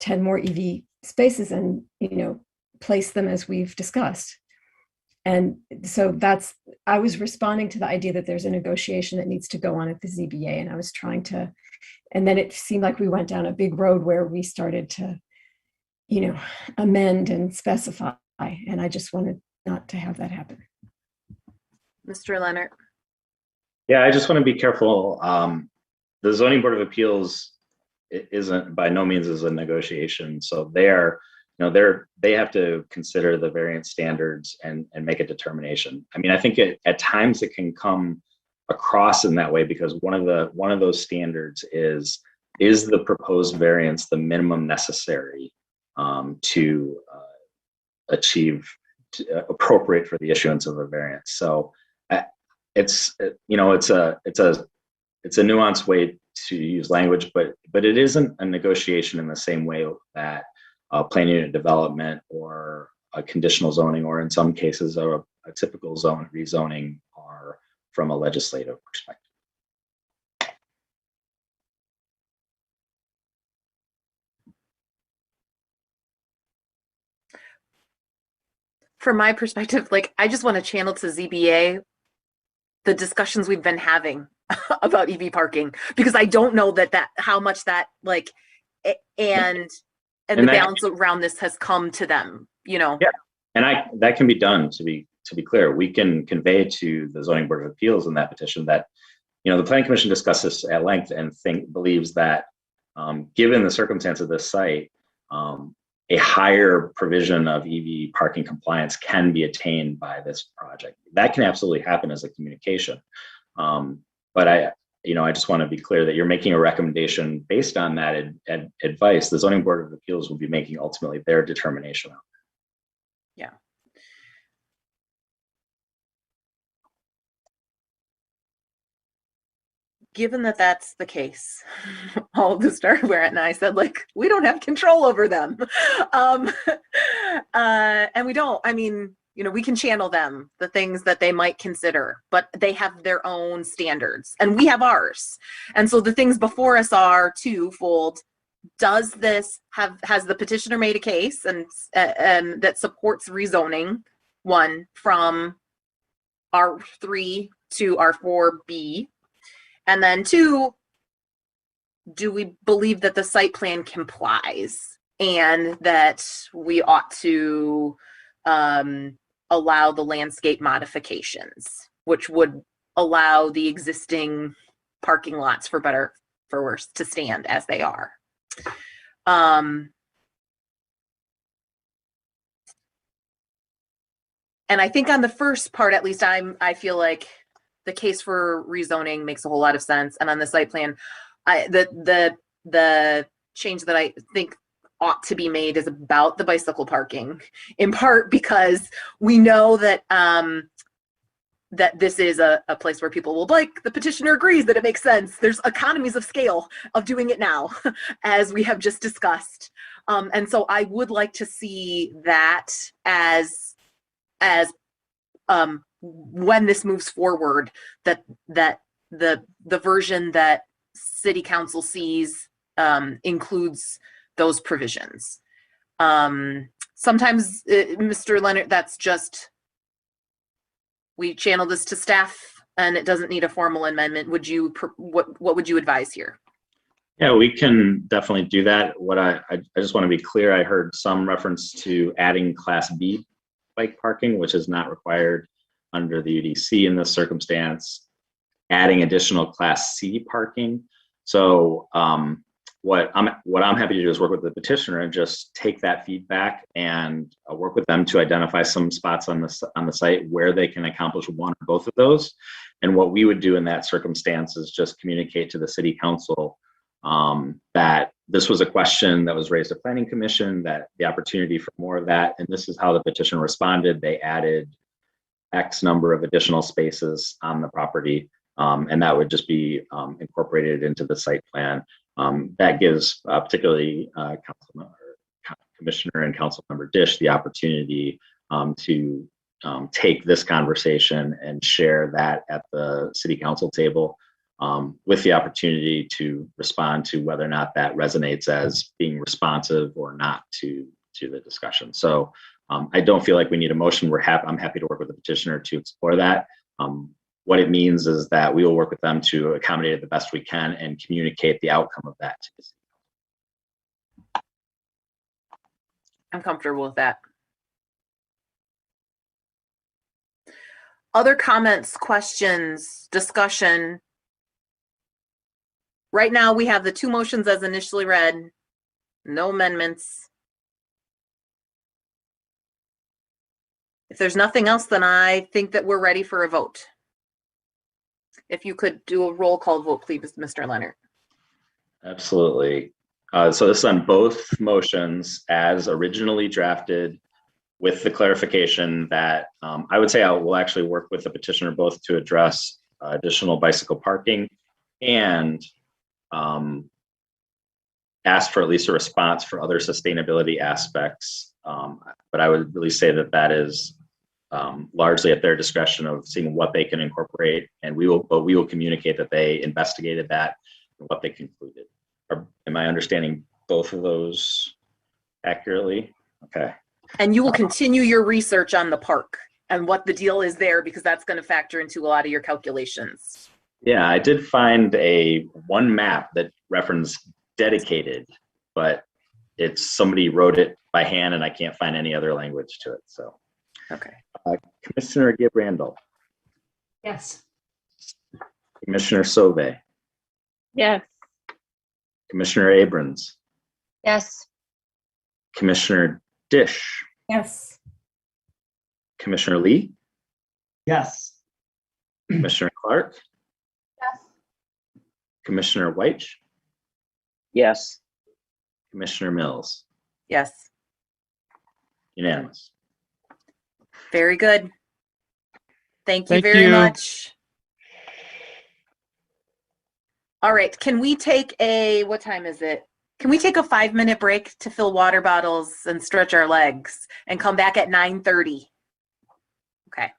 10 more EV spaces and, place them as we've discussed. And so I was responding to the idea that there's a negotiation that needs to go on at the ZBA, and I was trying to, and then it seemed like we went down a big road where we started to, amend and specify, and I just wanted not to have that happen. Mr. Leonard. Yeah, I just want to be careful. The Zoning Board of Appeals isn't by no means is a negotiation. So they have to consider the variance standards and make a determination. I mean, I think at times it can come across in that way because one of those standards is the proposed variance the minimum necessary to achieve appropriate for the issuance of a variance. So it's a nuanced way to use language, but it isn't a negotiation in the same way that plan unit development or a conditional zoning, or in some cases a typical zone rezoning, are from a legislative perspective. From my perspective, I just want to channel to ZBA the discussions we've been having about EV parking, because I don't know how much that and the balance around this has come to them, Yeah, and that can be done. To be clear, we can convey to the Zoning Board of Appeals in that petition that the Planning Commission discussed this at length and believes that given the circumstance of this site, a higher provision of EV parking compliance can be attained by this project. That can absolutely happen as a communication. But I just want to be clear that you're making a recommendation based on that advice. The Zoning Board of Appeals will be making ultimately their determination. Yeah. Given that that's the case, all of this started where and I said, we don't have control over them. And we don't, we can channel them, the things that they might consider, but they have their own standards and we have ours. And so the things before us are twofold. Has the petitioner made a case and that supports rezoning, one, from R3 to R4B? And then two, do we believe that the site plan complies and that we ought to allow the landscape modifications, which would allow the existing parking lots, for better, for worse, to stand as they are? And I think on the first part, at least I feel like the case for rezoning makes a whole lot of sense. And on the site plan, the change that I think ought to be made is about the bicycle parking, in part because we know that that this is a place where people will bike. The petitioner agrees that it makes sense. There's economies of scale of doing it now, as we have just discussed. And so I would like to see that as when this moves forward, that the version that City Council sees includes those provisions. sometimes, Mr. Leonard, that's just, we channel this to staff and it doesn't need a formal amendment. Would you, what would you advise here? Yeah, we can definitely do that. What I just want to be clear, I heard some reference to adding Class B bike parking, which is not required under the UDC in this circumstance, adding additional Class C parking. So what I'm happy to do is work with the petitioner and just take that feedback and work with them to identify some spots on the site where they can accomplish one or both of those. And what we would do in that circumstance is just communicate to the city council that this was a question that was raised at Planning Commission, that the opportunity for more of that, and this is how the petition responded. They added X number of additional spaces on the property, and that would just be incorporated into the site plan. That gives particularly Commissioner and Councilmember Dish the opportunity to take this conversation and share that at the city council table, with the opportunity to respond to whether or not that resonates as being responsive or not to the discussion. So I don't feel like we need a motion. I'm happy to work with the petitioner to explore that. What it means is that we will work with them to accommodate it the best we can and communicate the outcome of that to the city. I'm comfortable with that. Other comments, questions, discussion? Right now, we have the two motions as initially read, no amendments. If there's nothing else, then I think that we're ready for a vote. If you could do a roll call vote, please, Mr. Leonard. Absolutely. So this is on both motions as originally drafted, with the clarification that I would say I will actually work with the petitioner both to address additional bicycle parking and ask for at least a response for other sustainability aspects. But I would really say that that is largely at their discretion of seeing what they can incorporate, and we will communicate that they investigated that and what they concluded. Am I understanding both of those accurately? Okay. And you will continue your research on the park and what the deal is there, because that's going to factor into a lot of your calculations. Yeah, I did find one map that referenced dedicated, but somebody wrote it by hand and I can't find any other language to it. So, okay. Commissioner Gibb Randall. Yes. Commissioner Sauvé. Yes. Commissioner Abrams. Yes. Commissioner Dish. Yes. Commissioner Lee. Yes. Commissioner Clark. Yes. Commissioner White. Yes. Commissioner Mills. Yes. Unanimous. Very good. Thank you Thank very you. much. All right, can we take what time is it? Can we take a 5-minute break to fill water bottles and stretch our legs and come back at 9:30? Okay.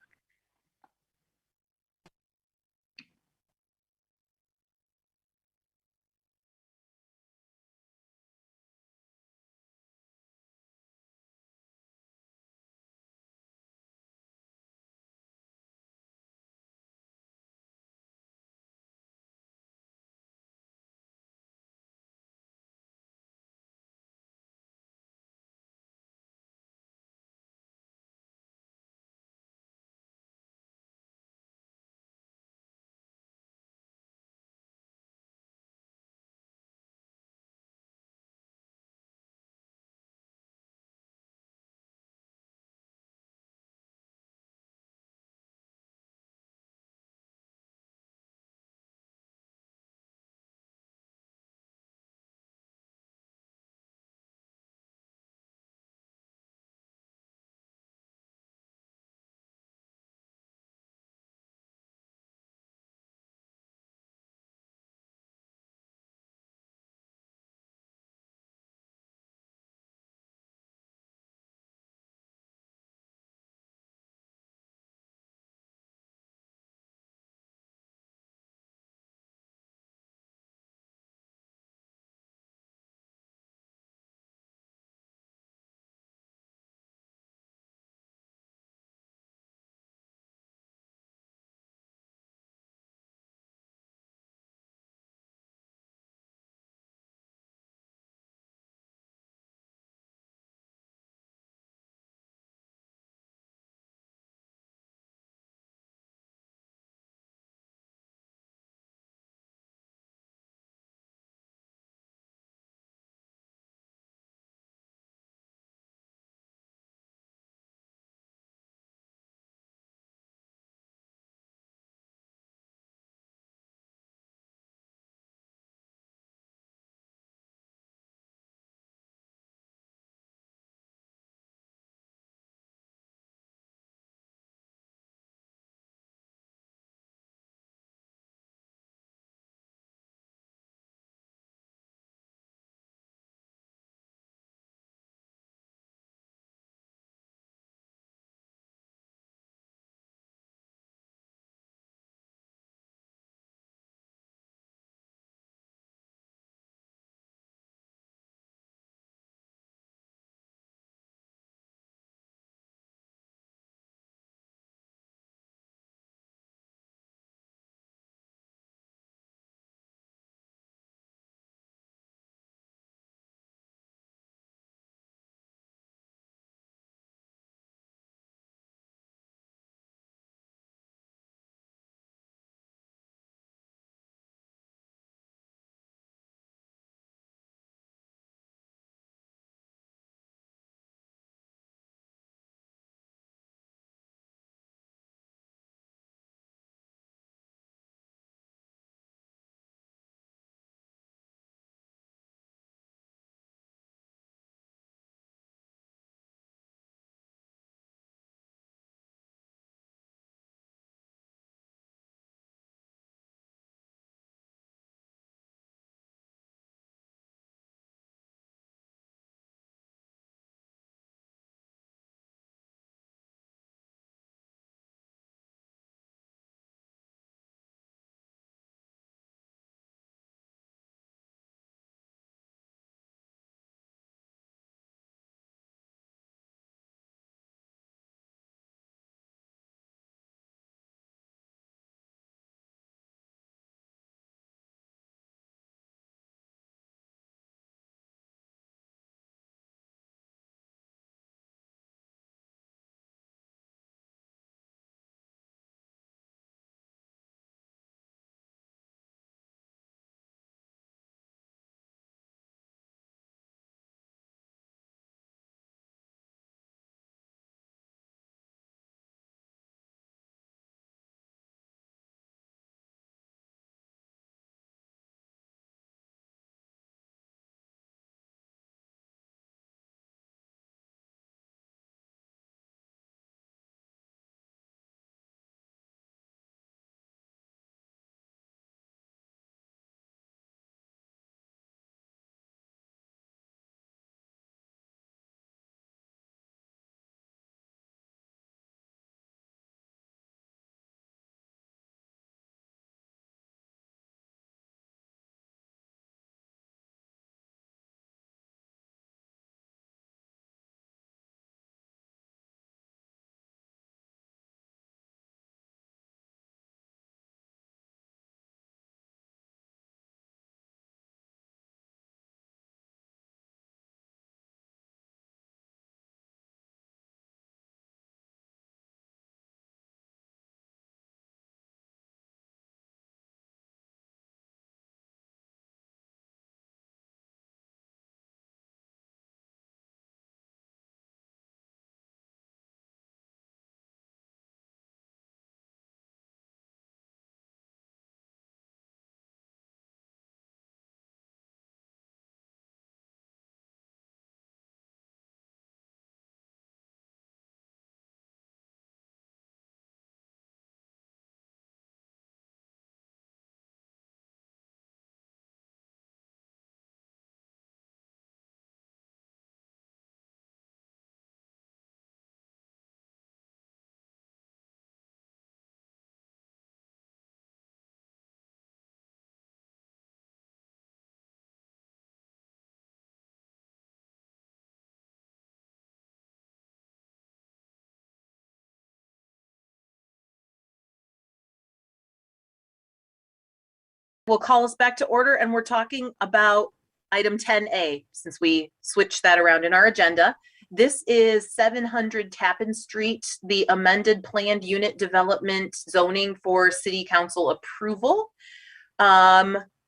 will call us back to order, and we're talking about item 10A, since we switched that around in our agenda. This is 700 Tappan Street, the amended planned unit development zoning for city council approval.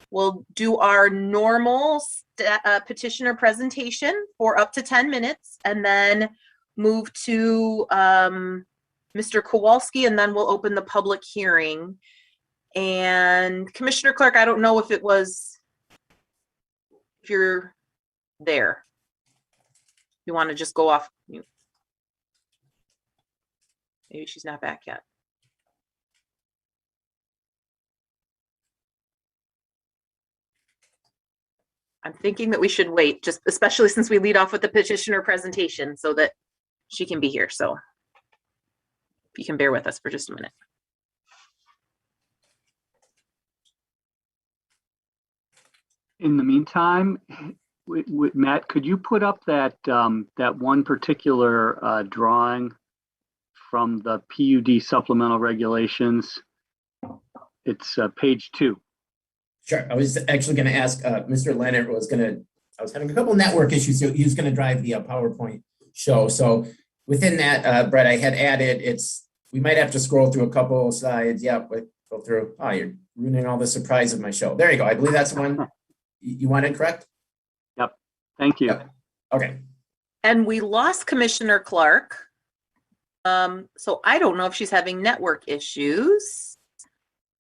We'll do our normal petitioner presentation for up to 10 minutes, and then move to Mr. Kowalski, and then we'll open the public hearing. And Commissioner Clark, I don't know if you're there. You want to just go off mute? Maybe she's not back yet. I'm thinking that we should wait, just especially since we lead off with the petitioner presentation, so that she can be here. So if you can bear with us for just a minute. In the meantime, Matt, could you put up that that one particular drawing from the PUD supplemental regulations? It's page 2. Sure. I was actually going to ask Mr. Leonard I was having a couple network issues, so he was going to drive the PowerPoint show. So within that, Brett, I had added, we might have to scroll through a couple of slides. Yeah, but go through. Oh, you're ruining all the surprise of my show. There you go. I believe that's the one you wanted, correct? Yep. Thank you. Yep. Okay. And we lost Commissioner Clark. So I don't know if she's having network issues.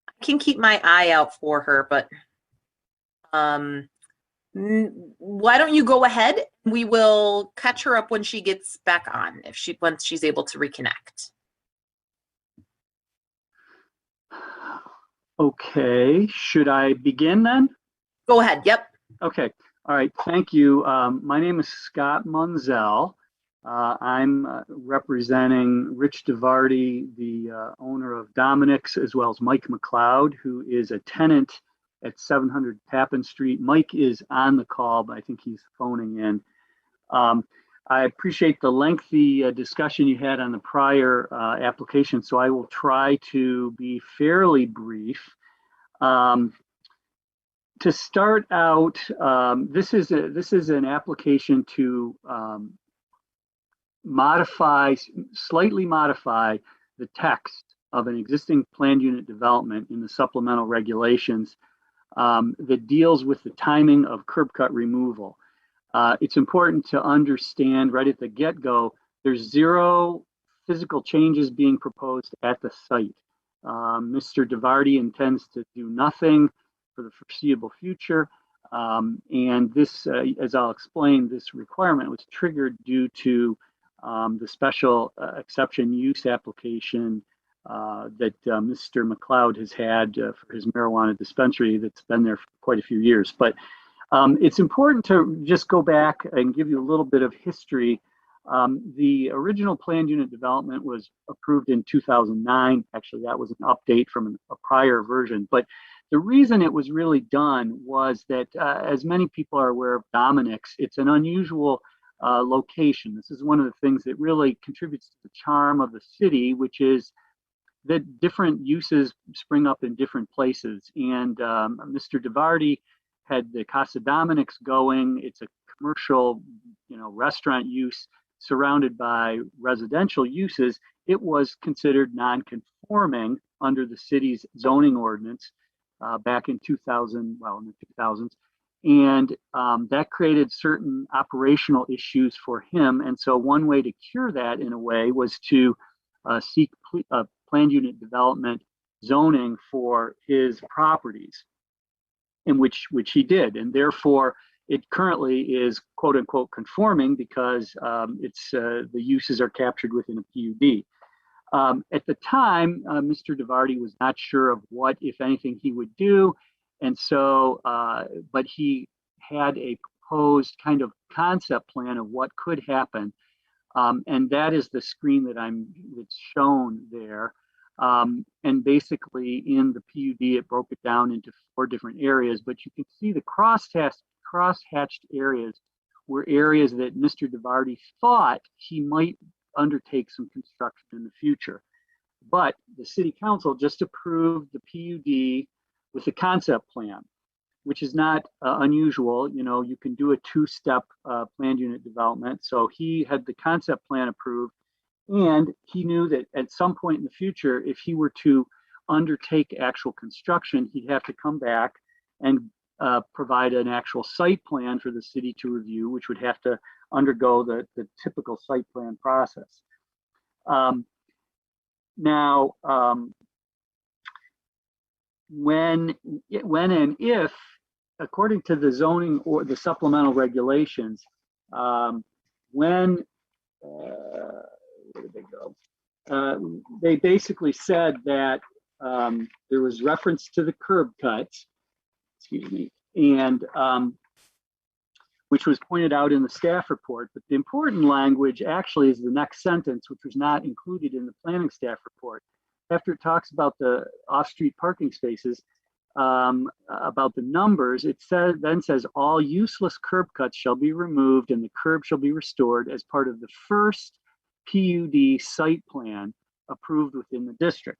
I can keep my eye out for her, but why don't you go ahead? We will catch her up when she gets back on, once she's able to reconnect. Okay. Should I begin then? Go ahead. Yep. Okay. All right. Thank you. My name is Scott Munzel. I'm representing Rich DeVarty, the owner of Dominic's, as well as Mike McLeod, who is a tenant at 700 Tappan Street. Mike is on the call, but I think he's phoning in. I appreciate the lengthy discussion you had on the prior application, so I will try to be fairly brief. To start out, this is an application to slightly modify the text of an existing planned unit development in the supplemental regulations that deals with the timing of curb cut removal. It's important to understand right at the get-go, there's 0 physical changes being proposed at the site. Mr. DeVarty intends to do nothing for the foreseeable future. And this, as I'll explain, this requirement was triggered due to the special exception use application that Mr. McLeod has had for his marijuana dispensary that's been there for quite a few years. But it's important to just go back and give you a little bit of history. The original planned unit development was approved in 2009. Actually, that was an update from a prior version. But the reason it was really done was that, as many people are aware of Dominic's, it's an unusual location. This is one of the things that really contributes to the charm of the city, which is that different uses spring up in different places. And Mr. DeVarty had the Casa Dominic's going. It's a commercial, restaurant use surrounded by residential uses. It was considered non-conforming under the city's zoning ordinance back in 2000, well, in the 2000s. And that created certain operational issues for him. And so one way to cure that in a way was to seek planned unit development zoning for his properties, in which he did. And therefore, it currently is quote unquote conforming because the uses are captured within a PUD. At the time, Mr. DeVarty was not sure of what, if anything, he would do. And so, but he had a proposed kind of concept plan of what could happen. And that is the screen that's shown there. And basically in the PUD, it broke it down into 4 different areas, but you can see the cross-hatched areas were areas that Mr. DeVarty thought he might undertake some construction in the future. But the city council just approved the PUD with the concept plan, which is not unusual. You know, you can do a two-step planned unit development. So he had the concept plan approved, and he knew that at some point in the future, if he were to undertake actual construction, he'd have to come back and provide an actual site plan for the city to review, which would have to undergo the typical site plan process. Now, when and if, according to the zoning or the supplemental regulations, where did they go? They basically said that there was reference to the curb cuts, excuse me, and which was pointed out in the staff report. But the important language actually is the next sentence, which was not included in the planning staff report. After it talks about the off-street parking spaces, about the numbers, it then says all useless curb cuts shall be removed and the curb shall be restored as part of the first PUD site plan approved within the district.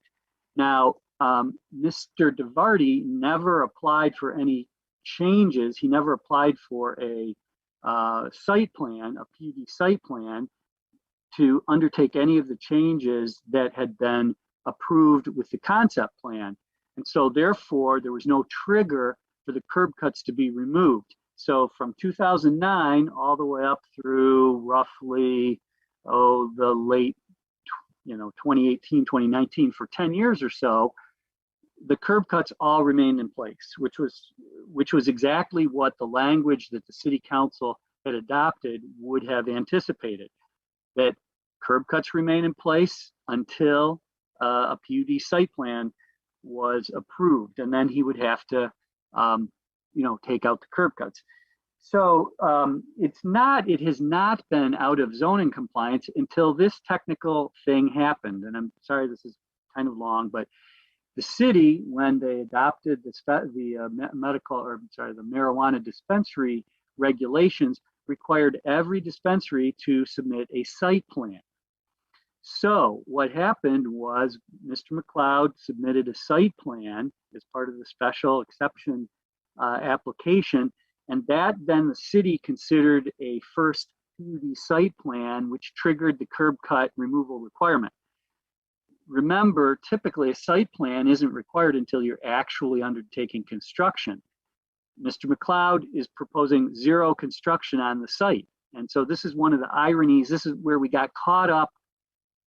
Now, Mr. DeVarty never applied for any changes. He never applied for a site plan, a PUD site plan, to undertake any of the changes that had been approved with the concept plan. And so therefore, there was no trigger for the curb cuts to be removed. So from 2009 all the way up through roughly, the late, 2018, 2019, for 10 years or so, the curb cuts all remained in place, which was exactly what the language that the city council had adopted would have anticipated, that curb cuts remain in place until a PUD site plan was approved, and then he would have to, take out the curb cuts. So it has not been out of zoning compliance until this technical thing happened. And I'm sorry, this is kind of long, but the city, when they adopted the marijuana dispensary regulations, required every dispensary to submit a site plan. So what happened was Mr. McLeod submitted a site plan as part of the special exception application, and that then the city considered a first PUD site plan, which triggered the curb cut removal requirement. Remember, typically a site plan isn't required until you're actually undertaking construction. Mr. McLeod is proposing zero construction on the site. And so this is one of the ironies. This is where we got caught up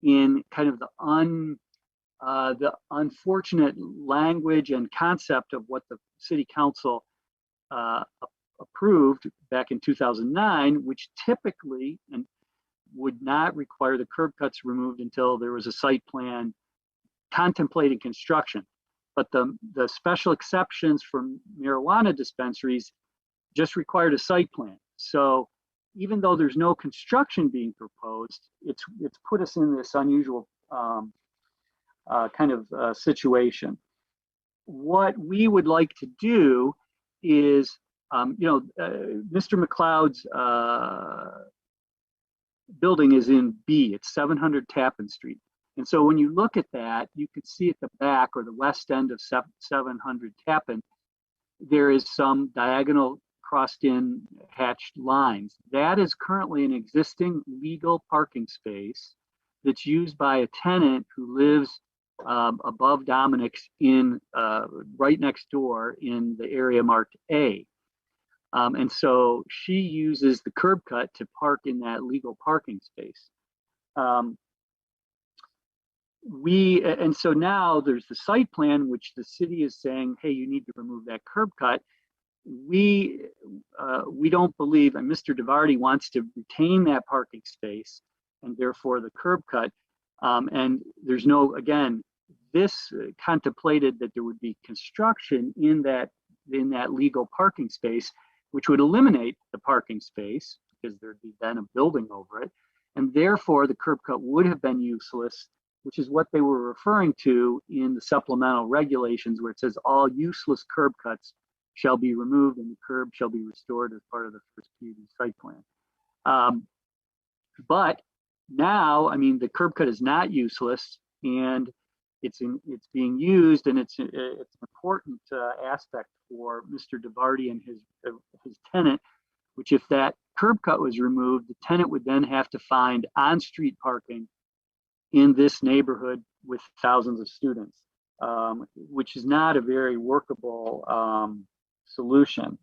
in kind of the unfortunate language and concept of what the city council approved back in 2009, which typically would not require the curb cuts removed until there was a site plan contemplating construction. But the special exceptions for marijuana dispensaries just required a site plan. So even though there's no construction being proposed, it's put us in this unusual kind of situation. What we would like to do is, Mr. McLeod's building is in B, it's 700 Tappan Street. And so when you look at that, you can see at the back or the west end of 700 Tappan, there is some diagonal crossed in hatched lines. That is currently an existing legal parking space that's used by a tenant who lives above Dominic's in right next door in the area marked A. And so she uses the curb cut to park in that legal parking space. And so now there's the site plan, which the city is saying, hey, you need to remove that curb cut. We don't believe, and Mr. DeVarty wants to retain that parking space and therefore the curb cut. And there's no, again, this contemplated that there would be construction in that legal parking space, which would eliminate the parking space because there'd be then a building over it. And therefore the curb cut would have been useless, which is what they were referring to in the supplemental regulations, where it says all useless curb cuts shall be removed and the curb shall be restored as part of the first PUD site plan. But now, I mean, the curb cut is not useless, and it's being used, and it's an important aspect for Mr. DeVarty and his tenant, which if that curb cut was removed, the tenant would then have to find on-street parking in this neighborhood with thousands of students, which is not a very workable solution.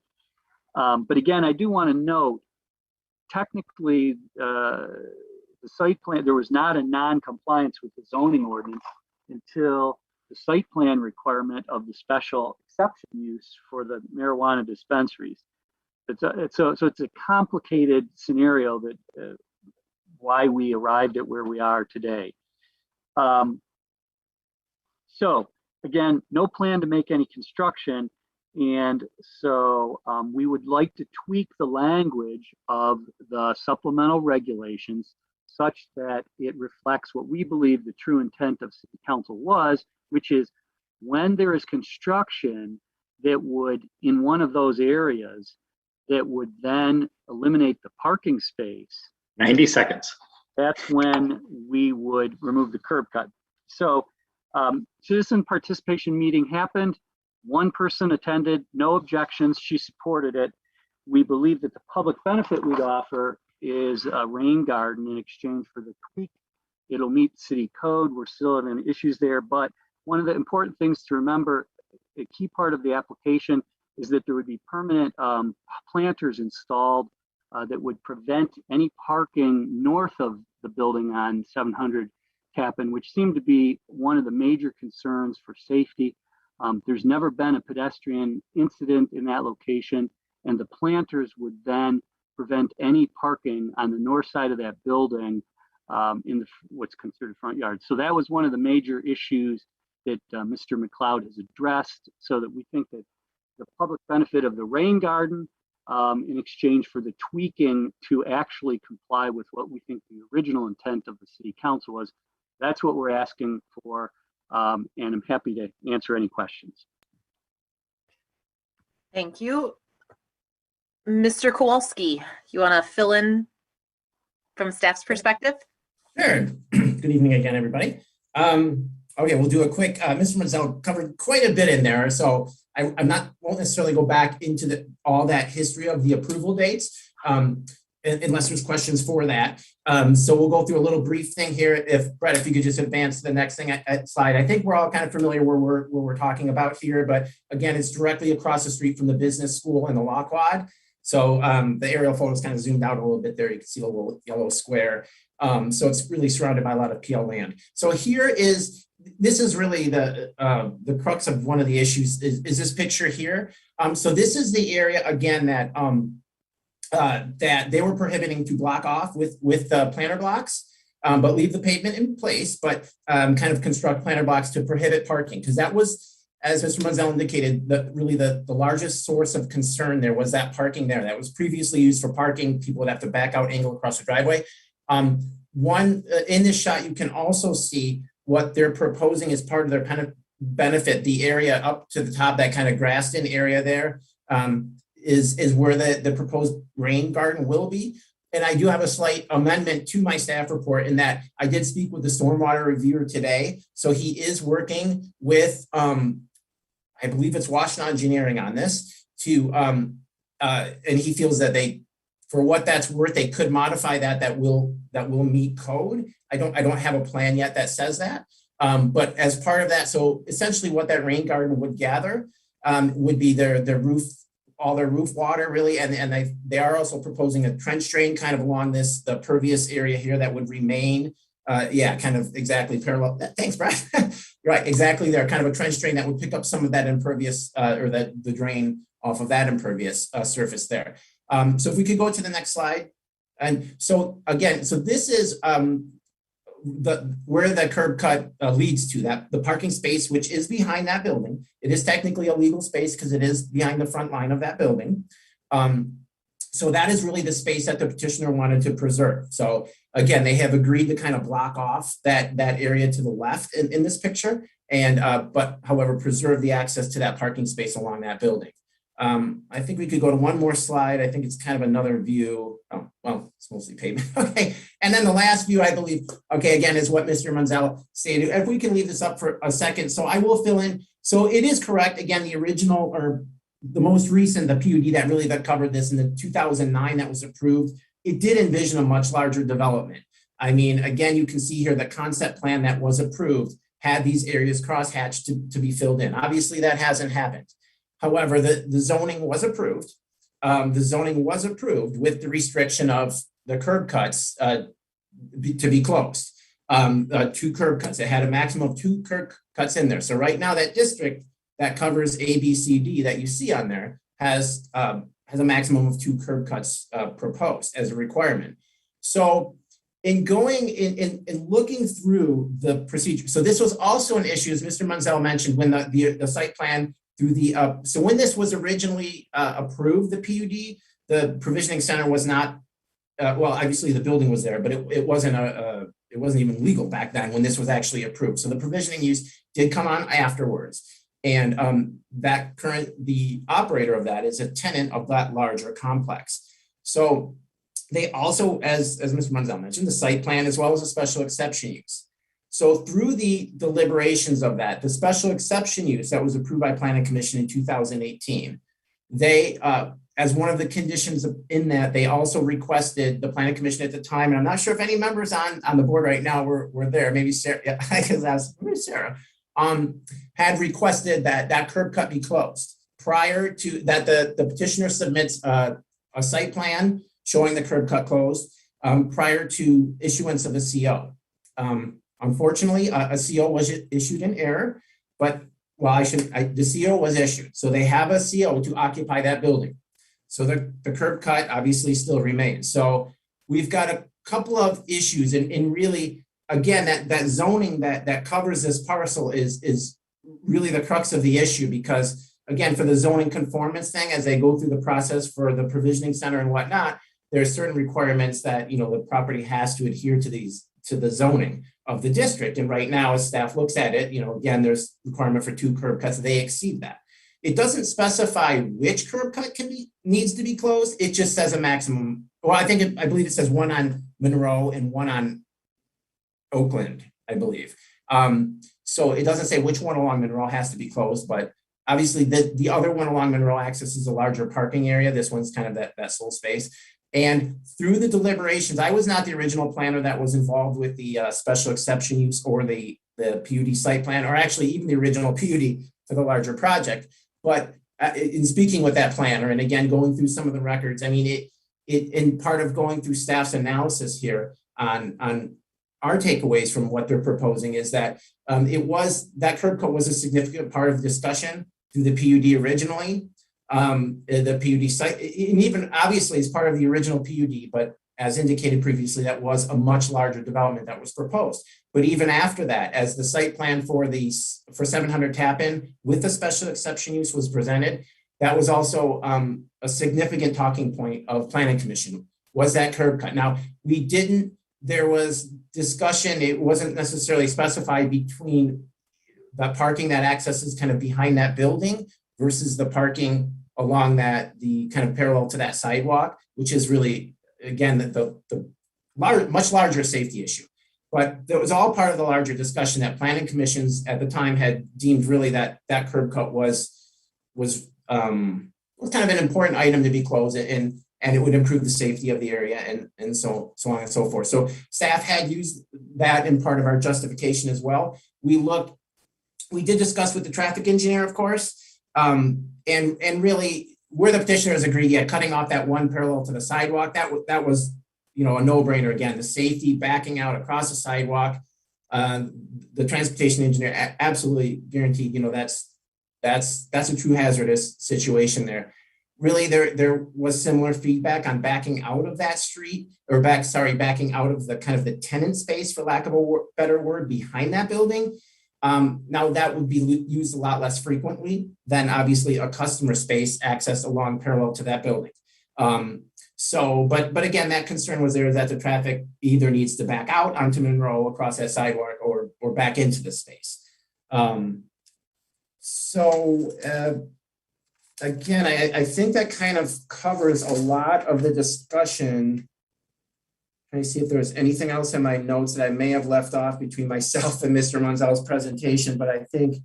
But again, I do want to note, technically, the site plan, there was not a non-compliance with the zoning ordinance until the site plan requirement of the special exception use for the marijuana dispensaries. So it's a complicated scenario that why we arrived at where we are today. So again, no plan to make any construction. And so we would like to tweak the language of the supplemental regulations such that it reflects what we believe the true intent of City Council was, which is when there is construction that would, in one of those areas, that would then eliminate the parking space. 90 seconds. That's when we would remove the curb cut. So citizen participation meeting happened. One person attended, no objections, she supported it. We believe that the public benefit we'd offer is a rain garden in exchange for the tweak. It'll meet city code. We're still having issues there, but one of the important things to remember, a key part of the application is that there would be permanent planters installed that would prevent any parking north of the building on 700 Tappan, which seemed to be one of the major concerns for safety. There's never been a pedestrian incident in that location, and the planters would then prevent any parking on the north side of that building in the, what's considered front yard. So that was one of the major issues that Mr. McLeod has addressed, so that we think that the public benefit of the rain garden in exchange for the tweaking to actually comply with what we think the original intent of the City Council was. That's what we're asking for, and I'm happy to answer any questions. Thank you. Mr. Kowalski, you want to fill in from staff's perspective? Sure. Good evening again, everybody. Okay, we'll do a quick, Mr. Mazzell covered quite a bit in there, so won't necessarily go back into all that history of the approval dates, unless there's questions for that. So we'll go through a little brief thing here. If Brett, if you could just advance to the next thing slide. I think we're all kind of familiar where we're talking about here, but again, it's directly across the street from the business school and the law quad. So the aerial photo is kind of zoomed out a little bit there. You can see the little yellow square. So it's really surrounded by a lot of PL land. So this is really the crux of one of the issues is this picture here. So this is the area again that that they were prohibiting to block off with the planter blocks, but leave the pavement in place, but kind of construct planter blocks to prohibit parking, because that was, as Mr. Mazzell indicated, really the largest source of concern there was that parking there. That was previously used for parking. People would have to back out, angle across the driveway. In this shot, you can also see what they're proposing as part of their kind of benefit. The area up to the top, that kind of grassed in area there, is where the proposed rain garden will be. And I do have a slight amendment to my staff report in that I did speak with the stormwater reviewer today. So he is working with, I believe it's Washington Engineering on this and he feels that for what that's worth, they could modify that will meet code. I don't have a plan yet that says that. But as part of that, so essentially what that rain garden would gather would be their roof, all their roof water really, and they are also proposing a trench drain kind of along the pervious area here that would remain, kind of exactly parallel. Thanks, Brad. Right, exactly there, kind of a trench drain that would pick up some of that impervious or the drain off of that impervious surface there. So if we could go to the next slide. And so again, so this is where the curb cut leads to, that the parking space, which is behind that building. It is technically a legal space because it is behind the front line of that building. So that is really the space that the petitioner wanted to preserve. So again, they have agreed to kind of block off that area to the left in this picture, and but however, preserve the access to that parking space along that building. I think we could go to one more slide. I think it's kind of another view. Oh, well, it's mostly pavement. Okay. And then the last view, I believe, okay, again, is what Mr. Manzella stated. If we can leave this up for a second. So I will fill in. So it is correct. Again, the original or the most recent, the PUD that covered this in the 2009 that was approved, it did envision a much larger development. I mean, again, you can see here the concept plan that was approved had these areas crosshatched to be filled in. Obviously, that hasn't happened. However, the zoning was approved. The zoning was approved with the restriction of the curb cuts to be closed. 2 curb cuts. It had a maximum of 2 curb cuts in there. So right now, that district that covers A, B, C, D that you see on there has a maximum of 2 curb cuts proposed as a requirement. So in going in looking through the procedure, so this was also an issue, as Mr. Munzel mentioned, when the site plan through the so when this was originally approved, the PUD, the provisioning center was not well, obviously the building was there, but it wasn't it wasn't even legal back then when this was actually approved. So the provisioning use did come on afterwards. And the operator of that is a tenant of that larger complex. So they also, as Mr. Munzel mentioned, the site plan as well as a special exception use. So through the deliberations of that, the special exception use that was approved by Planning Commission in 2018, they, as one of the conditions in that, they also requested the Planning Commission at the time, and I'm not sure if any members on the board right now were there, maybe Sarah, yeah, I guess that's Sarah, had requested that curb cut be closed prior to that the petitioner submits a site plan showing the curb cut closed prior to issuance of a CO. Unfortunately, a CO was issued in error, but well, the CO was issued. So they have a CO to occupy that building. So the curb cut obviously still remains. So we've got a couple of issues and really, again, that zoning that covers this parcel is really the crux of the issue because, again, for the zoning conformance thing, as they go through the process for the provisioning center and whatnot, there are certain requirements that, the property has to adhere to the zoning of the district. And right now, as staff looks at it, again, there's requirement for 2 curb cuts. They exceed that. It doesn't specify which curb cut needs to be closed. It just says a maximum. Well, I believe it says 1 on Monroe and 1 on Oakland, I believe. So it doesn't say which one along Monroe has to be closed, but obviously the other one along Monroe accesses a larger parking area. This one's kind of that sole space. And through the deliberations, I was not the original planner that was involved with the special exception use or the PUD site plan, or actually even the original PUD for the larger project. But in speaking with that planner, and again, going through some of the records, I mean, in part of going through staff's analysis here on our takeaways from what they're proposing is that that curb cut was a significant part of the discussion through the PUD originally. The PUD site, and even obviously as part of the original PUD, but as indicated previously, that was a much larger development that was proposed. But even after that, as the site plan for 700 Tappan with the special exception use was presented, that was also a significant talking point of Planning Commission, was that curb cut. Now, there was discussion, it wasn't necessarily specified between the parking that accesses kind of behind that building versus the parking along the kind of parallel to that sidewalk, which is really, again, the much larger safety issue. But that was all part of the larger discussion that planning commissions at the time had deemed really that curb cut was kind of an important item to be closed and it would improve the safety of the area and so on and so forth. So staff had used that in part of our justification as well. We did discuss with the traffic engineer, of course, and really where the petitioners agreed, cutting off that one parallel to the sidewalk, that was a no-brainer. Again, the safety backing out across the sidewalk, the transportation engineer absolutely guaranteed, that's a true hazardous situation there. Really, there was similar feedback on backing out of that street backing out of the kind of the tenant space, for lack of a better word, behind that building. Now that would be used a lot less frequently than obviously a customer space accessed along parallel to that building. But again, that concern was there that the traffic either needs to back out onto Monroe across that sidewalk or back into the space. again, I think that kind of covers a lot of the discussion. Trying to see if there's anything else in my notes that I may have left off between myself and Mr. Munzel's presentation, but I think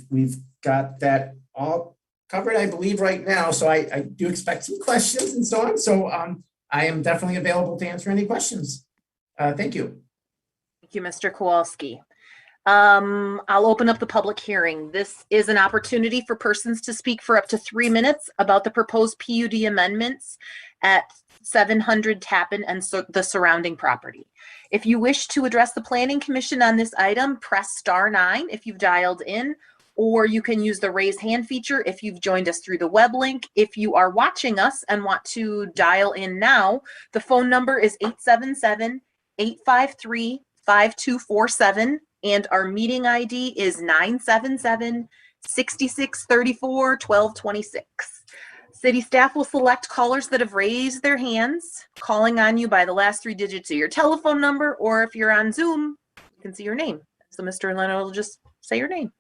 we've got that all covered, I believe, right now. So I do expect some questions and so on. So I am definitely available to answer any questions. Thank you. Thank you, Mr. Kowalski. I'll open up the public hearing. This is an opportunity for persons to speak for up to 3 minutes about the proposed PUD amendments at 700 Tappan and the surrounding property. If you wish to address the Planning Commission on this item, press *9 if you've dialed in, or you can use the raise hand feature if you've joined us through the web link. If you are watching us and want to dial in now, the phone number is 877-853-5247, and our meeting ID is 977-6634-1226. City staff will select callers that have raised their hands, calling on you by the last 3 digits of your telephone number, or if you're on Zoom, you can see your name. So Mr. Leonard will just say your name.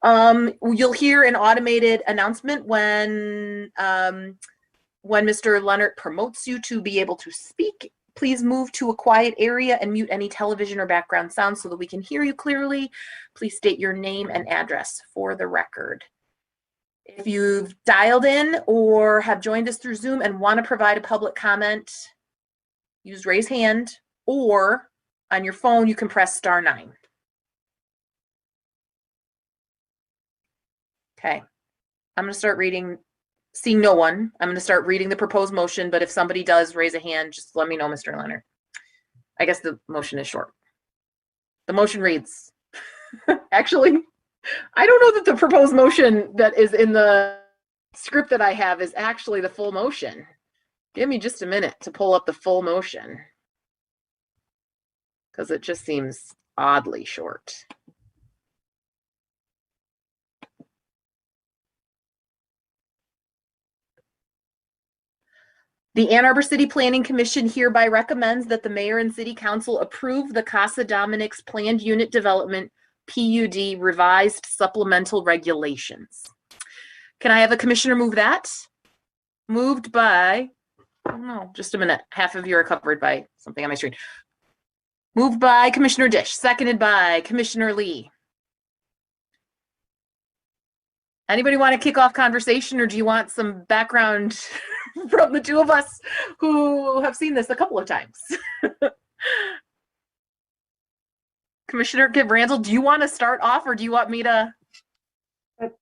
You'll hear an automated announcement when Mr. Leonard promotes you to be able to speak. Please move to a quiet area and mute any television or background sound so that we can hear you clearly. Please state your name and address for the record. If you've dialed in or have joined us through Zoom and want to provide a public comment, use raise hand, or on your phone, you can press *9. Okay, I'm going to start reading. Seeing no one, I'm going to start reading the proposed motion, but if somebody does raise a hand, just let me know, Mr. Leonard. I guess the motion is short. The motion reads, actually, I don't know that the proposed motion that is in the script that I have is actually the full motion. Give me just a minute to pull up the full motion, because it just seems oddly short. The Ann Arbor City Planning Commission hereby recommends that the mayor and city council approve the Casa Dominic's planned unit development PUD revised supplemental regulations. Can I have a commissioner move that? Moved by, oh no, just a minute. Half of you are covered by something on my screen. Moved by Commissioner Dish, seconded by Commissioner Lee. Anybody want to kick off conversation, or do you want some background from the two of us who have seen this a couple of times? Commissioner Randall, do you want to start off, or do you want me to?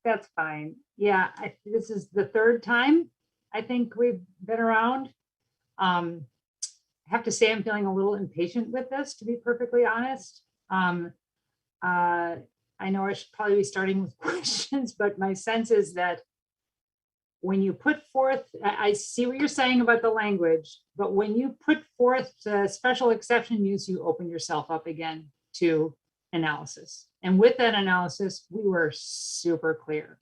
That's fine. Yeah, this is the 3rd time I think we've been around. I have to say I'm feeling a little impatient with this, to be perfectly honest. I know I should probably be starting with questions, but my sense is that when you put forth, I see what you're saying about the language, but when you put forth the special exception use, you open yourself up again to analysis. And with that analysis, we were super clear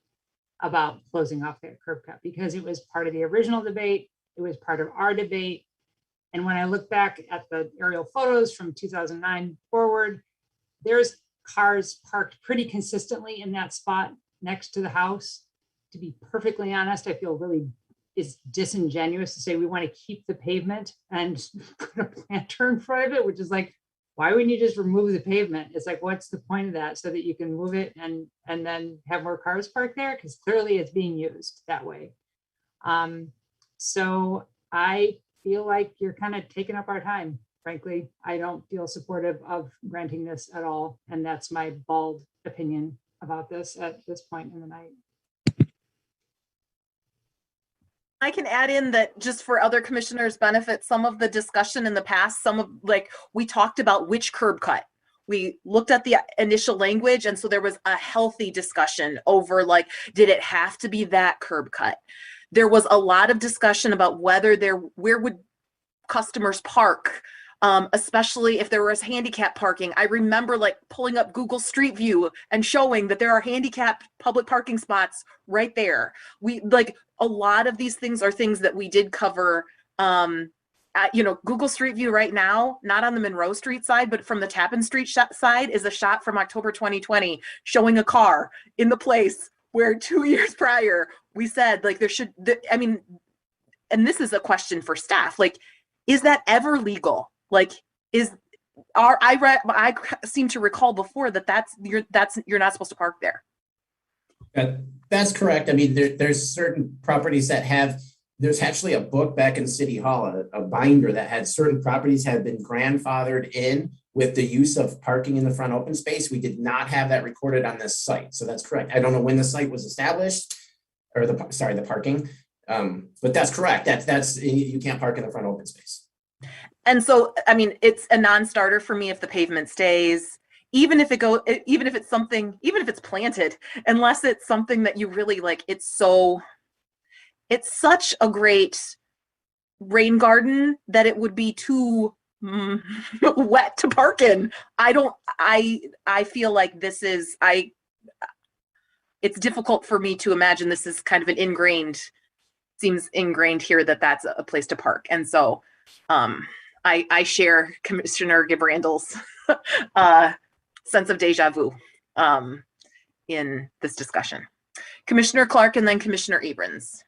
about closing off that curb cut because it was part of the original debate. It was part of our debate. And when I look back at the aerial photos from 2009 forward, there's cars parked pretty consistently in that spot next to the house. To be perfectly honest, I feel really is disingenuous to say we want to keep the pavement and put a planter in front of it, which is like, why wouldn't you just remove the pavement? It's like, what's the point of that? So that you can move it and then have more cars parked there? Because clearly it's being used that way. So I feel like you're kind of taking up our time. Frankly, I don't feel supportive of granting this at all. And that's my bald opinion about this at this point in the night. I can add in that just for other commissioners' benefit, some of the discussion in the past, we talked about which curb cut. We looked at the initial language, and so there was a healthy discussion over did it have to be that curb cut? There was a lot of discussion about where would customers park, especially if there was handicap parking. I remember pulling up Google Street View and showing that there are handicapped public parking spots right there. A lot of these things are things that we did cover. Google Street View right now, not on the Monroe Street side, but from the Tappan Street side, is a shot from October 2020 showing a car in the place where 2 years prior, we said like there should, I mean, and this is a question for staff, like, is that ever legal? Like, I seem to recall before that you're not supposed to park there. That's correct. I mean, there's certain properties that have, there's actually a book back in City Hall, a binder that had certain properties have been grandfathered in with the use of parking in the front open space. We did not have that recorded on this site. So that's correct. I don't know when the site was established or the parking, but that's correct. That's you can't park in the front open space. And so, I mean, it's a non-starter for me if the pavement stays, even if it's something, even if it's planted, unless it's something that you really like, it's such a great rain garden that it would be too wet to park in. I feel like it's difficult for me to imagine this is kind of seems ingrained here that that's a place to park. And so I share Commissioner Gibrandal's sense of deja vu in this discussion. Commissioner Clark and then Commissioner Abrams.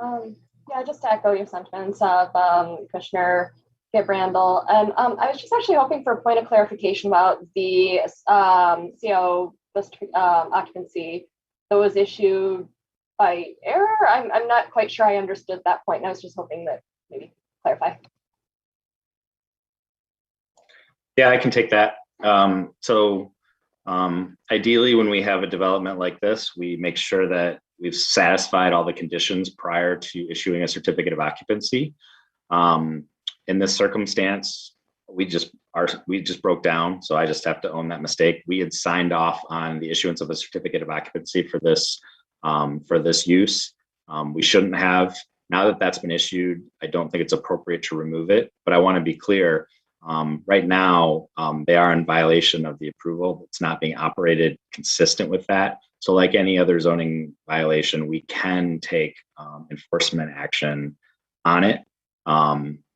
Yeah, just to echo your sentiments of Commissioner Gibrandal. And I was just actually hoping for a point of clarification about the CO occupancy that was issued by error. I'm not quite sure I understood that point, and I was just hoping that maybe clarify. Yeah, I can take that. Ideally, when we have a development like this, we make sure that we've satisfied all the conditions prior to issuing a certificate of occupancy. In this circumstance, we just broke down, so I just have to own that mistake. We had signed off on the issuance of a certificate of occupancy for this use. We shouldn't have. Now that that's been issued, I don't think it's appropriate to remove it, but I want to be clear. Right now, they are in violation of the approval. It's not being operated consistent with that. So like any other zoning violation, we can take enforcement action on it.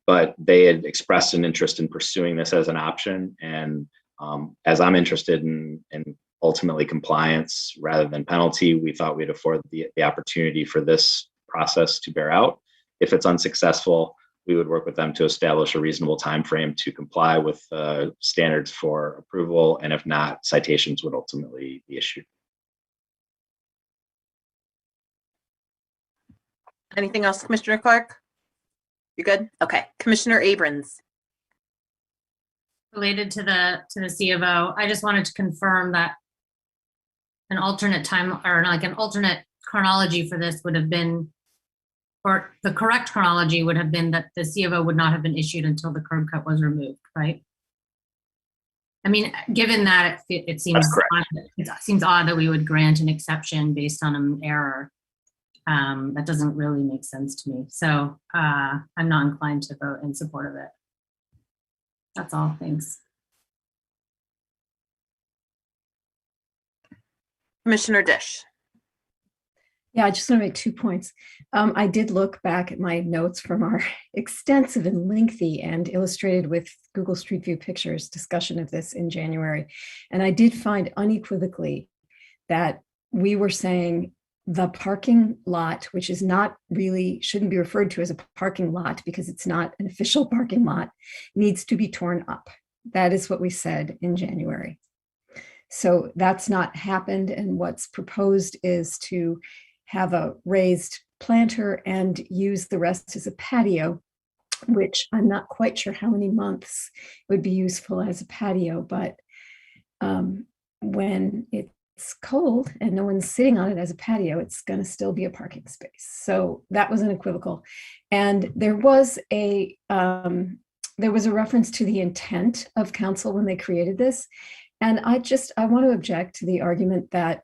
But they had expressed an interest in pursuing this as an option. And as I'm interested in ultimately compliance rather than penalty, we thought we'd afford the opportunity for this process to bear out. If it's unsuccessful, we would work with them to establish a reasonable time frame to comply with standards for approval. And if not, citations would ultimately be issued. Anything else, Commissioner Clark? You good? Okay. Commissioner Abrams. Related to the C of O, I just wanted to confirm that an alternate time or like an alternate chronology for this would have been, or the correct chronology would have been that the C of O would not have been issued until the curb cut was removed, right? I mean, given that it seems odd that we would grant an exception based on an error. That doesn't really make sense to me. So I'm not inclined to vote in support of it. That's all. Thanks. Commissioner Dish. Yeah, I just want to make 2 points. I did look back at my notes from our extensive and lengthy and illustrated with Google Street View pictures discussion of this in January. And I did find unequivocally that we were saying the parking lot, which is not really, shouldn't be referred to as a parking lot because it's not an official parking lot, needs to be torn up. That is what we said in January. So that's not happened. And what's proposed is to have a raised planter and use the rest as a patio, which I'm not quite sure how many months would be useful as a patio, but when it's cold and no one's sitting on it as a patio, it's going to still be a parking space. So that was unequivocal. And there was a reference to the intent of council when they created this. And I want to object to the argument that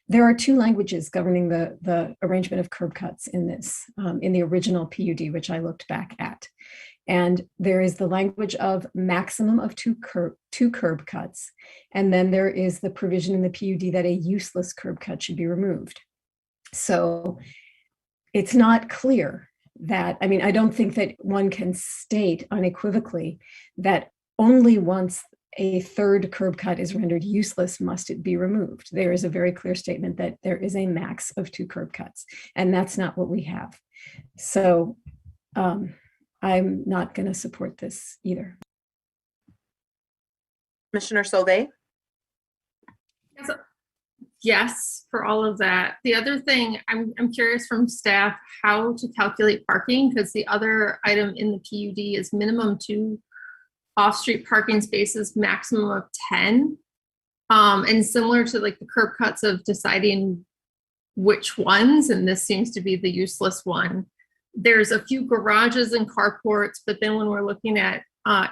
there are 2 languages governing the arrangement of curb cuts in this, in the original PUD, which I looked back at. And there is the language of maximum of two curb cuts. And then there is the provision in the PUD that a useless curb cut should be removed. So it's not clear that, I mean, I don't think that one can state unequivocally that only once a third curb cut is rendered useless, must it be removed? There is a very clear statement that there is a max of 2 curb cuts, and that's not what we have. So I'm not going to support this either. Commissioner Solvay? Yes, for all of that. The other thing, I'm curious from staff how to calculate parking, because the other item in the PUD is minimum 2 off-street parking spaces, maximum of 10. And similar to like the curb cuts of deciding which ones, and this seems to be the useless one. There's a few garages and carports, but then when we're looking at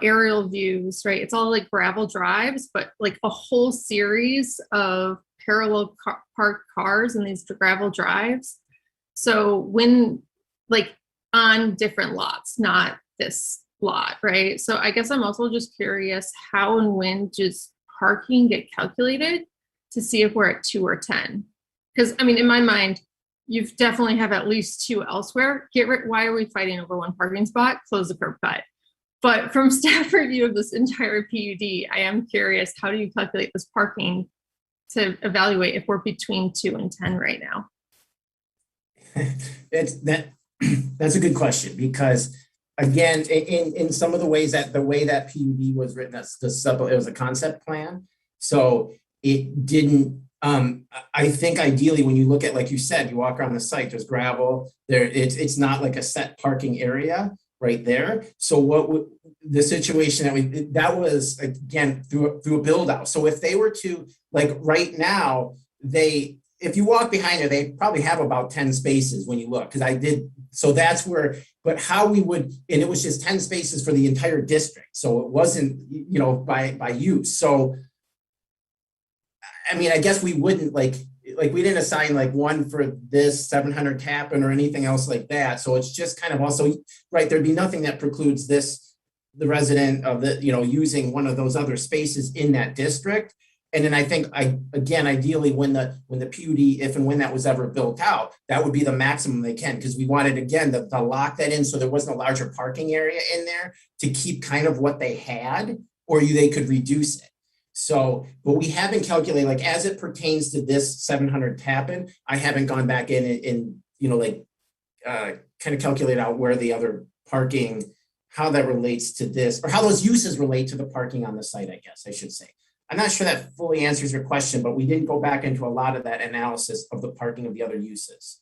aerial views, right, it's all like gravel drives, but like a whole series of parallel parked cars in these gravel drives. So when, like, on different lots, not this lot, right? So I guess I'm also just curious, how and when does parking get calculated to see if we're at 2 or 10? Because I mean, in my mind, you've definitely have at least 2 elsewhere. Why are we fighting over 1 parking spot? Close the curb cut. But from staff review of this entire PUD, I am curious, how do you calculate this parking to evaluate if we're between 2 and 10 right now? That's a good question, because again, in some of the ways that the way that PUD was written, it was a concept plan. So it didn't, I think ideally when you look at, like you said, you walk around the site, there's gravel there. It's not like a set parking area right there. So what the situation that was again through a build out. So if they were to, like right now, if you walk behind there, they probably have about 10 spaces when you look, because I did. So that's where, but how we would, and it was just 10 spaces for the entire district. So it wasn't, by use. So, I mean, I guess we wouldn't like we didn't assign like one for this 700 Tappan or anything else like that. So it's just kind of also, right, there'd be nothing that precludes the resident of using one of those other spaces in that district. And then I think, ideally, when the PUD, if and when that was ever built out, that would be the maximum they can, because we wanted, again, to lock that in so there wasn't a larger parking area in there to keep kind of what they had, or they could reduce it. So, but we haven't calculated, like, as it pertains to this 700 Tappan, I haven't gone back in and kind of calculate out where the other parking, how that relates to this, or how those uses relate to the parking on the site, I guess I should say. I'm not sure that fully answers your question, but we didn't go back into a lot of that analysis of the parking of the other uses.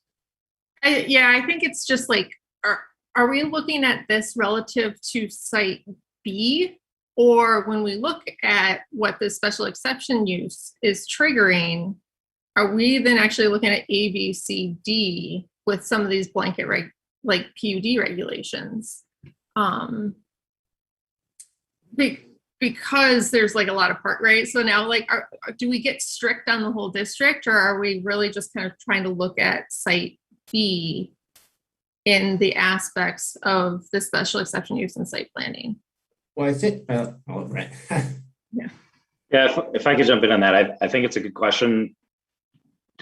I think it's just like, are we looking at this relative to site B? Or when we look at what the special exception use is triggering, are we then actually looking at A, B, C, D with some of these blanket like PUD regulations? Because there's like a lot of right? So now, like, do we get strict on the whole district, or are we really just kind of trying to look at site B in the aspects of the special exception use and site planning? Well, I think, right. Yeah. If I could jump in on that, I think it's a good question.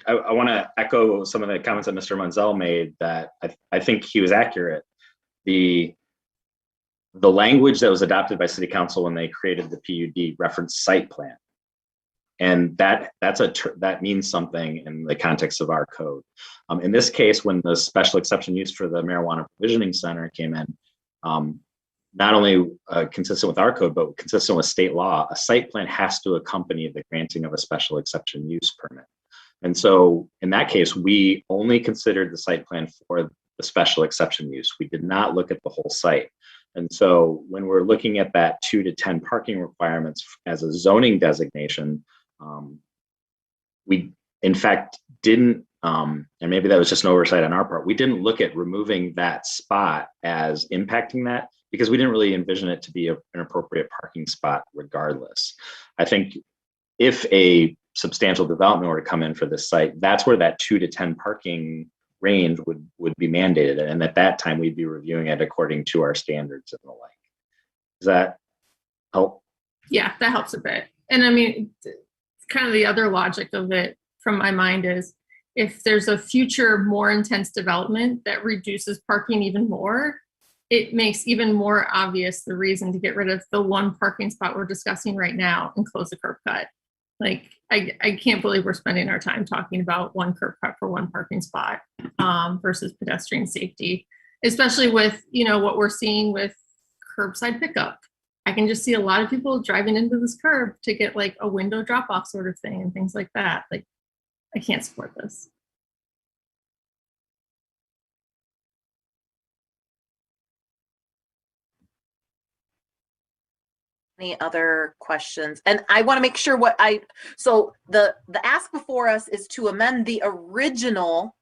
I want to echo some of the comments that Mr. Munzel made, that I think he was accurate. The language that was adopted by City Council when they created the PUD referenced site plan. And that means something in the context of our code. In this case, when the special exception use for the marijuana provisioning center came in, not only consistent with our code, but consistent with state law, a site plan has to accompany the granting of a special exception use permit. And so in that case, we only considered the site plan for the special exception use. We did not look at the whole site. And so when we're looking at that 2 to 10 parking requirements as a zoning designation, we in fact didn't, and maybe that was just an oversight on our part, we didn't look at removing that spot as impacting that, because we didn't really envision it to be an appropriate parking spot regardless. I think if a substantial development were to come in for this site, that's where that 2 to 10 parking range would be mandated. And at that time, we'd be reviewing it according to our standards and the like. Does that help? Yeah, that helps a bit. And I mean, kind of the other logic of it from my mind is, if there's a future more intense development that reduces parking even more, it makes even more obvious the reason to get rid of the one parking spot we're discussing right now and close the curb cut. Like, I can't believe we're spending our time talking about one curb cut for one parking spot versus pedestrian safety, especially with, you know, what we're seeing with curbside pickup. I can just see a lot of people driving into this curb to get like a window drop off sort of thing and things like that. Like, I can't support this. Any other questions? And I want to make sure so the ask before us is to amend the original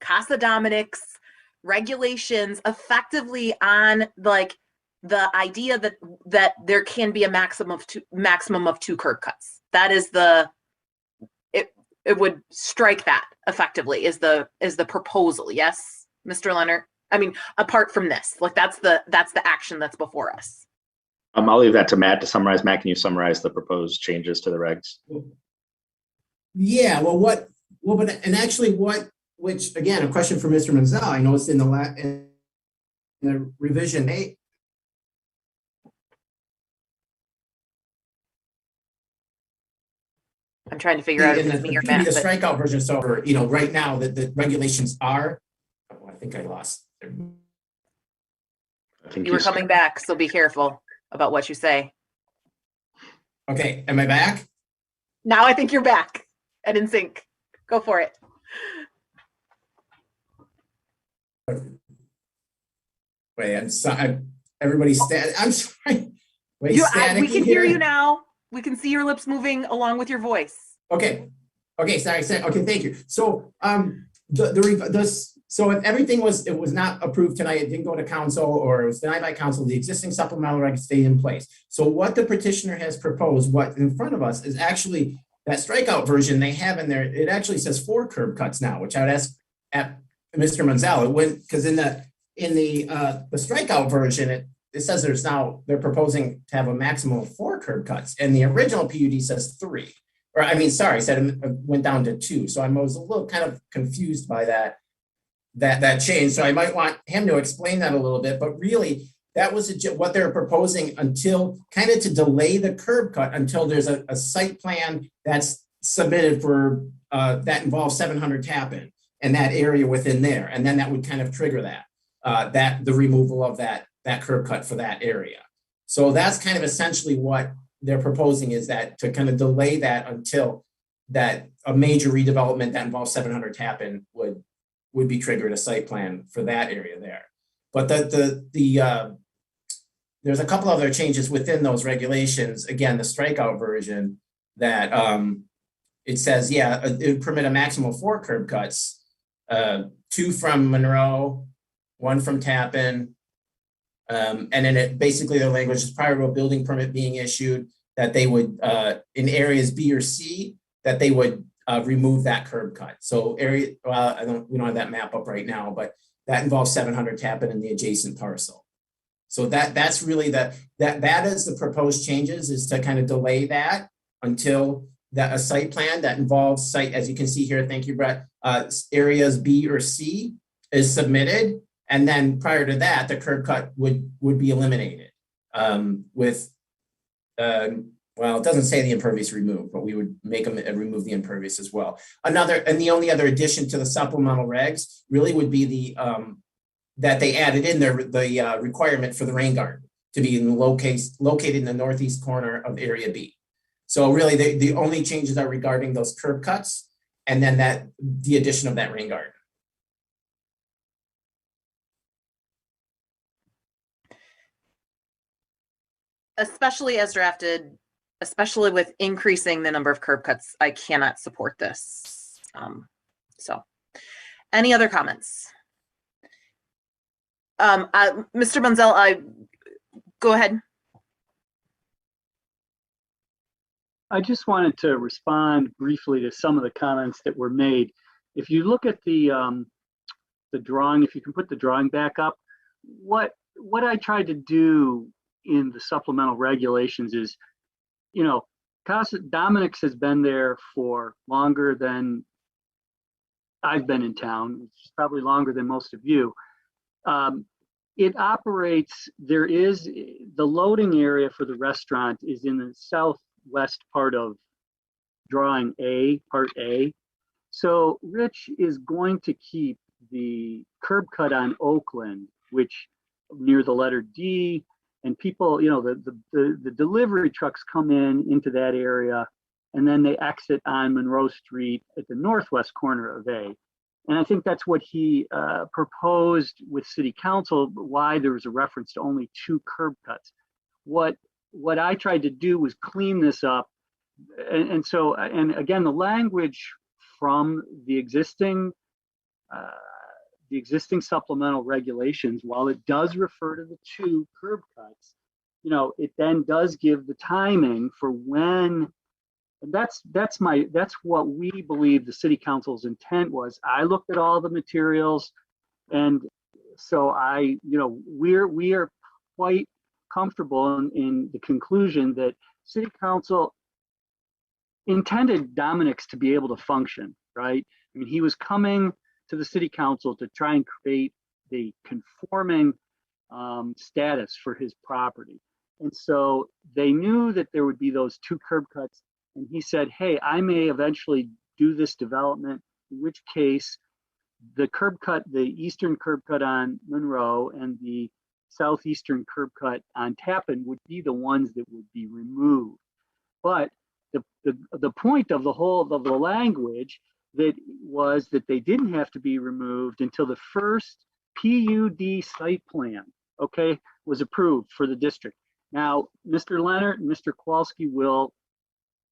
Casa Dominic's regulations effectively on like the idea that there can be a maximum of two curb cuts. That is it would strike that effectively is the proposal. Yes, Mr. Leonard? I mean, apart from this, like that's the action that's before us. I'll leave that to Matt to summarize. Matt, can you summarize the proposed changes to the regs? Yeah, which again, a question for Mr. Menzel. I noticed in the revision 8. I'm trying to figure out if it's me or Matt. The strikeout version. So, right now the regulations are. Oh, I think I lost. You were coming back, so be careful about what you say. Okay, am I back? Now I think you're back and in sync. Go for it. Wait, I'm sorry. Everybody's I'm sorry. Wait, we can hear you now. We can see your lips moving along with your voice. Okay. Sorry. Okay, thank you. So, so if everything was not approved tonight, it didn't go to council, or it was denied by council, the existing supplemental regs stayed in place. So what the petitioner has proposed, what in front of us, is actually that strikeout version they have in there. It actually says 4 curb cuts now, which I would ask at Mr. Manzella, because in the strikeout version, it says they're proposing to have a maximum of 4 curb cuts, and the original PUD says 3. Or I mean, sorry, said it went down to 2. So I was a little kind of confused by that change. So I might want him to explain that a little bit. But really, that was what they're proposing until kind of to delay the curb cut until there's a site plan that's submitted for that involves 700 tap-in and that area within there, and then that would kind of trigger that the removal of that curb cut for that area. So that's kind of essentially what they're proposing, is that to kind of delay that until that a major redevelopment that involves 700 tap-in would be triggered a site plan for that area there. But there's a couple other changes within those regulations. Again, the strikeout version that it says, it would permit a maximum of 4 curb cuts, 2 from Monroe, 1 from Tappan. And then it basically the language is prior to a building permit being issued, that they would, in areas B or C, that they would remove that curb cut. So we don't have that map up right now, but that involves 700 Tappan in the adjacent parcel. So that's really that is the proposed changes, is to kind of delay that until a site plan that involves as you can see here, thank you, Brett, areas B or C is submitted. And then prior to that, the curb cut would be eliminated well, it doesn't say the impervious removed, but we would make them remove the impervious as well. The only other addition to the supplemental regs really would be that they added in there the requirement for the rain garden to be located in the northeast corner of area B. So really the only changes are regarding those curb cuts and then the addition of that rain garden. Especially as drafted, especially with increasing the number of curb cuts, I cannot support this. So any other comments? Mr. Munzel, go ahead. I just wanted to respond briefly to some of the comments that were made. If you look at the drawing, if you can put the drawing back up, what I tried to do in the supplemental regulations is, Casa Dominic's has been there for longer than I've been in town. It's probably longer than most of you. it operates, there is, the loading area for the restaurant is in the southwest part of drawing A, part A. So Rich is going to keep the curb cut on Oakland, which near the letter D, and people, you know, the delivery trucks come into that area, and then they exit on Monroe Street at the northwest corner of A. And I think that's what he proposed with City Council, why there was a reference to only 2 curb cuts. What I tried to do was clean this up. And so, and again, the language from the existing supplemental regulations, while it does refer to the 2 curb cuts, you know, it then does give the timing for when. And that's what we believe the City Council's intent was. I looked at all the materials, and so we are quite comfortable in the conclusion that City Council intended Dominic's to be able to function, right? I mean, he was coming to the City Council to try and create the conforming status for his property. And so they knew that there would be those 2 curb cuts. And he said, hey, I may eventually do this development, in which case the curb cut, the eastern curb cut on Monroe and the southeastern curb cut on Tappan would be the ones that would be removed. But the point of the language that was that they didn't have to be removed until the first PUD site plan, okay, was approved for the district. Now, Mr. Leonard and Mr. Kowalski will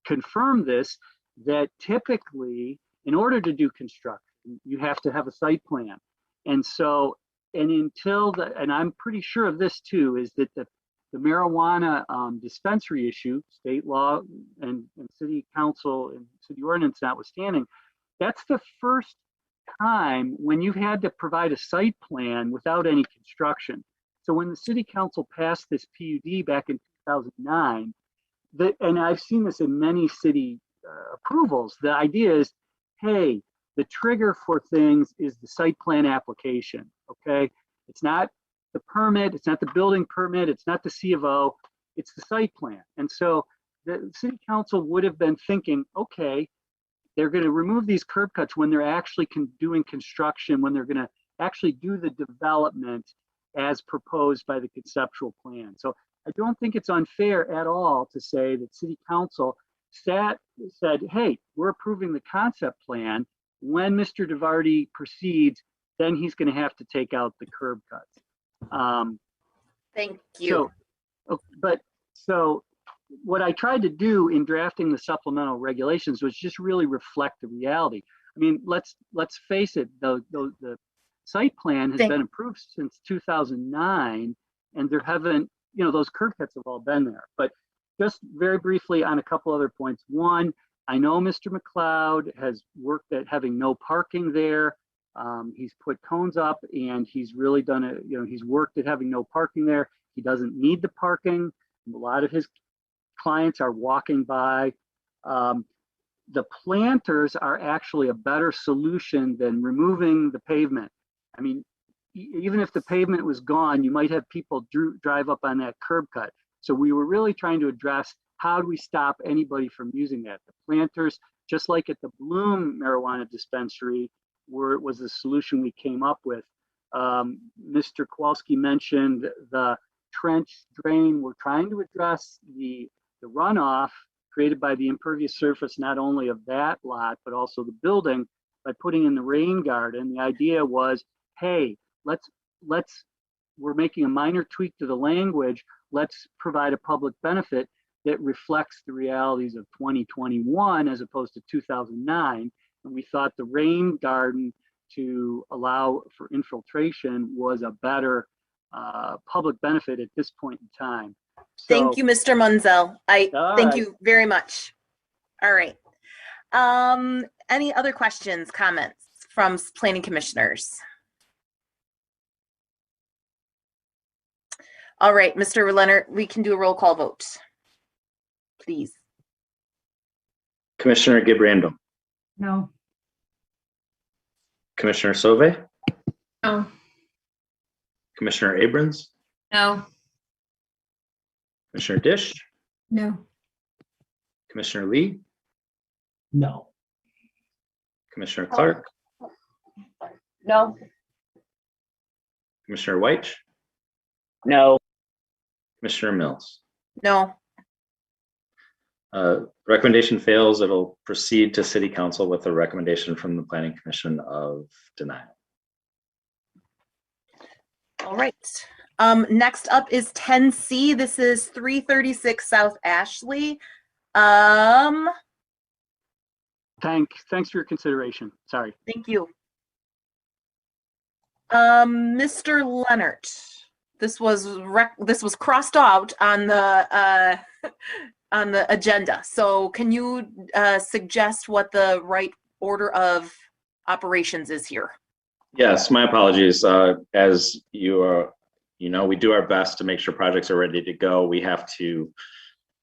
confirm this, that typically in order to do construction, you have to have a site plan. And so, and and I'm pretty sure of this too, is that the marijuana dispensary issue, state law and City Council and City Ordinance notwithstanding, that's the first time when you've had to provide a site plan without any construction. So when the City Council passed this PUD back in 2009, and I've seen this in many city approvals, the idea is, hey, the trigger for things is the site plan application, okay? It's not the permit, it's not the building permit, it's not the C of O, it's the site plan. And so the City Council would have been thinking, okay, they're gonna remove these curb cuts when they're actually doing construction, when they're gonna actually do the development as proposed by the conceptual plan. So I don't think it's unfair at all to say that City Council said, hey, we're approving the concept plan. When Mr. DeVardi proceeds, then he's going to have to take out the curb cuts. Thank you. So what I tried to do in drafting the supplemental regulations was just really reflect the reality. I mean, let's face it, the site plan has been approved since 2009, and there haven't, you know, those curb cuts have all been there. But just very briefly on a couple other points. One, I know Mr. McLeod has worked at having no parking there. He's put cones up, and he's really done he's worked at having no parking there. He doesn't need the parking. A lot of his clients are walking by. The planters are actually a better solution than removing the pavement. I mean, even if the pavement was gone, you might have people drive up on that curb cut. So we were really trying to address, how do we stop anybody from using that? The planters, just like at the Bloom marijuana dispensary, was the solution we came up with. Mr. Kowalski mentioned the trench drain. We're trying to address the runoff created by the impervious surface, not only of that lot, but also the building, by putting in the rain garden. The idea was, hey, we're making a minor tweak to the language. Let's provide a public benefit that reflects the realities of 2021 as opposed to 2009. And we thought the rain garden to allow for infiltration was a better public benefit at this point in time. So, thank you, Mr. Munzel. Thank you very much. All right. Any other questions, comments from planning commissioners? All right, Mr. Leonard, we can do a roll call vote, please. Commissioner Gibrandum, No. Commissioner Sauvé, No. Commissioner Abrams, No. Commissioner Dish, No. Commissioner Lee, No. Commissioner Clark, No. Commissioner White, No. Commissioner Mills. No. Recommendation fails. It'll proceed to City Council with a recommendation from the Planning Commission of denial. All right. Next up is 10C. This is 336 South Ashley. Thanks for your consideration. Sorry. Thank you. Mr. Leonard, this was crossed out on the on the agenda. So can you suggest what the right order of operations is here? Yes, my apologies. As you know, we do our best to make sure projects are ready to go. We have to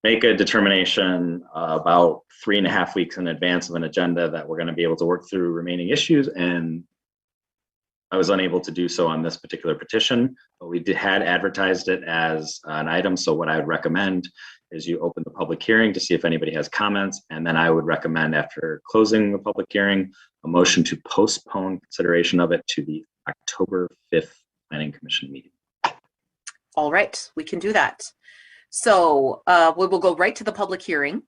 make a determination about 3.5 weeks in advance of an agenda that we're going to be able to work through remaining issues, and I was unable to do so on this particular petition, but we had advertised it as an item. So what I would recommend is you open the public hearing to see if anybody has comments, and then I would recommend, after closing the public hearing, a motion to postpone consideration of it to the October 5th Planning Commission meeting. All right, we can do that. So we will go right to the public hearing.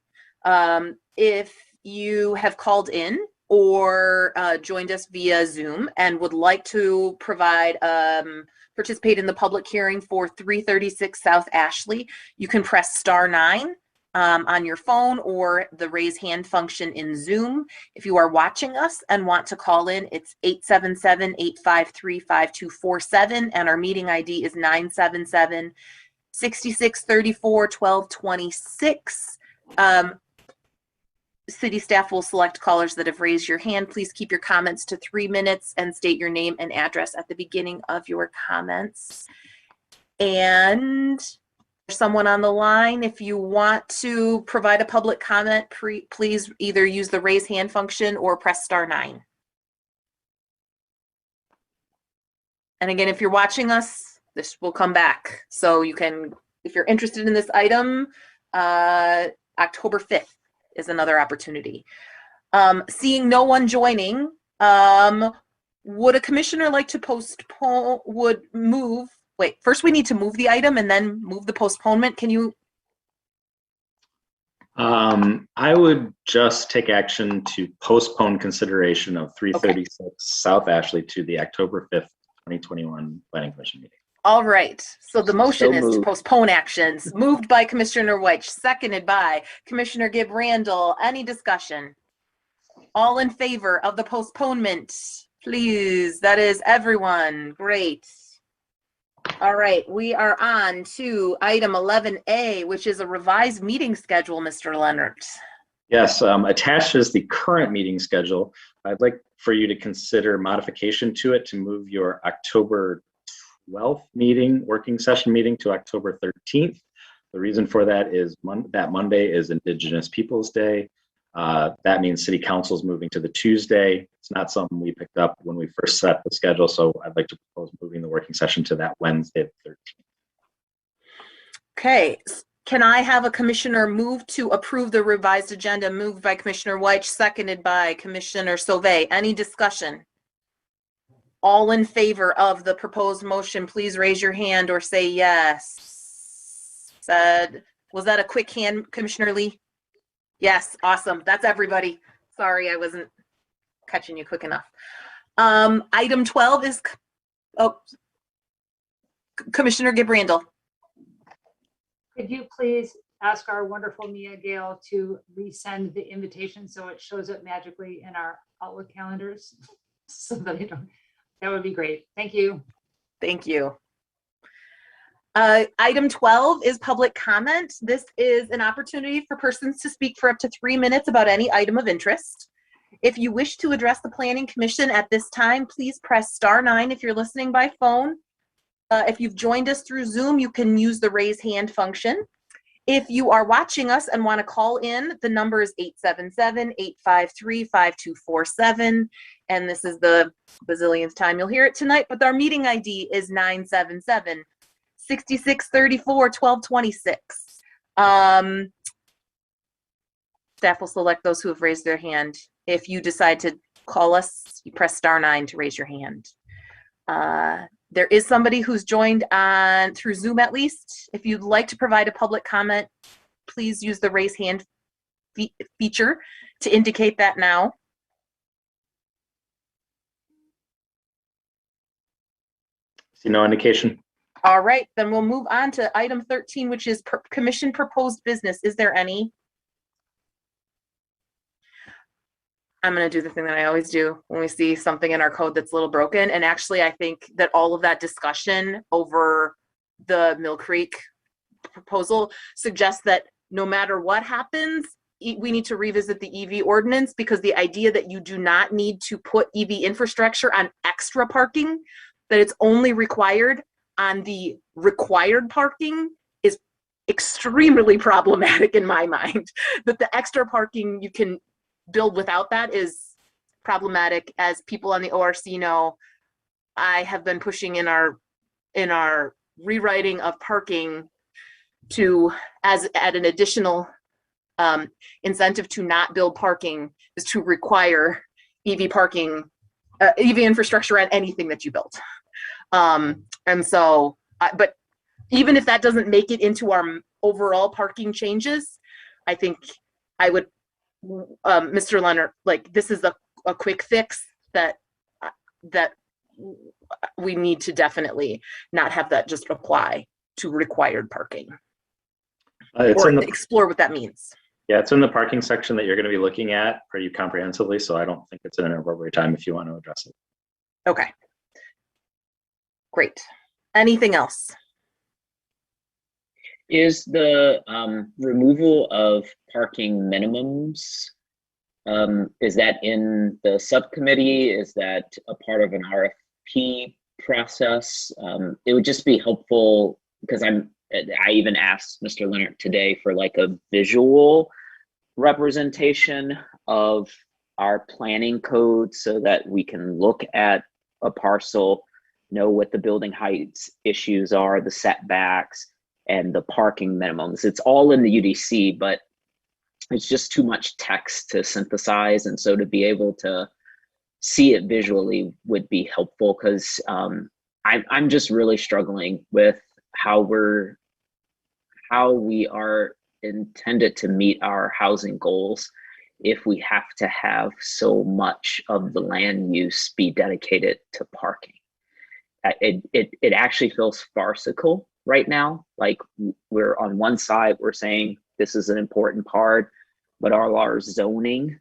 If you have called in or joined us via Zoom and would like to participate in the public hearing for 336 South Ashley, you can press *9 on your phone or the raise hand function in Zoom. If you are watching us and want to call in, it's 877-853-5247, and our meeting ID is 977-6634-1226. City staff will select callers that have raised your hand. Please keep your comments to 3 minutes and state your name and address at the beginning of your comments. And there's someone on the line. If you want to provide a public comment, please either use the raise hand function or press *9. And again, if you're watching us, this will come back. So you can, if you're interested in this item, October 5th is another opportunity. Seeing no one joining, would a commissioner like to postpone, first we need to move the item and then move the postponement. Can you? I would just take action to postpone consideration of 336 South Ashley to the October 5th, 2021 Planning Commission meeting. All right, so the motion is to postpone actions. Moved by Commissioner White, seconded by Commissioner Gibb Randall. Any discussion? All in favor of the postponement, please. That is everyone. Great. All right, we are on to item 11A, which is a revised meeting schedule, Mr. Leonard. Yes, attached is the current meeting schedule. I'd like for you to consider modification to it to move your October 12th working session meeting to October 13th. The reason for that is that Monday is Indigenous Peoples Day. That means City Council is moving to the Tuesday. It's not something we picked up when we first set the schedule, so I'd like to propose moving the working session to that Wednesday, the 13th. Okay, can I have a commissioner move to approve the revised agenda? Moved by Commissioner White, seconded by Commissioner Sauvé. Any discussion? All in favor of the proposed motion, please raise your hand or say yes. Was that a quick hand, Commissioner Lee? Yes, awesome. That's everybody. Sorry, I wasn't catching you quick enough. Item 12 is, Commissioner Gibb Randall. Could you please ask our wonderful Mia Gale to resend the invitation so it shows up magically in our Outlook calendars so that I don't. That would be great. Thank you. Thank you. Item 12 is public comment. This is an opportunity for persons to speak for up to 3 minutes about any item of interest. If you wish to address the Planning Commission at this time, please press *9 if you're listening by phone. If you've joined us through Zoom, you can use the raise hand function. If you are watching us and want to call in, the number is 877-853-5247. And this is the bazillionth time you'll hear it tonight, but our meeting ID is 977-6634-1226. Staff will select those who have raised their hand. If you decide to call us, you press *9 to raise your hand. There is somebody who's joined on through Zoom at least. If you'd like to provide a public comment, please use the raise hand feature to indicate that now. See no indication. All right, then we'll move on to item 13, which is commission proposed business. Is there any? I'm going to do the thing that I always do when we see something in our code that's a little broken. And actually, I think that all of that discussion over the Mill Creek proposal suggests that no matter what happens, we need to revisit the EV ordinance, because the idea that you do not need to put EV infrastructure on extra parking, that it's only required on the required parking, is extremely problematic in my mind. That the extra parking you can build without that is problematic. As people on the ORC know, I have been pushing in our rewriting of parking to, as at an additional incentive to not build parking, is to require EV parking, EV infrastructure on anything that you build. And so, but even if that doesn't make it into our overall parking changes, I think I would, Mr. Leonard, like, this is a quick fix that we need to definitely not have that just apply to required parking. It's or in the, explore what that means. yeah, it's in the parking section that you're going to be looking at pretty comprehensively, so I don't think it's an inappropriate time if you want to address it. Okay. Great. Anything else? Is the removal of parking minimums, is that in the subcommittee? Is that a part of an RFP process? It would just be helpful, because I even asked Mr. Leonard today for like a visual representation of our planning code so that we can look at a parcel, know what the building heights issues are, the setbacks, and the parking minimums. It's all in the UDC, but it's just too much text to synthesize. And so to be able to see it visually would be helpful, because I'm just really struggling with how we are intended to meet our housing goals if we have to have so much of the land use be dedicated to parking. It actually feels farcical right now. Like, we're on one side, we're saying this is an important part, but all our zoning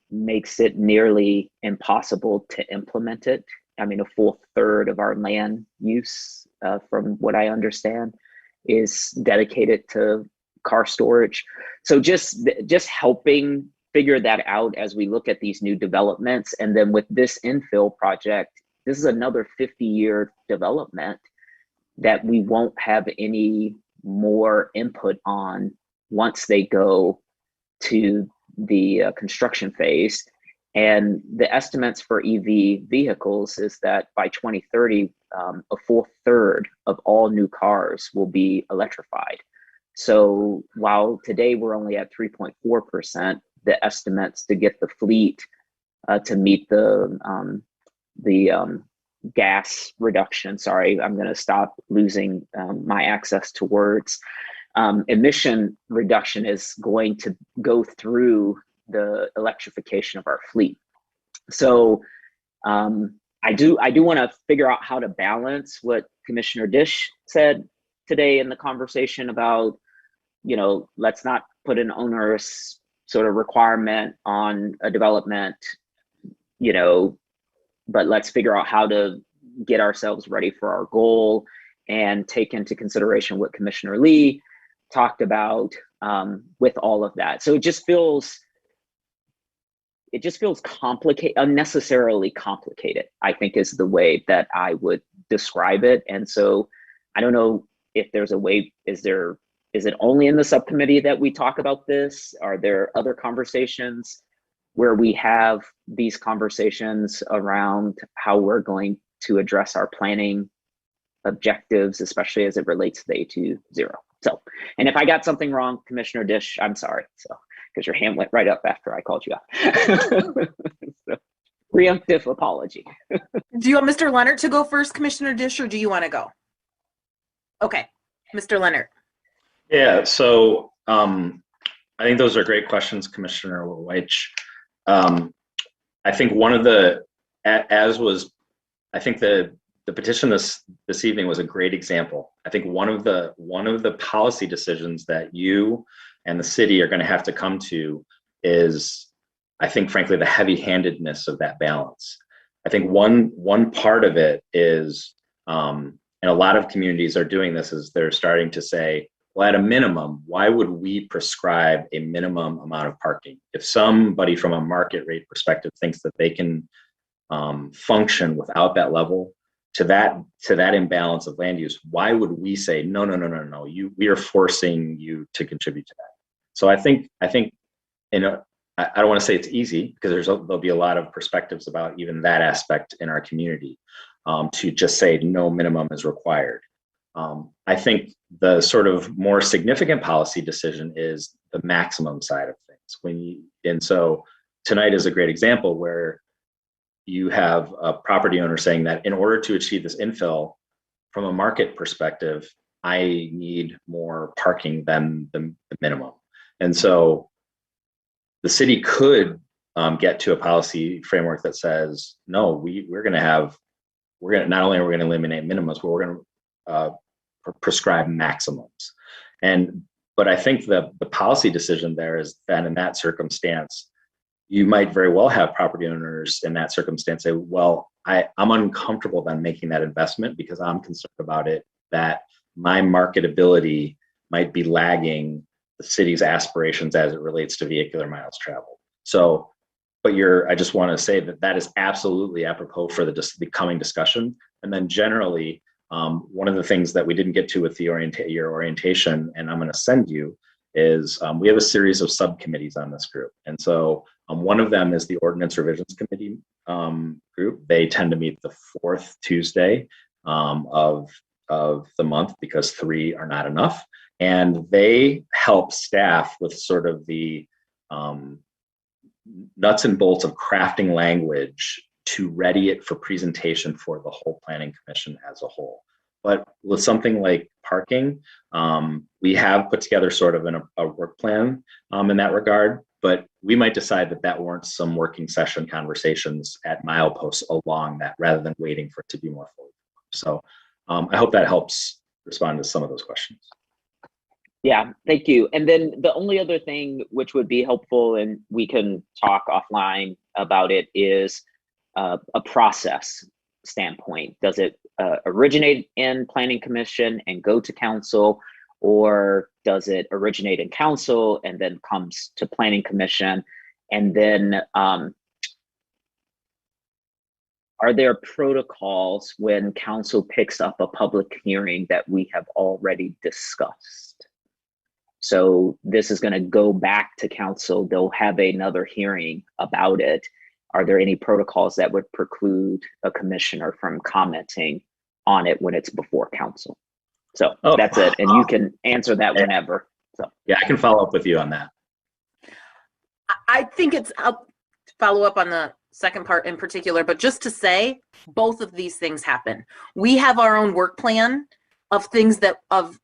makes it nearly impossible to implement it. I mean, a full third of our land use, from what I understand, is dedicated to car storage. So just helping figure that out as we look at these new developments. And then with this infill project, this is another 50-year development that we won't have any more input on once they go to the construction phase. And the estimates for EV vehicles is that by 2030, a full third of all new cars will be electrified. So while today we're only at 3.4%, the estimates to get the fleet to meet the gas reduction, sorry, I'm going to stop losing my access to words. Emission reduction is going to go through the electrification of our fleet. So I do want to figure out how to balance what Commissioner Dish said today in the conversation about, you know, let's not put an onerous sort of requirement on a development, you know, but let's figure out how to get ourselves ready for our goal and take into consideration what Commissioner Lee talked about with all of that. So it just feels complicated, unnecessarily complicated, I think is the way that I would describe it. And so I don't know if there's a way, is there Is it only in the subcommittee that we talk about this? Are there other conversations where we have these conversations around how we're going to address our planning objectives, especially as it relates to the A20? So, and if I got something wrong, Commissioner Dish, I'm sorry. So, because your hand went right up after I called you out. So, preemptive apology. Do you want Mr. Leonard to go first, Commissioner Dish, or do you want to go? Okay, Mr. Leonard. Yeah, so I think those are great questions, Commissioner Weich. I think one of the, I think the petition this evening was a great example. I think one of the policy decisions that you and the city are going to have to come to is, I think, frankly, the heavy-handedness of that balance. I think one part of it is, and a lot of communities are doing this, is they're starting to say, well, at a minimum, why would we prescribe a minimum amount of parking? If somebody from a market rate perspective thinks that they can function without that level, to that imbalance of land use, why would we say, no, we are forcing you to contribute to that? So I think, you know, I don't want to say it's easy, because there'll be a lot of perspectives about even that aspect in our community, to just say no minimum is required. I think the sort of more significant policy decision is the maximum side of things. And so tonight is a great example where you have a property owner saying that in order to achieve this infill, from a market perspective, I need more parking than the minimum. And so the city could get to a policy framework that says, no, we're going to not only are we going to eliminate minimums, but we're going to prescribe maximums. But I think the policy decision there is that in that circumstance, you might very well have property owners in that circumstance say, well, I'm uncomfortable then making that investment because I'm concerned about it, that my marketability might be lagging the city's aspirations as it relates to vehicular miles traveled. So, but I just want to say that is absolutely apropos for the coming discussion. And then generally, one of the things that we didn't get to with your orientation, and I'm going to send you, is we have a series of subcommittees on this group. And so one of them is the Ordinance Revisions Committee group. They tend to meet the fourth Tuesday of the month because 3 are not enough. And they help staff with sort of the nuts and bolts of crafting language to ready it for presentation for the whole Planning Commission as a whole. But with something like parking, we have put together sort of a work plan in that regard, but we might decide that warrants some working session conversations at mileposts along that rather than waiting for it to be more fully. So I hope that helps respond to some of those questions. Yeah, thank you. And then the only other thing which would be helpful, and we can talk offline about it, is a process standpoint. Does it originate in Planning Commission and go to council, or does it originate in council and then comes to Planning Commission? And then are there protocols when council picks up a public hearing that we have already discussed? So this is going to go back to council. They'll have another hearing about it. Are there any protocols that would preclude a commissioner from commenting on it when it's before council? So that's it. And you can answer that whenever. So yeah, I can follow up with you on that. I think I'll follow up on the second part in particular, but just to say, both of these things happen. We have our own work plan of things of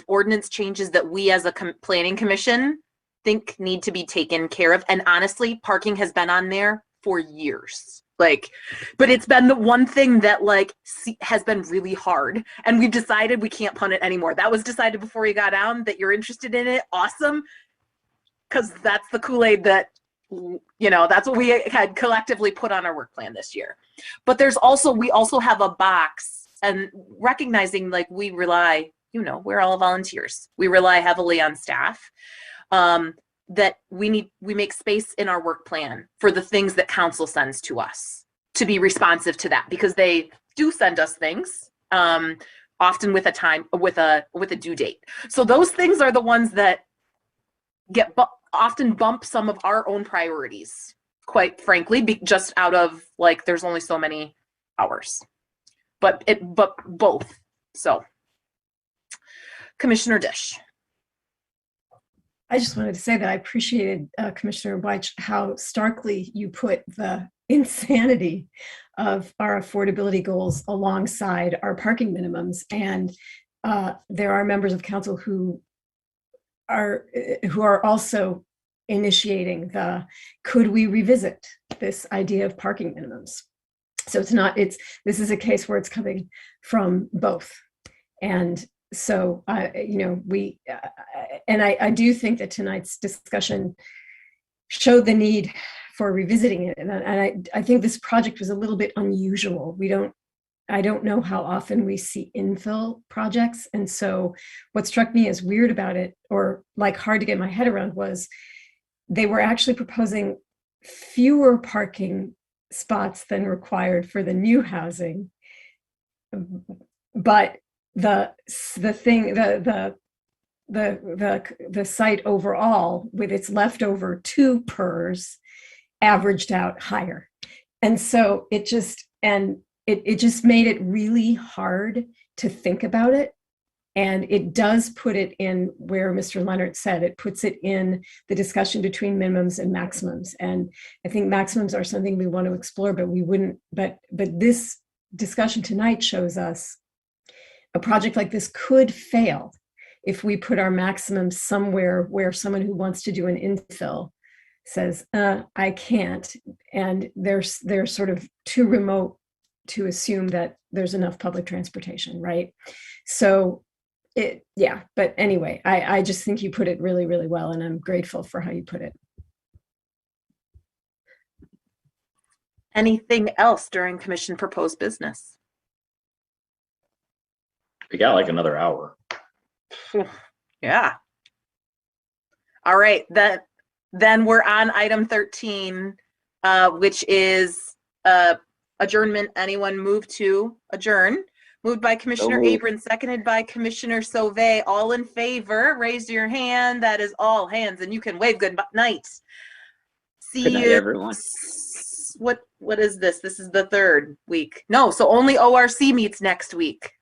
ordinance changes that we as a planning commission think need to be taken care of. And honestly, parking has been on there for years. But it's been the one thing that has been really hard. And we've decided we can't punt it anymore. That was decided before you got down that you're interested in it. Awesome. Because that's the Kool-Aid that, that's what we had collectively put on our work plan this year. But we also have a box, and recognizing we rely, we're all volunteers. We rely heavily on staff. That we make space in our work plan for the things that council sends to us to be responsive to that, because they do send us things. often with a time, with a due date. So those things are the ones that get often bump some of our own priorities, quite frankly, just out of like, there's only so many hours, but both. So Commissioner Dish. I just wanted to say that I appreciated, Commissioner Weich, how starkly you put the insanity of our affordability goals alongside our parking minimums. And there are members of council who are also initiating the, could we revisit this idea of parking minimums? So this is a case where it's coming from both. And so, you know, I do think that tonight's discussion showed the need for revisiting it. And I think this project was a little bit unusual. I don't know how often we see infill projects. And so what struck me as weird about it, or like hard to get my head around, was they were actually proposing fewer parking spots than required for the new housing. But the site overall, with its leftover 2 PERS, averaged out higher. And so it just made it really hard to think about it. And it does put it in where Mr. Leonard said, it puts it in the discussion between minimums and maximums. And I think maximums are something we want to explore, but we wouldn't, but this discussion tonight shows us a project like this could fail if we put our maximum somewhere where someone who wants to do an infill says, I can't. And they're sort of too remote to assume that there's enough public transportation, right? So but anyway, I just think you put it really, really well, and I'm grateful for how you put it. Anything else during commission proposed business? We got like another hour. Yeah. All right, then we're on item 13, which is adjournment. Anyone move to adjourn? Moved by Commissioner Abram, seconded by Commissioner Sauvé. All in favor, raise your hand. That is all hands, and you can wave good night. See Good night, you, everyone. What is this? This is the 3rd week. No, so only ORC meets next week.